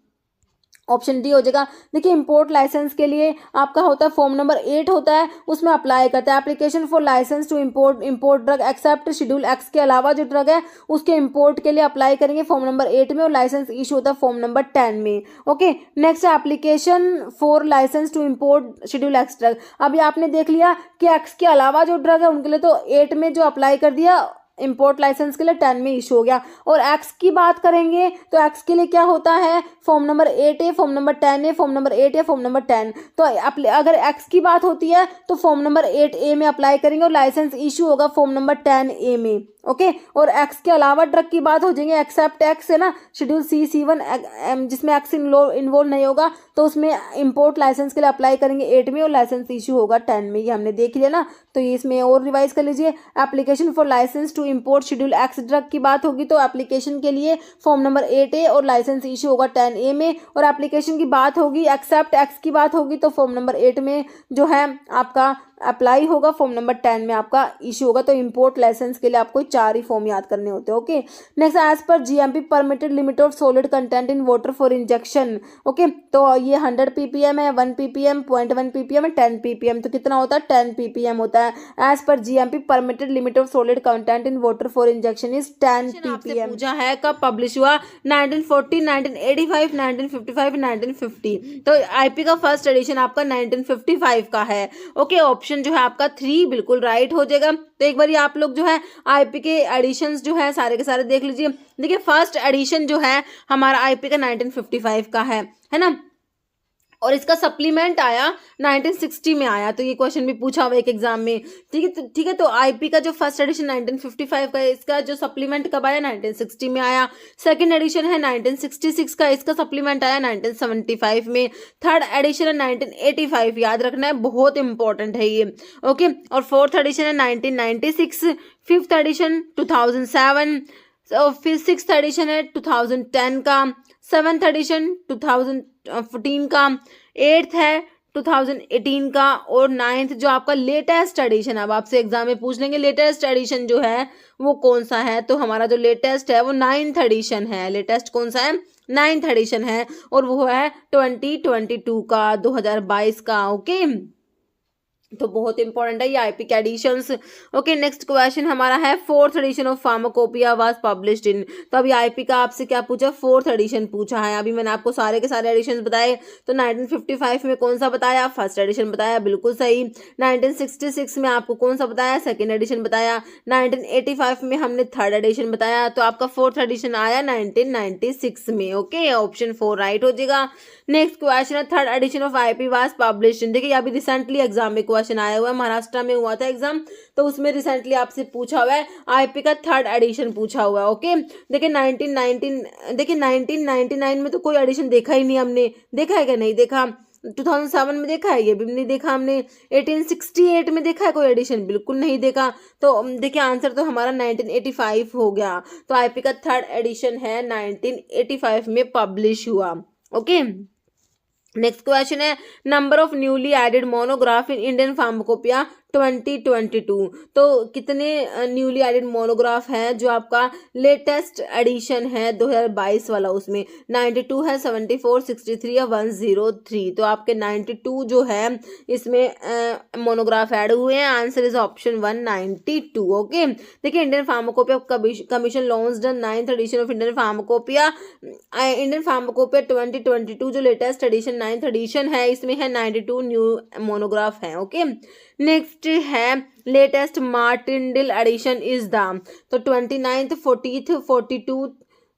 ऑप्शन डी हो जाएगा। देखिए इंपोर्ट लाइसेंस के लिए आपका होता है फॉर्म नंबर 8 होता है, उसमें अप्लाई करता है application for licence to import drug except schedule X के अलावा जो ड्रग है उसके इंपोर्ट के लिए अप्लाई करेंगे फॉर्म नंबर 8 में और लाइसेंस इशू होता है फॉर्म नंबर 10 में। Okay, next application for licence to import schedule X drug, अभी आपने देख लिया कि एक्स के अलावा जो ड्रग है उनके लिए तो 8 में जो अप्लाई कर दिया इंपोर्ट लाइसेंस के लिए 10 में इशू हो गया, और एक्स की बात करेंगे तो एक्स के लिए क्या होता है form number 8A, form number 10A, form number 8 या फॉर्म नंबर 10। तो अगर एक्स की बात होती है तो फॉर्म नंबर 8A में अप्लाई करेंगे और लाइसेंस इशू होगा फॉर्म नंबर 10A में। ओके, और एक्स के अलावा ड्रग की बात हो जाएंगे एक्सेप्ट एक्स है ना, शेड्यूल C1 जिसमें एक्स इन्वॉल्व नहीं होगा तो उसमें इंपोर्ट लाइसेंस के लिए अप्लाई करेंगे 8 में और लाइसेंस इशू होगा 10 में, ये हमने देख लिया ना। तो ये इसमें और रिवाइज कर लीजिए, application for licence to import schedule X drug की बात होगी तो एप्लीकेशन के लिए फॉर्म नंबर 8A और लाइसेंस इशू होगा 10A में, और एप्लीकेशन की बात होगी एक्सेप्ट एक्स की बात होगी तो फॉर्म नंबर 8 में जो है आपका अप्लाई होगा, फॉर्म नंबर 10 में आपका इशू होगा। तो इंपोर्ट लाइसेंस के लिए आपको 4 ही फॉर्म याद करने होते हैं। Okay, next as per GMP permitted limit of solid content in water for injection. Okay, तो ये 100 ppm है, 1 ppm, 0.1 ppm है, 10 ppm, तो कितना होता है 10 ppm होता है। As per GMP permitted limit of solid content in water for injection is 10 ppm। पूछा है कब पब्लिश हुआ, 1940, 1985, 1955, 1950। तो IP का फर्स्ट एडिशन आपका 1955 का है। ओके, ऑप्शन जो है आपका 3 बिल्कुल राइट हो जाएगा। तो एक बार आप लोग जो है IP के एडिशंस जो है सारे के सारे देख लीजिए। देखिए फर्स्ट एडिशन जो है हमारा IP का 1955 का है ना, और इसका सप्लीमेंट आया 1960 में आया, तो ये क्वेश्चन भी पूछा हुआ एक एग्जाम में। ठीक है, तो IP का जो फर्स्ट एडिशन 1955 का है, इसका जो सप्लीमेंट कब आया 1960 में आया। सेकंड एडिशन है 1966 का, इसका सप्लीमेंट आया 1975 में। थर्ड एडिशन है 1985, याद रखना है, बहुत इंपॉर्टेंट है ये। ओके, और फोर्थ एडिशन है 1996, फिफ्थ एडिशन 2007, फिर सिक्स्थ एडिशन है 2010 का, सेवन्थ एडिशन 2014 का, एट्थ है 2018 का, और नाइन्थ जो आपका लेटेस्ट एडिशन, अब आपसे एग्जाम में पूछ लेंगे लेटेस्ट एडिशन जो है वो कौन सा है, तो हमारा जो लेटेस्ट है वो 9th एडिशन है। लेटेस्ट कौन सा है, 9th एडिशन है, और वो है 2022 का, 2022 का। ओके, तो बहुत इंपॉर्टेंट है ये IP के एडिशंस। ओके, नेक्स्ट क्वेश्चन हमारा है fourth edition of pharmacopoeia was published in. तो अभी IP का आपसे क्या पूछा, फोर्थ एडिशन पूछा है। अभी मैंने आपको सारे के सारे एडिशन बताए, तो 1955 में कौन सा बताया, फर्स्ट एडिशन बताया, बिल्कुल सही। 1966 में आपको कौन सा बताया, सेकेंड एडिशन बताया। 1985 में हमने थर्ड एडिशन बताया, तो आपका फोर्थ एडिशन आया 1996 में। ओके, ऑप्शन 4 राइट हो जाएगा। नेक्स्ट क्वेश्चन है third edition of IP was published. देखिए अभी रिसेंटली एग्जाम में क्वेश्चन आया हुआ है, महाराष्ट्र में हुआ था एग्जाम, तो उसमें रिसेंटली आपसे पूछा हुआ है IP का थर्ड एडिशन पूछा हुआ है। ओके, देखिए 1999 में तो कोई एडिशन देखा ही नहीं हमने, देखा है क्या, नहीं देखा। 2007 में देखा है, ये भी नहीं देखा हमने। 1868 में देखा है कोई एडिशन, बिल्कुल नहीं देखा। तो देखिए आंसर तो हमारा 1985 हो गया। तो आईपी का थर्ड एडिशन है 1985 में पब्लिश हुआ। ओके, नेक्स्ट क्वेश्चन है number of newly added monograph in Indian pharmacopoeia 2022। तो कितने न्यूली एडेड मोनोग्राफ है जो आपका लेटेस्ट एडिशन है 2022 वाला, उसमें 92 है, 74, 63 या 103। तो आपके 92 जो है इसमें मोनोग्राफ ऐड हुए हैं। Answer is option 192। ओके, देखिए Indian pharmacopoeia commission launched the 9th edition of Indian pharmacopoeia 2022 जो लेटेस्ट एडिशन 9th एडिशन है, इसमें है 92 न्यू मोनोग्राफ है। ओके, नेक्स्ट है latest Martindale edition is the, तो 29th, 40th, 42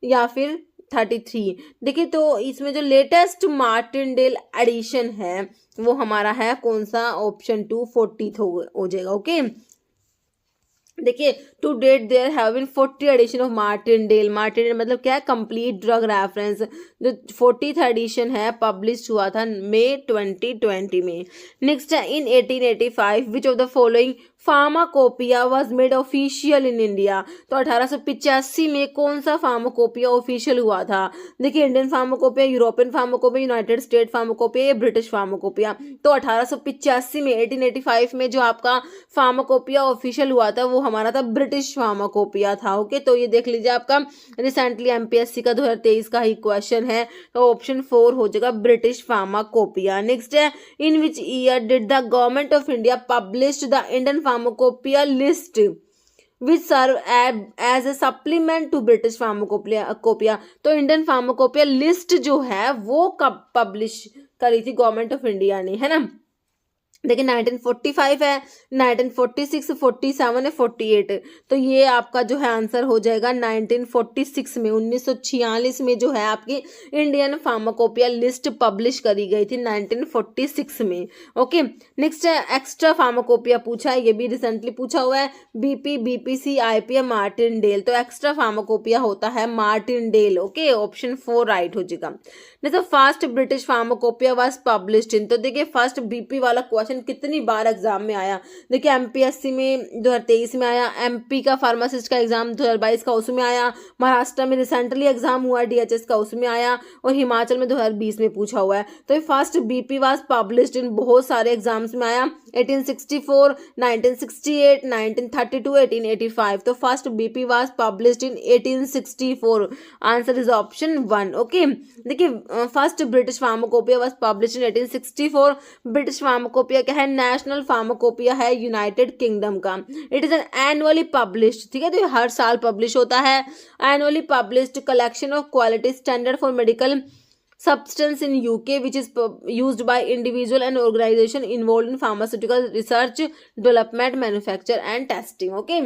या फिर 33। देखिए तो इसमें जो लेटेस्ट मार्टिनडेल एडिशन है वो हमारा है कौन सा, ऑप्शन 2 40th हो जाएगा। ओके, देखिए to date there have been 40 edition of Martindale. Martindale मतलब क्या है, कंप्लीट ड्रग रेफरेंस, जो 40th एडिशन है पब्लिश हुआ था मई 2020 में। नेक्स्ट है इन 1885 विच of the following pharmacopoeia was made official in India. तो 1885 में कौन सा फार्माकोपिया ऑफिशियल हुआ था। देखिए Indian pharmacopoeia, European pharmacopoeia, United state pharmacopoeia या ब्रिटिश फार्माकोपिया। तो 1885 में 1885 में जो आपका फार्माकोपिया ऑफिशियल हुआ था वो हमारा था ब्रिटिश फार्माकोपिया था। ओके, तो ये देख लीजिए आपका रिसेंटली एमपीएससी का 2023 का ही क्वेश्चन है, तो ऑप्शन 4 हो जाएगा ब्रिटिश फार्माकोपिया। नेक्स्ट है in which year did the government of India published the Indian pharmacopoeia list which serve as a supplement to British pharmacopoeia. तो इंडियन फार्माकोपिया लिस्ट जो है वो कब पब्लिश करी थी गवर्नमेंट ऑफ इंडिया ने, है ना। देखिए 1945 है, 1946, 47 है, 48। तो ये आपका जो है आंसर हो जाएगा 1946 में, 1946 में जो है आपकी इंडियन फार्माकोपिया लिस्ट पब्लिश करी गई थी 1946 में। ओके, नेक्स्ट है एक्स्ट्रा फार्माकोपिया पूछा है, ये भी रिसेंटली पूछा हुआ है, बीपी, बीपीसी, आईपीएम, मार्टिनडेल। तो एक्स्ट्रा फार्माकोपिया होता है मार्टिनडेल। ओके, ऑप्शन 4 राइट हो जाएगा। नहीं, first British pharmacopoeia was published in, तो देखिए फर्स्ट बीपी वाला क्वेश्चन कितनी बार एग्जाम में आया। देखिए एमपीएससी में 2023 में आया, एमपी का फार्मासिस्ट का एग्जाम 2022 का उसमें आया, महाराष्ट्र में रिसेंटली एग्जाम हुआ डीएचएस का उसमें आया, और हिमाचल में 2020 में पूछा हुआ है। तो ये फर्स्ट बीपी वाज पब्लिश्ड इन बहुत सारे एग्जाम्स में आया, 1864, 1968, 1932, 1885। तो first BP was published in 1864। Answer is option 1। Okay, देखिए first British pharmacopoeia was published in 1864। British pharmacopoeia क्या है, नेशनल फार्माकोपिया है यूनाइटेड किंगडम का। It is an annually published, ठीक है, तो ये हर साल पब्लिश होता है। Annually published collection of quality standard for medical substance in UK which is used by individual and organization involved in pharmaceutical research, development, manufacture and testing. Okay,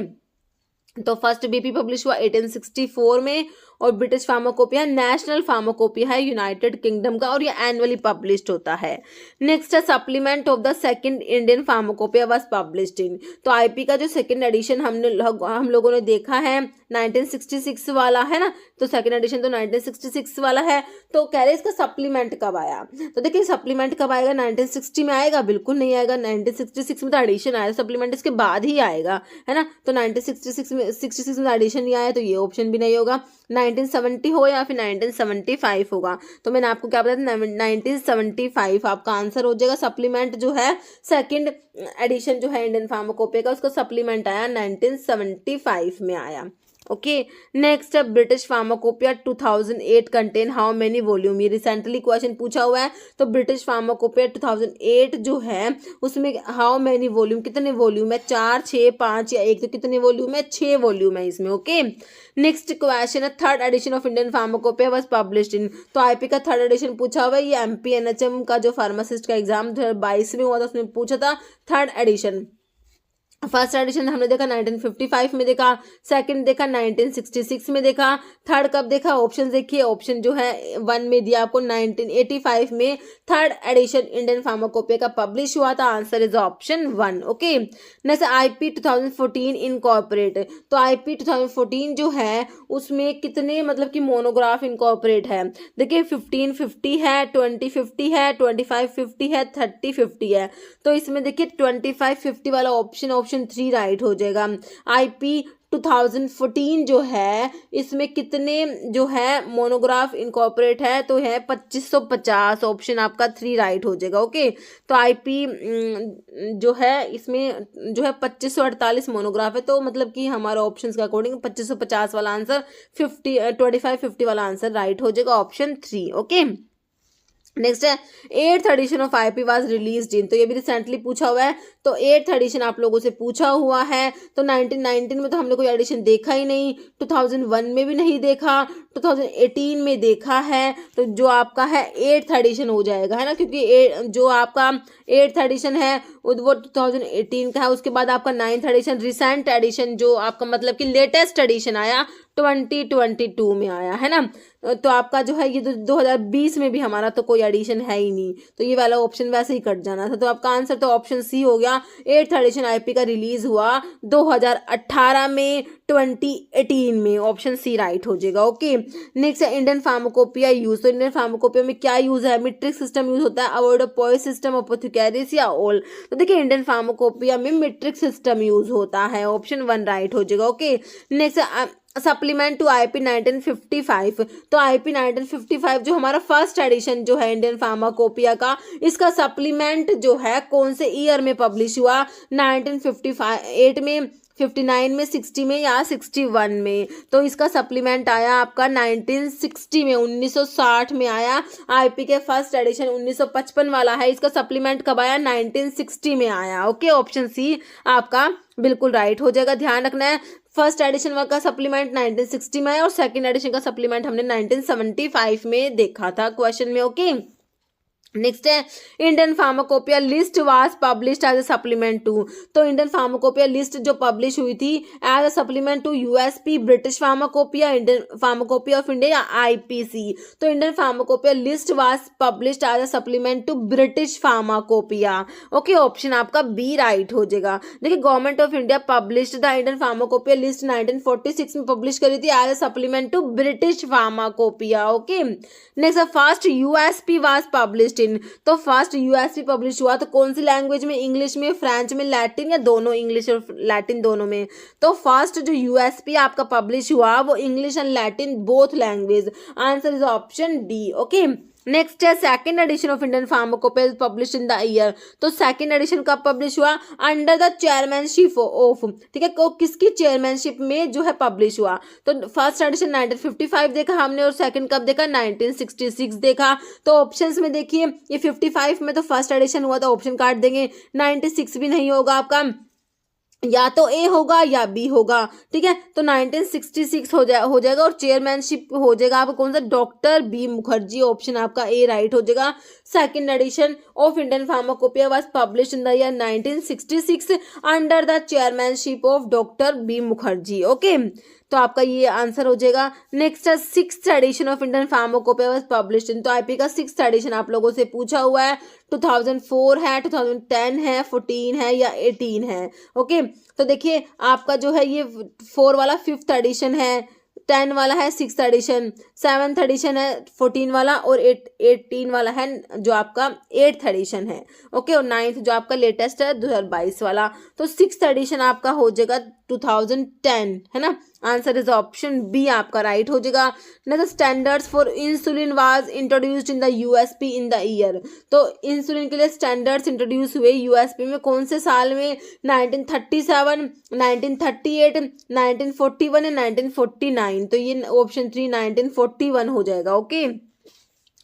तो first BP publish हुआ 1864 में, और British pharmacopoeia national pharmacopoeia है United Kingdom का, और ये annually published होता है। नेक्स्ट है supplement of the second Indian pharmacopoeia was published in. तो आईपी का जो सेकंड एडिशन हम लोगों ने देखा है 1966 वाला, है ना। तो सेकंड एडिशन तो 1966 वाला है। तो कह रहे इसका सप्लीमेंट कब आया, तो देखिए सप्लीमेंट कब आएगा, 1960 में आएगा, बिल्कुल नहीं आएगा। 1966 में तो एडिशन आया, सप्लीमेंट इसके बाद ही आएगा, है ना। तो 1966 में एडिशन नहीं आया, तो ये ऑप्शन भी नहीं होगा। 1970 हो या फिर 1975 होगा। तो मैंने आपको क्या बताया था, 1975 आपका आंसर हो जाएगा। सप्लीमेंट जो है सेकंड एडिशन जो है इंडियन फार्माकोपिया का, उसका सप्लीमेंट आया 1975 में आया। ओके, नेक्स्ट है British pharmacopoeia 2008 contain how many volume. ये रिसेंटली क्वेश्चन पूछा हुआ है। तो ब्रिटिश फार्माकोपिया 2008 जो है उसमें हाउ मेनी वॉल्यूम, कितने वॉल्यूम है, 4, 6, 5 या 1। तो कितने वॉल्यूम है, 6 वॉल्यूम है इसमें। ओके, नेक्स्ट क्वेश्चन है third edition of Indian pharmacopoeia was published in. तो आईपी का थर्ड एडिशन पूछा हुआ है, ये एमपी एनएचएम का जो फार्मासिस्ट का एग्जाम 2022 में हुआ था उसमें पूछा था थर्ड एडिशन। फर्स्ट एडिशन हमने देखा 1955 में देखा, सेकंड देखा 1966 में देखा, थर्ड कब देखा, ऑप्शन देखिए, ऑप्शन जो है 1 में दिया आपको 1985 में थर्ड एडिशन इंडियन फार्माकोपिया का पब्लिश हुआ था। Answer is option 1। Okay, next IP 2014 incorporate. तो आईपी 2014 जो है उसमें कितने मतलब कि मोनोग्राफ इनकॉर्पोरेट है, देखिए 1550 है, 2050 है, 2550 है, 3050 है। तो इसमें देखिए 2550 वाला ऑप्शन 3 राइट हो जाएगा। आईपी 2014 जो है इसमें कितने जो है मोनोग्राफ इनकॉर्पोरेट है, तो है 2550, ऑप्शन आपका 3 राइट हो जाएगा। ओके, तो आईपी जो है इसमें जो है 2548 मोनोग्राफ है, तो मतलब कि हमारे ऑप्शंस के अकॉर्डिंग 2550 वाला आंसर 2550 वाला आंसर राइट हो जाएगा, ऑप्शन 3। ओके, नेक्स्ट है 8th edition of IP was released in. तो ये भी रिसेंटली पूछा हुआ है, तो 8th एडिशन आप लोगों से पूछा हुआ है। तो 1919 में तो हमने कोई एडिशन देखा ही नहीं, 2001 में भी नहीं देखा, 2018 में देखा है, तो जो आपका है 8th एडिशन हो जाएगा, है ना, क्योंकि जो आपका 8th एडिशन है वो 2018 का है। उसके बाद आपका 9th एडिशन रिसेंट एडिशन जो आपका मतलब कि लेटेस्ट एडिशन आया 2022 में आया, है ना। तो आपका जो है ये 2020 में भी हमारा तो कोई एडिशन है ही नहीं, तो ये वाला ऑप्शन वैसे ही कट जाना था। तो आपका आंसर तो ऑप्शन सी हो गया। 8th एडिशन आईपी का रिलीज हुआ 2018 में, 2018 में, ऑप्शन सी राइट हो जाएगा। ओके, नेक्स्ट है इंडियन फार्माकोपिया यूज। तो इंडियन फार्माकोपिया में क्या यूज है, मीट्रिक सिस्टम यूज होता है, अवॉइड पॉइस सिस्टम, अपोथेकेरिस या ऑल। तो देखिए इंडियन फार्माकोपिया में मीट्रिक सिस्टम यूज होता है, ऑप्शन 1 राइट हो जाएगा। Okay, next supplement to IP 1955। तो आईपी 1955 जो हमारा फर्स्ट एडिशन जो है इंडियन फार्माकोपिया का, इसका सप्लीमेंट जो है कौन से ईयर में पब्लिश हुआ, 1958 में, 59 में, 60 में या 61 में। तो इसका सप्लीमेंट आया आपका 1960 में, 1960 में आया। आईपी के फर्स्ट एडिशन 1955 वाला है, इसका सप्लीमेंट कब आया, 1960 में आया। ओके, ऑप्शन सी आपका बिल्कुल राइट हो जाएगा। ध्यान रखना है, फर्स्ट एडिशन का सप्लीमेंट 1960 में आया और सेकंड एडिशन का सप्लीमेंट हमने 1975 में देखा था क्वेश्चन में। ओके, नेक्स्ट है Indian pharmacopoeia list was published as a supplement to. तो इंडियन फार्माकोपिया लिस्ट जो पब्लिश हुई थी as a supplement to USP, British pharmacopoeia, Indian pharmacopoeia of India या आईपीसी। तो Indian pharmacopoeia list was published as a supplement to British pharmacopoeia. Okay, option आपका B right हो जाएगा। देखिए government of India published the Indian pharmacopoeia list 1946 में publish करी थी as a supplement to British pharmacopoeia. Okay, next first USP was published. तो first USP publish हुआ तो कौन सी लैंग्वेज में, इंग्लिश में, फ्रेंच में, लैटिन या दोनों, इंग्लिश और लैटिन दोनों में। तो फर्स्ट जो यूएसपी आपका पब्लिश हुआ वो English and Latin both language. Answer is option D. Okay, next है second edition of Indian pharmacopoeia publish in the year. तो सेकंड एडिशन कब पब्लिश हुआ, अंडर द चेयरमैनशिप ऑफ, ठीक है, किसकी चेयरमैनशिप में जो है पब्लिश हुआ। तो फर्स्ट एडिशन 1955 देखा हमने और सेकंड कब देखा, 1966 देखा। तो ऑप्शंस में देखिए ये 55 में तो फर्स्ट एडिशन हुआ तो ऑप्शन काट देंगे, 96 भी नहीं होगा आपका, या तो ए होगा या बी होगा, ठीक है। तो 1966 हो जाएगा और चेयरमैनशिप हो जाएगा आपका कौन सा, डॉक्टर बी मुखर्जी, ऑप्शन आपका ए राइट हो जाएगा। Second edition of Indian pharmacopoeia was published in the year 1966 under the chairmanship of doctor B Mukherjee. Okay, तो आपका ये आंसर हो जाएगा। नेक्स्ट है sixth edition of Indian pharmacopoeia was published in. तो आईपी का सिक्स्थ एडिशन आप लोगों से पूछा हुआ है, 2004 है, 2010 है, 14 है या 18 है। ओके, तो देखिए आपका जो है ये 4 वाला 5th एडिशन है, 10 वाला है 6th एडिशन, 7th एडिशन है 14 वाला और 18 वाला है जो आपका 8th एडिशन है। ओके, और 9th जो आपका लेटेस्ट है 2022 वाला। तो 6th एडिशन आपका हो जाएगा 2010, है ना। आंसर इज ऑप्शन बी आपका राइट हो जाएगा। Next standards for insulin was introduced in the USP in the year. तो इंसुलिन के लिए स्टैंडर्ड्स इंट्रोड्यूस हुए यूएसपी में कौन से साल में, 1937, 1938, 1941 या 1949। तो ये ऑप्शन 3 1941 हो जाएगा। ओके,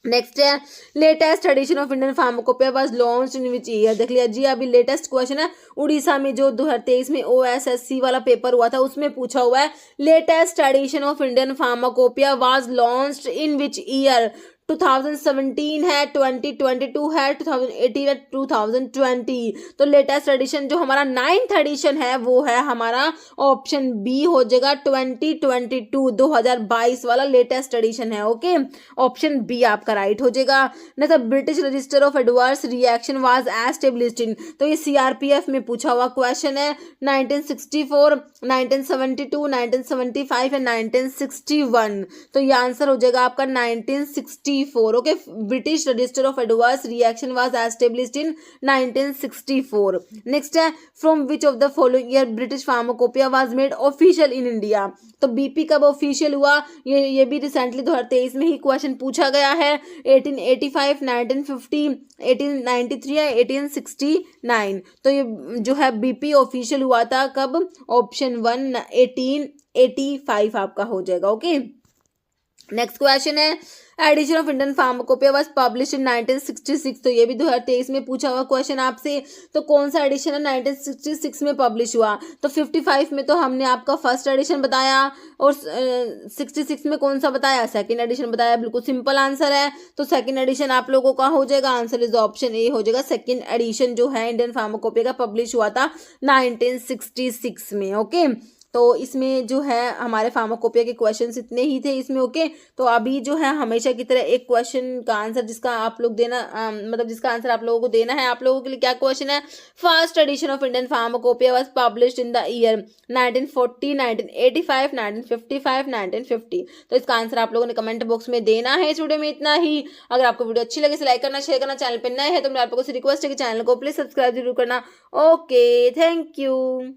नेक्स्ट है latest edition of Indian pharmacopoeia was launched in which year. देख लिया जी, अभी लेटेस्ट क्वेश्चन है, उड़ीसा में जो 2023 में ओएसएससी वाला पेपर हुआ था उसमें पूछा हुआ है, latest edition of Indian pharmacopoeia was launched in which year, 2017 है, 2022 है, 2018 है, 2020। तो लेटेस्ट एडिशन जो हमारा 9th एडिशन है वो है हमारा ऑप्शन बी हो जाएगा, 2022 वाला लेटेस्ट एडिशन है। ओके, ऑप्शन बी आपका राइट हो जाएगा। नहीं, British register of adverse reaction was established इन, तो ये सीआरपीएफ में पूछा हुआ क्वेश्चन है। 1964, 1972, 1975 एंड 1961। तो ये आंसर हो जाएगा आपका 1964। Okay, British register of adverse reaction was established in 1964। Next है, from which of the following year British pharmacopoeia was made official in India. तो बीपी कब ऑफिशियल हुआ, ये भी रिसेंटली 2023 में ही क्वेश्चन पूछा गया है। 1885, 1950, 1893 या 1869। तो ये जो है बीपी ऑफिशियल हुआ था कब, ऑप्शन 1 1885 आपका हो जाएगा। ओके, नेक्स्ट क्वेश्चन है, edition of Indian pharmacopoeia was publish in 1966। तो ये भी 2023 में पूछा हुआ क्वेश्चन आपसे। तो कौन सा एडिशन है 1966 में पब्लिश हुआ, तो 55 में तो हमने आपका फर्स्ट एडिशन बताया, और 66 में कौन सा बताया, सेकंड एडिशन बताया। बिल्कुल सिंपल आंसर है, तो सेकंड एडिशन आप लोगों का हो जाएगा। आंसर इज ऑप्शन ए हो जाएगा। सेकंड एडिशन जो है इंडियन फार्माकोपिया का पब्लिश हुआ था 1966 में। ओके, तो इसमें जो है हमारे फार्माकोपिया के क्वेश्चंस इतने ही थे इसमें। ओके, तो अभी जो है हमेशा की तरह एक क्वेश्चन का आंसर जिसका आप लोग देना मतलब जिसका आंसर आप लोगों को देना है। आप लोगों के लिए क्या क्वेश्चन है, first edition of Indian pharmacopoeia was published in the year 1940, 1985, 1955, 1950। तो इसका आंसर आप लोगों ने कमेंट बॉक्स में देना है। इस वीडियो में इतना ही। अगर आपको वीडियो अच्छी लगे तो लाइक करना, शेयर करना, चैनल पर नए हैं तो मैं आप लोगों से रिक्वेस्ट है कि चैनल को प्लीज सब्सक्राइब जरूर करना। Okay, thank you.